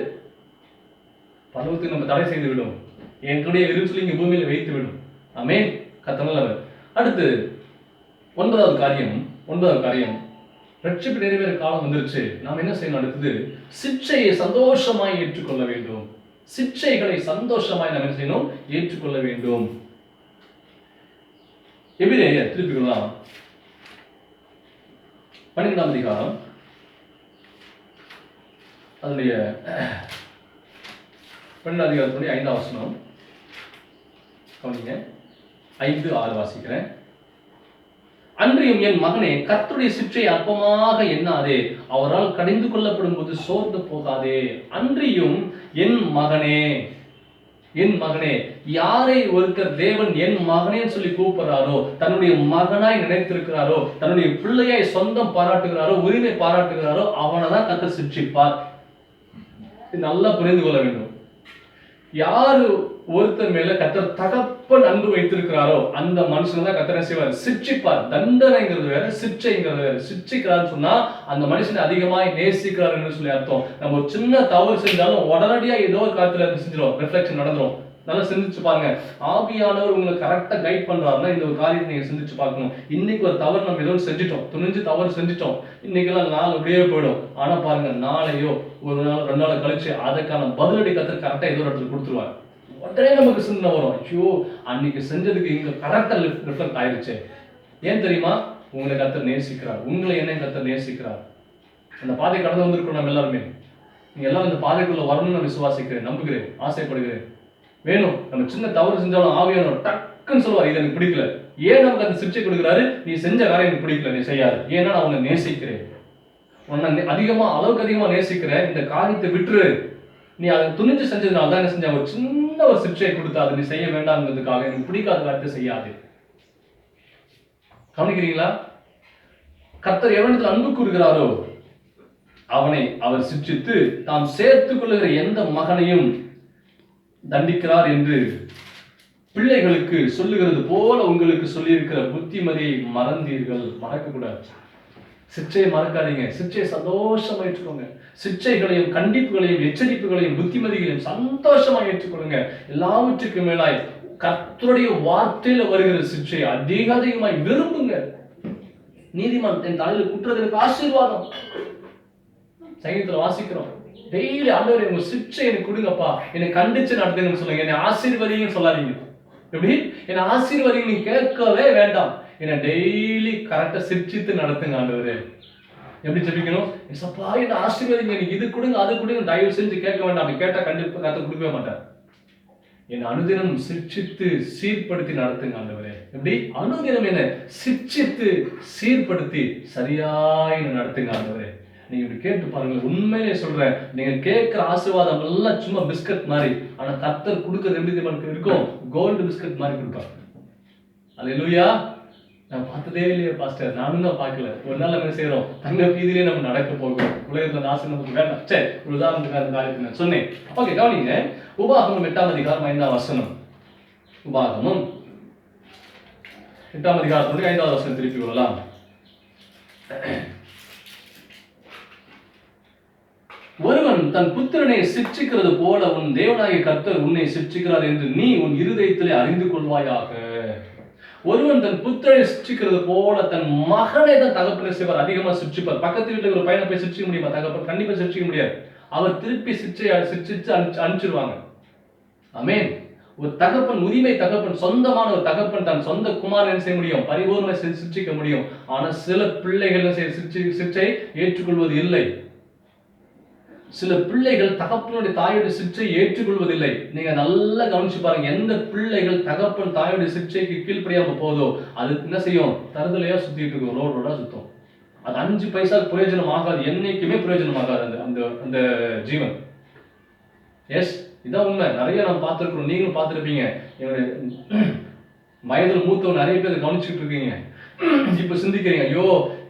பருவத்துக்கு நம்ம தடை செய்து விடும். என் கூட இரு சொல்லி இங்க பூமியில வைத்து விடும். ஆமென். கர்த்தர். அடுத்து ஒன்பதாவது காரியம், ரட்சிப்பு நிறைவேற காலம் வந்துருச்சு. நாம் என்ன செய்யணும்? அடுத்தது சிட்சையை சந்தோஷமாய் ஏற்றுக்கொள்ள வேண்டும். சிட்சைகளை சந்தோஷமாய் நாம் என்ன செய்யணும்? ஏற்றுக்கொள்ள வேண்டும். எபிரேயர் திருப்பிக்கலாம் 12ஆம் அதிகாரம் அதனுடைய 12ஆம் அதிகாரத்துடைய 5ஆம் வசனம் கவனிங்க. 5-6 வாசிக்கிறேன். அன்றியும் என் மகனே, கர்த்தருடைய சிற்றை அற்பமாக எண்ணாதே, அவரால் கடிந்து கொள்ளப்படும் போது சோர்ந்து போகாதே. அன்றியும் என் மகனே, யாரை ஒருத்தர் தேவன் என் மகனே சொல்லி கூப்பிடுறாரோ, தன்னுடைய மகனாய் நினைத்திருக்கிறாரோ, தன்னுடைய பிள்ளையாய் சொந்தம் பாராட்டுகிறாரோ, உரிமை பாராட்டுகிறாரோ, அவனை தான் கர்த்தர் சிட்சிப்பார். நல்லா புரிந்து கொள்ள வேண்டும். யாரு ஒருத்தர் மேல கர்த்தர் தகப்பன் அன்பு வைத்திருக்கிறாரோ அந்த மனுஷன் தான் கர்த்தர் செய்வார்? சிட்சிப்பார். தண்டனைங்கிறது வேற, சிட்சைங்கிறது வேற. சிட்சிக்கிறான்னு சொன்னா அந்த மனுஷனை அதிகமாய் நேசிக்கிறாருன்னு சொல்லி அர்த்தம். நம்ம ஒரு சின்ன தவறு செஞ்சாலும் உடனடியா ஏதோ ஒரு காலத்துல செஞ்சிடும், ரிஃப்ளெக்ஷன் நடந்துரும். நல்லா சிந்திச்சு பாருங்க. ஆவியானவர் உங்களை கரெக்டா கைட் பண்றாருன்னா இந்த ஒரு காரியத்தை நீங்க சிந்திச்சு பார்க்கணும். இன்னைக்கு ஒரு தவறு நம்ம ஏதோ செஞ்சுட்டோம், துணிஞ்சு தவறு செஞ்சுட்டோம். இன்னைக்கெல்லாம் நாள் அப்படியே போயிடும். ஆனா பாருங்க, நாளையோ ஒரு நாள் 2 நாள் கழிச்சு அதுக்கான பதிலடி கர்த்தர் கரெக்டா ஏதோ ஒரு இடத்துல கொடுத்துருவார். உடனே நமக்கு சிந்தனை வரும், ஐயோ அன்னைக்கு செஞ்சதுக்கு இங்க கரெக்டா ரிஃப்ளெக்ட் ஆயிடுச்சு. ஏன் தெரியுமா? உங்களை கர்த்தர் நேசிக்கிறார். உங்களை என்ன கர்த்தர் நேசிக்கிறார். அந்த பாதை கடந்து வந்திருக்கோம் நம்ம எல்லாருமே. நீங்க எல்லாரும் இந்த பாதைக்குள்ள வரணும்னு விசுவாசிக்கிறேன், நம்புகிறேன், ஆசைப்படுகிறேன். வேணும். நம்ம சின்ன தவறு செஞ்சாலும் ஆவியானவர் டக்குன்னு சொல்லுவார், இது எனக்கு பிடிக்கல. ஏன் நமக்கு அந்த சிகிச்சை கொடுக்குறாரு? நீ செஞ்ச காரியம் எனக்கு பிடிக்கல, நீ செய்யாது. ஏன்னா நான் உன்னை நேசிக்கிறேன், உன்னை அளவுக்கு அதிகமா நேசிக்கிறேன். இந்த காரியத்தை விட்டுரு. நீ அதை துணிஞ்சு செஞ்சதுனால தான் என்ன செஞ்ச, ஒரு சின்ன ஒரு சிகிச்சையை கொடுத்தா அது நீ செய்ய வேண்டாம்ங்கிறதுக்காக எனக்கு பிடிக்காத காரியத்தை செய்யாது. கவனிக்கிறீங்களா? கர்த்தர் எவனிடத்தில் அன்பு கூறுகிறாரோ அவனை அவர் சிட்சித்து தாம் சேர்த்துக் கொள்ளுகிற எந்த மகனையும் தண்டிக்கிறார் என்று பிள்ளைகளுக்கு சொல்லுகிறது போல உங்களுக்கு சொல்லியிருக்கிற புத்திமதியை மறந்தீர்கள். மறக்கக்கூடாது. சிற்சையை மறக்காதீங்க. சிற்சையை சந்தோஷமா ஏற்றுக்கோங்க. சிற்சைகளையும் கண்டிப்புகளையும் எச்சரிப்புகளையும் புத்திமதிகளையும் சந்தோஷமா ஏற்றுக்கொள்ளுங்க. எல்லாவற்றுக்கும் மேலாய் கர்த்தருடைய வார்த்தையில வருகிற சிற்சையை அதிகமாய் விரும்புங்க. நீதிமான் என் தலையில் குற்றதற்கு ஆசீர்வாதம். சங்கீதத்துல வாசிக்கிறோம். டெய்லி ஆண்டவரே உங்க சிக்ஷை எனக்கு கொடுங்கப்பா, என்னை கண்டிச்சு நடத்துங்கன்னு சொல்லுங்க, என்னை ஆசீர்வதிங்கன்னு சொல்லாதீங்க. எப்படி என்னை ஆசீர்வதிங்க நீங்க கேட்கவே வேண்டாம், என்னை டெய்லி கரெக்டா சிரிச்சித்து நடத்துங்க ஆண்டவரே. எப்படி ஜெபிக்கணும்? ஏசப்பா என்னை ஆசீர்வதிங்க, நீங்க இது கொடுங்க அது கொடுங்க, தயவு செஞ்சு கேட்க வேண்டாம். அப்படி கேட்டா கண்டிப்பா கர்த்தர் கொடுக்கவே மாட்டார். என்னை அனுதினம் சிர்ச்சித்து சீர்படுத்தி நடத்துங்க ஆண்டவரே. எப்படி அனுதினம் என்னை சிர்ச்சித்து சீர்படுத்தி சரியாய் நடத்துங்க ஆண்டவரே. நீங்க இப்படி கேட்டு பாருங்க, உண்மையிலே சொல்றேன், நீங்க கேட்கிற ஆசீர்வாதம் எல்லாம் சும்மா பிஸ்கட் மாதிரி, ஆனா கர்த்தர் கொடுக்கறது எப்படி இருக்கும்? கோல்டு பிஸ்கட் மாதிரி கொடுப்பார். அல்லேலூயா. நான் பார்த்ததே இல்லையே பாஸ்டர், நானும் தான் பார்க்கல. ஒரு நாள் நம்ம செய்யறோம், தங்க வீதியிலே நம்ம நடக்க போகிறோம். உலகத்துல ஆசை நமக்கு வேண்டாம். சரி, ஒரு உதாரணத்துக்கு அந்த காரியத்தை நான் சொன்னேன். ஓகே, கவனிங்க. உபாகமம் 8ஆம் அதிகாரம் 5ஆம் வசனம். உபாகமம் 8ஆம் அதிகாரத்துடைய 5ஆவது வசனம் திருப்பி கொள்ளலாம். ஒருவன் தன் புத்திரனை சிட்சிக்கிறது போல உன் தேவனாகிய கர்த்தர் உன்னை சிட்சிக்கிறார் என்று நீ உன் இருதயத்திலே அறிந்து கொள்வாயாக. ஒருவன் தன் புத்திரனை சிட்சிக்கிறது போல தன் மகனை தான் தகப்பனை செய்வார், அதிகமா சிட்சிப்பார். பக்கத்து வீட்டுல ஒரு பையனை போய் சிட்சிக்க முடியுமா? தகப்பன் கண்டிப்பா சிட்சிக்க முடியாது. அவர் திருப்பி சிட்சிச்சு அனுப்பிச்சிருவாங்க. ஆமென். ஒரு தகப்பன், உரிமை தகப்பன், சொந்தமான ஒரு தகப்பன் தன் சொந்த குமாரன் செய்ய முடியும், பரிபூர்ண சிட்சிக்க முடியும். ஆனா சில பிள்ளைகள் சிட்சை ஏற்றுக்கொள்வது இல்லை. சில பிள்ளைகள் தகப்பனுடைய தாயுடைய சிற்றை ஏற்றுக்கொள்வதில்லை. நீங்க நல்லா கவனிச்சு பாருங்க, எந்த பிள்ளைகள் தகப்பன் தாயுடைய சிற்றைக்கு கீழ்ப்படியாம போதோ அது என்ன செய்யும்? தருதலையா சுத்திட்டு இருக்கும், ரோடா சுத்தம். அது 5 பைசா பிரயோஜனம் ஆகாது, என்னைக்குமே பிரயோஜனம் ஆகாது அந்த அந்த ஜீவன். எஸ், இதான் உண்மை. நிறைய நாம் பார்த்துருக்கிறோம், நீங்களும் பார்த்துருப்பீங்க. என்னுடைய வயதில் மூத்தவங்க நிறைய பேர் கவனிச்சுட்டு இருக்கீங்க. இப்ப சிந்திக்கிறீங்க, ஐயோ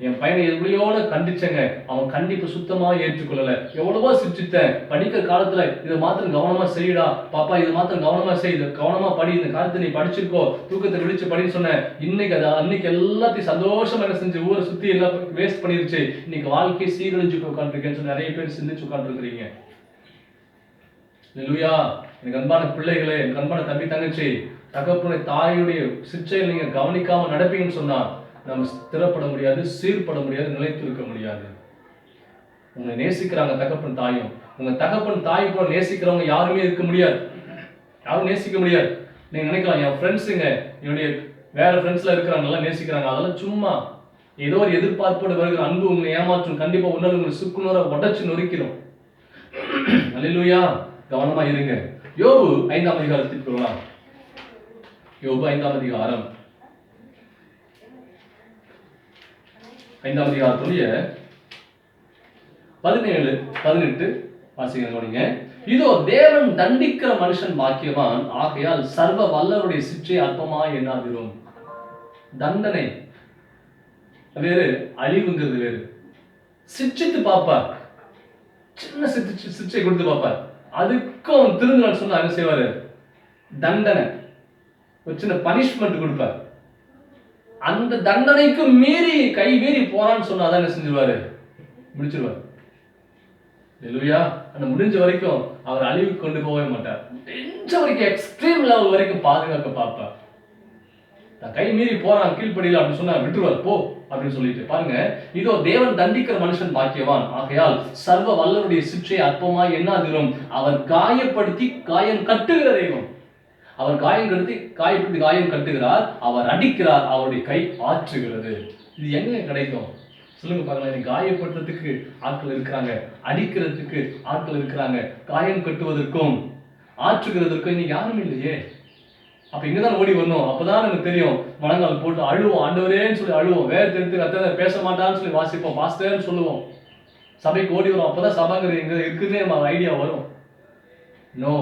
என் பையனை எவ்வளோட கண்டிச்சங்க, அவன் கண்டிப்பா சுத்தமா ஏற்றுக்கொள்ளல, எவ்வளவோ சிரிச்சுட்டேன், படிக்கிற காலத்துல இதை மாத்திரம் கவனமா செய்யடா பாப்பா, இதை மாத்திரம் கவனமா செய், இதை கவனமா படி, இந்த காலத்தை நீ படிச்சிருக்கோ, தூக்கத்தை விழிச்சு படின்னு சொன்னேன். இன்னைக்கு அன்னைக்கு எல்லாத்தையும் சந்தோஷமா என்ன செஞ்சு ஊரை சுத்தி எல்லாம் வேஸ்ட் பண்ணிருச்சு, இன்னைக்கு வாழ்க்கை சீரழிஞ்சு உட்காந்துருக்கேன்னு சொல்லி நிறைய பேர் சிந்திச்சு உட்காந்துருக்கிறீங்க. அல்லேலூயா. எனக்கு அன்பான பிள்ளைகளே, எனக்கு அன்பான தம்பி தங்கச்சி, தகப்பனுடைய தாயுடைய சிற்றையை நீங்க கவனிக்காம நடப்பீங்கன்னு சொன்னா நம்ம ஸ்திரப்பட முடியாது, சீர்பட முடியாது, நிலைத்திருக்க முடியாது. உங்களை நேசிக்கிறாங்க தகப்பன் தாயும். உங்க தகப்பன் தாய் போல நேசிக்கிறவங்க யாருமே இருக்க முடியாது, யாரும் நேசிக்க முடியாது. நீங்க நினைக்கலாம், என் ஃப்ரெண்ட்ஸுங்க என்னுடைய வேற ஃப்ரெண்ட்ஸ்ல இருக்கிறாங்க, நல்லா நேசிக்கிறாங்க, அதெல்லாம் சும்மா ஏதோ ஒரு எதிர்பார்ப்போடு வருகிற அன்பு உங்களை ஏமாற்றும். கண்டிப்பா உன்னால உங்களை சுக்குநூற உடைச்சு நொறுக்கிறோம். அல்லேலூயா. கவனமா இருங்க. யோபு 5ஆம் அதிகாரத்திற்கு போகலாம். யோபு 5ஆம் அதிகாரம் 5ஆம் அதிகாரத்துடைய 17, 18 வாசிங்க. இதோ தேவன் தண்டிக்கிற மனுஷன் பாக்கியவான், ஆகையால் சர்வ வல்லவருடைய சிற்றை அற்பமா எண்ணாதிரும். தண்டனை வேறு, அழிவுங்கிறது வேறு. சிட்சித்து பார்ப்பார், சின்ன சிற்றை கொடுத்து பார்ப்பார், அதுக்கும் அவன் திருந்தன்னு சொன்னா என்ன செய்வாரு? தண்டனை, ஒரு சின்ன பனிஷ்மெண்ட் கொடுப்பார். அந்த தண்டனைக்கு மீறி கை மீறி போறான்னு சொன்னா அதான் என்ன செஞ்சிருவாரு? முடிச்சிருவார். அல்லேலூயா. அந்த முடிஞ்ச வரைக்கும் அவர் அழிவுக்கு கொண்டு போகவே மாட்டார். முடிஞ்ச வரைக்கும் எக்ஸ்ட்ரீம் லெவல் வரைக்கும் பாதுகாக்க பார்ப்பார். கை மீறி போறான், கீழ்ப்படியில அப்படின்னு சொன்னா விட்டுருவார், போ அப்படின்னு சொல்லிட்டு. பாருங்க, இதோ தேவன் தண்டிக்கிற மனுஷன் பாக்கியவான், ஆகையால் சர்வ வல்லவருடைய சிற்றை அற்பமாய் எண்ணாதிரும். அவர் காயப்படுத்தி காயம் கட்டுகிற தெய்வம். அவர் காயப்படுத்தி காயம் கட்டுகிறார், அவர் அடிக்கிறார், அவருடைய கை ஆற்றுகிறது. இது எங்க கிடைக்கும் சொல்லுங்க பார்க்கலாம். காயப்படுறதுக்கு ஆட்கள் இருக்கிறாங்க, அடிக்கிறதுக்கு ஆட்கள் இருக்கிறாங்க, காயம் கட்டுவதற்கும் ஆற்றுகிறதற்கும் இன்னைக்கு யாரும் இல்லையே. அப்ப இங்கதான் ஓடி வரணும். அப்பதான் எனக்கு தெரியும், மனங்கால் போட்டு அழுவோம், ஆண்டவரேன்னு சொல்லி அழுவோம், வேற தெரிஞ்சு அத்தை பேச மாட்டான்னு சொல்லி வாசிப்போம், பாஸ்டர்ன்னு சொல்லுவோம், சபைக்கு ஓடி வரும். அப்பதான் சபைங்கிற எங்க இருக்குதுன்னே நம்ம ஐடியா வரும். நோ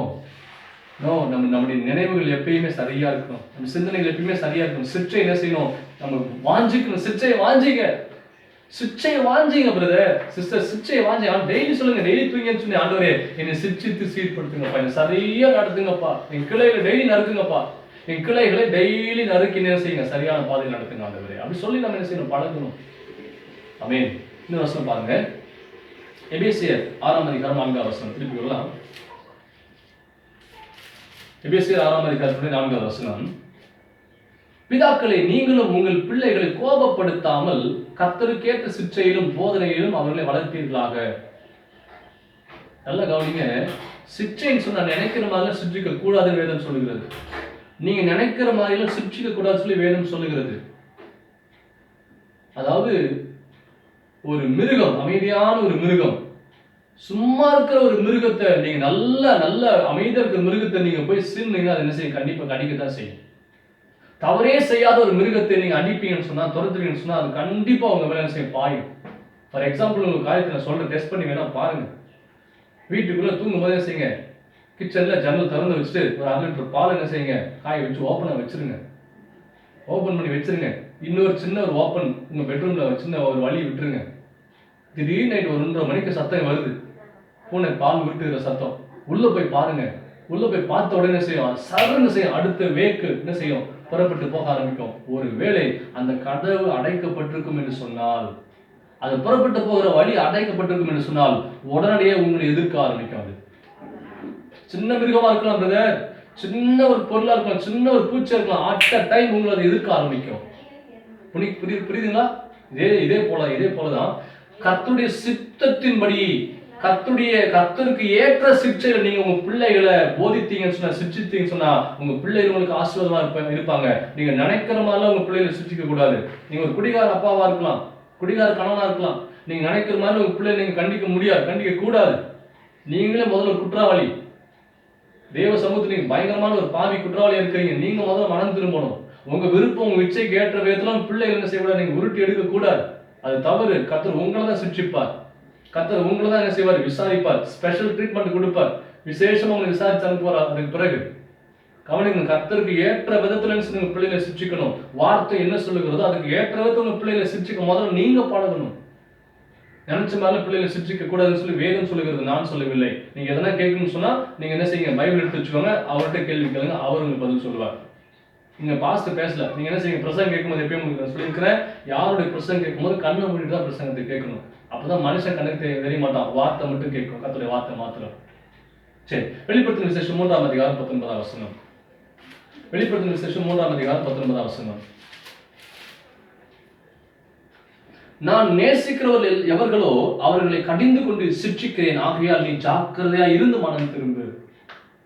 நோ, நம்முடைய நினைவுகள் எப்பயுமே சரியா இருக்கணும், நம்ம சிந்தனைகள் எப்பயுமே சரியா இருக்கணும். சிற்றை என்ன செய்யணும்? நம்ம வாஞ்சிக்கணும். சிற்றையை வாஞ்சிங்க, சிற்றையை வாஞ்சிங்க பிரதர் சிஸ்டர், சிற்றையை வாஞ்சி. டெய்லி சொல்லுங்க, டெய்லி தூங்கின்னு சொல்லி, ஆண்டவரே என்னை சிற்சித்து சீர்படுத்துங்கப்பா, என்னை சரியா நடத்துங்கப்பா, என் கிளைகளை டெய்லி நறுக்குங்கப்பா, என் கிளைகளை டெய்லி நறுக்கி என்ன செய்யுங்க, சரியான பாதையில் நடத்துங்க ஆண்டவரே அப்படி சொல்லி நம்ம என்ன செய்யணும்? பழகணும். ஆமென். இன்னொரு வசனம் பாருங்க, எபேசியர் 6ஆம் அதிகாரம் 4ஆம் வசனம் திருப்பி வரலாம். எபேசியர் 6ஆம் அதிகாரத்துடைய 4ஆம் வசனம். பிதாக்களை நீங்களும் உங்கள் பிள்ளைகளை கோபப்படுத்தாமல் கர்த்தருக்கேற்ற சிற்றையிலும் போதனையிலும் அவர்களை வளர்ப்பீர்களாக. நல்லா கவனிங்க. சிக்ஷைன்னு சொன்னா நினைக்கிற மாதிரிலாம் சிக்ஷிக்க கூடாதுன்னு வேதம் சொல்லுகிறது. நீங்க நினைக்கிற மாதிரிலாம் சிக்ஷிக்க கூடாதுன்னு சொல்லி வேதம் சொல்லுகிறது. அதாவது ஒரு மிருகம், அமைதியான ஒரு மிருகம், சும்மா இருக்கிற ஒரு மிருகத்தை நீங்க நல்ல நல்ல அமைதியா இருக்கிற மிருகத்தை நீங்க போய் சீண்டிங்கன்னா அது என்ன செய்யும்? கண்டிப்பா கடிக்கத்தான் செய்யும். தவறே செய்யாத ஒரு மிருகத்தை நீங்க அடிப்பீங்கன்னு சொன்னா, துரத்துறீங்கன்னு சொன்னா அது கண்டிப்பா உங்க மேல என்ன செய்யும்? பாயும். ஃபார் எக்ஸாம்பிள் உங்க காரியத்தை நான் சொல்றேன், டெஸ்ட் பண்ணி வேணா பாருங்க. வீட்டுக்குள்ள தூங்கும் போதே செய்யுங்க, கிச்சன்ல ஜன்னல் திறந்து வச்சுட்டு ஒரு 1/2 லிட்டர் பால் என்ன செய்யுங்க? காய வச்சு ஓப்பனா வச்சிருங்க. ஓப்பன் பண்ணி வச்சிருங்க. இன்னொரு சின்ன ஒரு ஓப்பன் உங்க பெட்ரூம்ல சின்ன ஒரு வழி விட்டுருங்க. திடீர்னு நைட் ஒரு 2:30 மணிக்கு சத்தம் வருது, பூனை பால் விட்டுகிற சத்தம். உள்ள போய் பாருங்க. உள்ள போய் பார்த்த உடனே என்ன செய்யும்? சரன்னு செய்யும். அடுத்த வேக்கு என்ன செய்யும்? புறப்பட்டு போக ஆரம்பிக்கும். ஒருவேளை அந்த கதவு அடைக்கப்பட்டிருக்கும் என்று சொன்னால், அது புறப்பட்டு போகிற வழி அடைக்கப்பட்டிருக்கும் என்று சொன்னால் உடனடியே உங்களை எதிர்க்க ஆரம்பிக்கும். அது சின்ன மிருகமா இருக்கலாம் பிரதர், சின்ன ஒரு பொருளா இருக்கலாம், சின்ன ஒரு பூச்சியா இருக்கலாம், அட் அ டைம் உங்களை அதை எதிர்க்க ஆரம்பிக்கும். புரியுதுங்களா? இதே போலதான் கர்த்தருடைய சித்தத்தின்படி கர்த்தருக்கு ஏற்ற சிக்ஷைகளை நீங்க உங்க பிள்ளைகளை போதித்தீங்கன்னு சொன்னா, சிக்ஷித்தீங்கன்னு சொன்னா உங்க பிள்ளைகள் உங்களுக்கு ஆசீர்வாதமா இருப்பாங்க. நீங்க நினைக்கிற மாதிரிலாம் உங்க பிள்ளைகளை சிக்ஷிக்க கூடாது. நீங்க ஒரு குடிகார அப்பாவா இருக்கலாம், குடிகார கணவனா இருக்கலாம். நீங்க நினைக்கிற மாதிரி உங்க பிள்ளைகளை நீங்க கண்டிக்க முடியாது, கண்டிக்க கூடாது. நீங்களே முதல்ல குற்றவாளி. தேவ சமூகத்தில் நீங்க பயங்கரமான ஒரு பாவி குற்றவாளியா இருக்கிறீங்க. நீங்க முதல்ல மனம் திரும்பணும். உங்க விருப்பம் உங்க இச்சைக்கு ஏற்ற விதத்துல பிள்ளைகள் என்ன செய்யக்கூடாது? நீங்க உருட்டி எடுக்க கூடாது. அது தவறு. கர்த்தர் உங்களை தான் சிக்ஷிப்பார். கர்த்தர் உங்களை தான் என்ன செய்வார்? விசாரிப்பார். ஸ்பெஷல் ட்ரீட்மெண்ட் கொடுப்பார். விசேஷமா உங்களை விசாரிச்சு அனுப்புவார். அதுக்கு பிறகு கவனிங்க, கர்த்தருக்கு ஏற்ற விதத்துல உங்க பிள்ளைகளை சிக்ஷிக்கணும். வார்த்தை என்ன சொல்லுகிறதோ அதுக்கு ஏற்ற விதத்துல உங்க பிள்ளைகளை சிக்ஷிக்க முதல்ல நீங்க பழகணும். நினைச்ச மாதிரி பிள்ளைகளை சிக்ஷிக்க கூடாதுன்னு சொல்லி வேதம் சொல்லுகிறது, நான் சொல்லவில்லை. நீங்க எதனா கேட்கணும்னு சொன்னா நீங்க என்ன செய்யுங்க? பைபிள் எடுத்து வச்சுக்கோங்க, அவர்கிட்ட கேள்வி கேளுங்க, அவர் உங்களுக்கு பதில் சொல்லுவார். நீங்க பாஸ்ட் பேசல, நீங்க என்ன செய்யுங்க? பிரசங்கம் கேட்கும்போது எப்பயும் உங்களுக்கு சொல்லியிருக்கிறேன், யாருடைய பிரசங்கம் கேட்கும்போது கண்ணை மூடிட்டு தான் பிரசங்கத்தை கேட்கணும். அப்பதான் மனுஷன் கண்ணுக்கு தெரிய மாட்டான், வார்த்தை மட்டும் கேட்கும். கர்த்தருடைய வார்த்தை மாத்திரம். சரி, வெளிப்படுத்தின விசேஷம் 3ஆம் அதிகாரம் 19ஆம் வசனம். வெளிப்படுத்தின விசேஷம் 3ஆம் அதிகாரம் 19ஆம் வசனம். நான் நேசிக்கிறவர்கள் எவர்களோ அவர்களை கடிந்து கொண்டு சிட்சிக்கிறேன், ஆகையால் நீ ஜாக்கிரதையா இருந்து மனம் திரும்பு.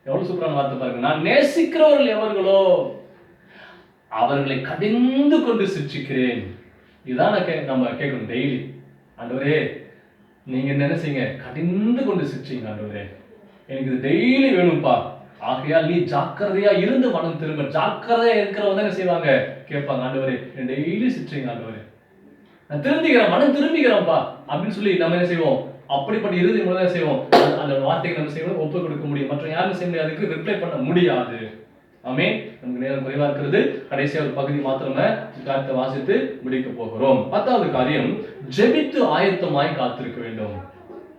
எவ்வளவு சூப்பரான வார்த்தை பாருங்க. நான் நேசிக்கிறவர்கள் எவர்களோ அவர்களை கடிந்து கொண்டு சிட்சிக்கிறேன். இதுதான் நம்ம கேட்கணும் டெய்லி. ஆண்டவரே நீங்க என்ன செய்யுங்க? கடிந்து கொண்டு சிட்சிங்க ஆண்டவரே, எனக்கு இது டெய்லி வேணும்பா. ஆகையால் நீ ஜாக்கிரதையா இருந்து மனம் திரும்ப. ஜாக்கிரதையா இருக்கிறவங்க என்ன செய்வாங்க? கேட்பாங்க, ஆண்டவரே டெய்லி சிட்சிங்க ஆண்டவரே, நான் திரும்பிக்கிறேன், மனம் திரும்பிக்கிறேன்ப்பா அப்படின்னு சொல்லி நம்ம என்ன செய்வோம்? அப்படிப்பட்ட இறுதி மூலம் செய்வோம். அந்த வார்த்தைக்கு நம்ம செய்வோம், ஒப்பு கொடுக்க முடியும். மற்ற யாரும் செய்ய முடியாது, அதுக்கு ரிப்ளை பண்ண முடியாது. ஆமென். நமக்கு நேரம் குறைவா இருக்கிறது. கடைசியா ஒரு பகுதி மாத்திரமே காரியத்தை வாசித்து முடிக்க போகிறோம். 10வது காரியம், ஜெபித்து ஆயத்தமாய் காத்திருக்க வேண்டும்.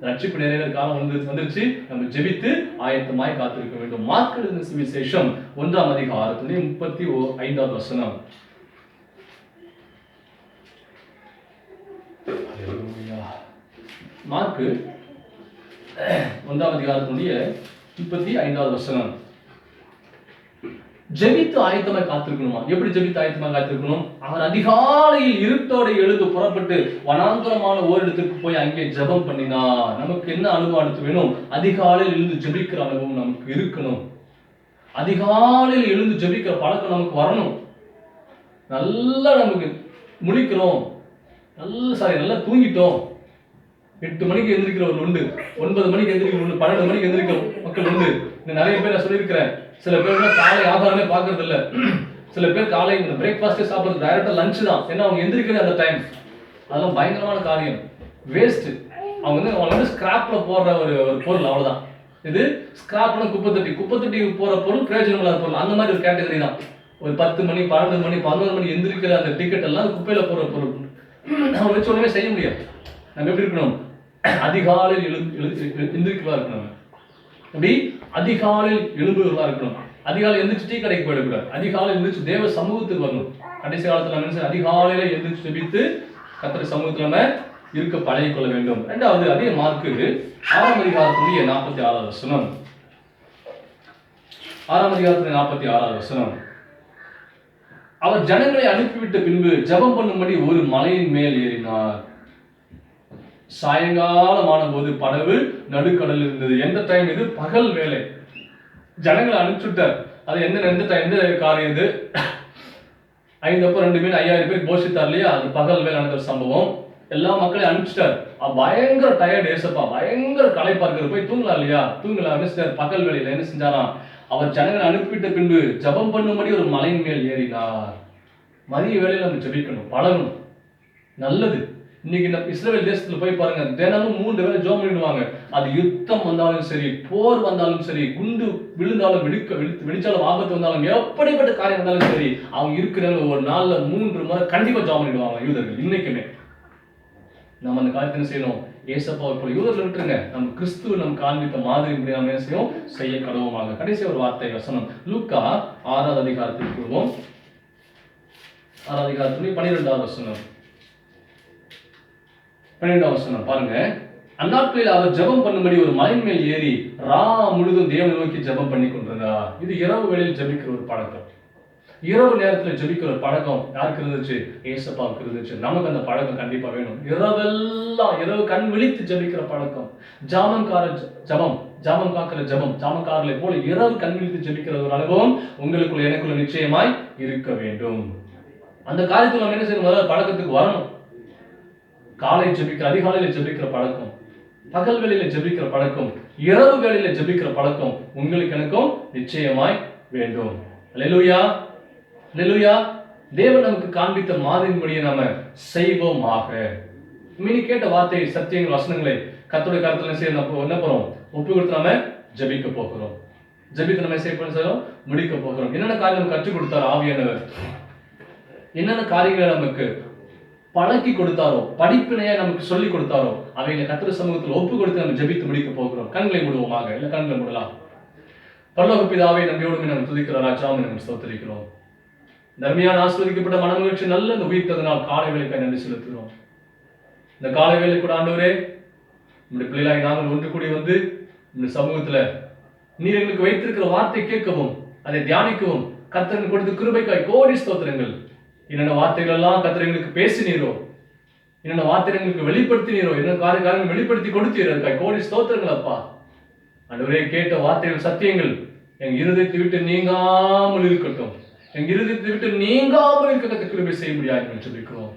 ரட்சிப்பு நிறைவேற காலம் வந்துருச்சு. நம்ம ஜெபித்து ஆயத்தமாய் காத்திருக்க வேண்டும். மார்க் எழுதின சுவிசேஷம் 1ஆம் அதிகாரத்திலே 35வது வசனம். மார்க்கு 1ஆம் அதிகாரத்தினுடைய 35வது வசனம். ஜெபித்து ஆயத்தமாய் காத்திருக்கணுமா? எப்படி ஜெபித்து ஆயத்தமாய் காத்திருக்கணும்? அவர் அதிகாலையில் இருட்டோட எழுந்து புறப்பட்டு வனாந்தரமான ஓரிடத்திற்கு போய் அங்கே ஜெபம் பண்ணினார். நமக்கு என்ன அனுபவம் வேணும்? அதிகாலையில் எழுந்து ஜெபிக்கிற அனுபவம் நமக்கு இருக்கணும். அதிகாலையில் எழுந்து ஜெபிக்கிற பழக்கம் நமக்கு வரணும். நல்லா நமக்கு முழிக்கிறோம், நல்லா தூங்கிட்டோம், 8 மணிக்கு எந்திரிக்கிறவர்கள் உண்டு, 9 மணிக்கு எந்திரிக்கிறவர்கள் உண்டு, 12 மணிக்கு எந்திரிக்கிற மக்கள் உண்டு. நிறைய பேர் நான் சொல்லியிருக்கிறேன். சில பேர் காலை ஆகாரமே பார்க்கறது இல்லை. சில பேர் காலை இந்த பிரேக்ஃபாஸ்டே சாப்பிடுறது டைரக்டா லஞ்ச் தான். ஏன்னா அவங்க எந்திரிக்கிறது அந்த டைம். அதெல்லாம் பயங்கரமான காரியம், வேஸ்ட். அவங்க ஸ்கிராப்ல போடுற ஒரு பொருள், அவ்வளவுதான். இது ஸ்கிராப்னா குப்பை போற பொருள், பிரயோஜனம் இல்லாத பொருள். அந்த மாதிரி ஒரு கேட்டகரி தான். ஒரு 10 மணி 12 மணி 11 மணி எந்திரிக்கிற அந்த டிக்கெட் எல்லாம் குப்பையில போற பொருள். நம்ம வச்சு ஒண்ணுமே செய்ய முடியாது. நம்ம எப்படி இருக்கணும்? அதிகாலையில் எந்திரிக்கிறதா இருக்கணும். அப்படி அதிகாலையில் எழும்புகிறதா இருக்கணும். அதிகாலை எந்திரிச்சு டீ கடைக்கு போயிடக்கூடாது. அதிகாலை எந்திரிச்சு தேவ சமூகத்துக்கு வரணும். கடைசி காலத்துல நம்ம அதிகாலையில எந்திரிச்சு ஜெபித்து கர்த்தர் சமூகத்துல நம்ம இருக்க பழகிக் கொள்ள வேண்டும். இரண்டாவது, அதே மார்க்கு 6ஆம் அதிகாரத்துடைய 46வது வசனம். 6ஆம் அதிகாரத்துடைய 46வது வசனம். அவர் ஜனங்களை அனுப்பிவிட்ட பின்பு ஜெபம் பண்ணும்படி ஒரு மலையின் மேல் ஏறினார். சாயங்காலமான போது படகு நடுக்கடல் இருந்தது. எந்த டைம் இது? பகல் வேலை. ஜனங்களை அனுப்பிச்சுட்டார். அது எந்த காரியம் இது? 5 அப்பம் 2 மீன் 5000 பேர் போஷித்தார் இல்லையா? அது பகல் வேலை நடந்த ஒரு சம்பவம். எல்லா மக்களையும் அனுப்பிச்சிட்டார். பயங்கர டயர்டு ஏசப்பா, பயங்கர களைப்பா இருக்கிற, போய் தூங்கலாம் இல்லையா? தூங்கலாம். என்ன செஞ்சார்? பகல் வேலையில என்ன செஞ்சாராம்? அவர் ஜனங்களை அனுப்பிவிட்ட பின்பு ஜபம் பண்ணும்படி ஒரு மலையின் மேல் ஏறினார். மதிய வேலையில நம்ம ஜபிக்கணும், பழகணும், நல்லது. இன்னைக்கு நம்ம இஸ்ரேல் தேசத்துல போய் பாருங்க, தினமும் 3 வேளை ஜெபம் பண்ணிடுவாங்க. அது யுத்தம் வந்தாலும் சரி, போர் வந்தாலும் சரி, குண்டு விழுந்தாலும் வெடிச்சாலும், ஆபத்து வந்தாலும், எப்படிப்பட்ட காரியம் வந்தாலும் சரி, அவங்க இருக்கிறவங்க ஒரு நாள்ல 3 முறை கண்டிப்பா ஜெபம் பண்ணிடுவாங்க யூதர்கள். இன்னைக்குமே நம்ம அந்த காரியத்தை செய்யணும். ஏசப்பாவை போல யூதர்கள் விட்டுருங்க, நம்ம கிறிஸ்துவ நம்ம காண்பித்த மாதிரி முறை நம்ம என்ன செய்யும்? செய்ய கடவுமாக. கடைசி ஒரு வார்த்தை வசனம், லூக்கா 6வது அதிகாரத்துக்கு போவோம். 6வது அதிகாரத்துக்கு 12வது வசனம். 12வது வசனம் பாருங்க. அந்நாட்களில் அவர் ஜெபம் பண்ணும்படி ஒரு மலையின் மேல் ஏறி முழுதும் தேவனை நோக்கி ஜெபம் பண்ணி கொண்டிருந்தார். இது இரவு வேளையில் ஜெபிக்கிற ஒரு பழக்கம். இரவு நேரத்தில் ஜெபிக்கிற ஒரு பழக்கம் யாருக்கு இருந்துச்சு? ஏசப்பாவுக்கு இருந்துச்சு. நமக்கு அந்த பழக்கம் கண்டிப்பா வேணும். இரவு கண் விழித்து ஜெபிக்கிற பழக்கம், ஜாமம் காக்கிற ஜெபம், ஜாமக்காரர்களை போல இரவு கண் விழித்து ஜெபிக்கிற ஒரு அனுபவம் உங்களுக்குள்ள எனக்குள்ள நிச்சயமாய் இருக்க வேண்டும். அந்த காரியத்தில் நம்ம என்ன செய்யணும்? பழக்கத்துக்கு வரணும். காலை ஜெபிக்கிற, அதிகாலையில ஜெபிக்கிற பழக்கம், பகல் வேளையில ஜெபிக்கிற பழக்கம், இரவு வேளையில ஜெபிக்கிற பழக்கம் உங்களுக்கு எனக்கும் நிச்சயமாய் வேண்டும். அல்லேலூயா, அல்லேலூயா. தேவன் நமக்கு காண்பித்த மாதிரியின்படியே நாம செய்வோமாக. மீனி கேட்ட வார்த்தை, சத்தியங்கள், வசனங்களை கர்த்தருடைய கருத்துல செய்ய என்ன போறோம்? ஒப்பு கொடுத்து நாம ஜெபிக்க போகிறோம். ஜெபித்து நம்ம செய்ய முடிக்க போகிறோம். என்னென்ன காரியம் கற்றுக் கொடுத்தார் ஆவியானவர், என்னென்ன காரியங்களை நமக்கு பழக்கி கொடுத்தாரோ, படிப்பினையா நமக்கு சொல்லி கொடுத்தாரோ, அவைகளை கர்த்தர் சமூகத்தில் ஒப்பு கொடுத்து நம்ம ஜெபித்து முடிக்க போகிறோம். கண்களை மூடுவோமாக. இல்ல கண்களை மூடலாம். பரலோக பிதாவே, நம்பியோடு நம்ம துதிக்கிற ராஜாவை நம்ம ஸ்தோத்திரிக்கிறோம். தர்மியான ஆஸ்வதிக்கப்பட்ட மனமகிழ்ச்சி நல்ல இந்த உயிர்த்ததனால் காலை வேலைக்கு நன்றி செலுத்துகிறோம். இந்த காலை வேலை கூட ஆண்டவரே, நம்முடைய பிள்ளைகளாய் நாங்கள் ஒன்று கூடி வந்து இந்த சமூகத்துல நீர் எங்களுக்கு வைத்திருக்கிற வார்த்தை கேட்கவும், அதை தியானிக்கவும் கர்த்தர் கொடுத்த கிருபைக்காய் கோடி ஸ்தோத்திரங்கள். என்னென்ன வார்த்தைகள் எல்லாம் கர்த்தர் எங்களுக்கு பேசினீரோ, என்னென்ன வார்த்தைகள் எங்களுக்கு வெளிப்படுத்தினீரோ, என்ன காரியங்கள் வெளிப்படுத்தி கொடுத்தீரோ, அதுக்காய் கோடி ஸ்தோத்திரங்கள் அப்பா. ஆண்டவரே, கேட்ட வார்த்தைகள் சத்தியங்கள் என் இருதயத்தை விட்டு நீங்காமல் இருக்கட்டும். என் இருதயத்தை விட்டு நீங்காமல் இருக்க கிருபை செய்ய முடியாது சொல்லிக்கிறோம்.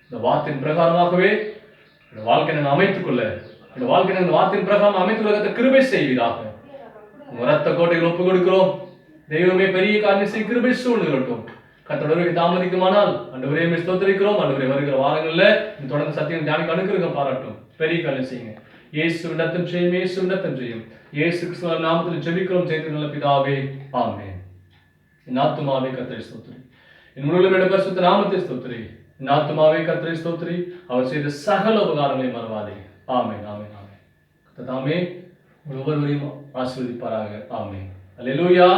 இந்த வார்த்தையின் பிரகாரமாகவே இந்த வாழ்க்கையை நாங்கள் அமைத்துக் கொள்ள, இந்த வாழ்க்கையை இந்த வார்த்தையின் பிரகாரம் அமைத்துக் கொள்ள கிருபை செய்வதாக ரத்த கோட்டைகள் ஒப்புக் கொடுக்கிறோம். தெய்வமே, பெரிய காரியம் செய்ய கிருபை சூழ்நிலட்டும். கர்த்தருடைய தாமதிக்குமானால் ஆண்டவரே ஸ்தோத்திரிக்கிறோம். ஆண்டவரே, வருகிற வாரங்கள்ல தொடர்ந்து சத்தியம் தியானிக்க அனுக்கிரகம் பாராட்டும். பெரிய காரியம் செய்யுங்க. இயேசு விண்ணத்தம் செய்யும், இயேசு விண்ணத்தம் செய்யும். இயேசு கிறிஸ்துவின் நாமத்தில் ஜெபிக்கிறோம் ஜெயத்தின் நல்ல பிதாவே, ஆமென். என் ஆத்துமாவே கர்த்தரை ஸ்தோத்திரி, என் முழுவதும் பரிசுத்த நாமத்தை ஸ்தோத்திரி. என் ஆத்துமாவே கர்த்தரை ஸ்தோத்திரி, அவர் செய்த சகல உபகாரங்களை மறவாதே. ஆமென், ஆமென், ஆமென். கர்த்தர் தாமே ஒவ்வொருவரையும் ஆசீர்வதிப்பாராக. ஆமென். அல்லேலூயா,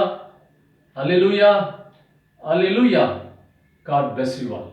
அல்லேலூயா, அல்லேலூயா. God bless you all.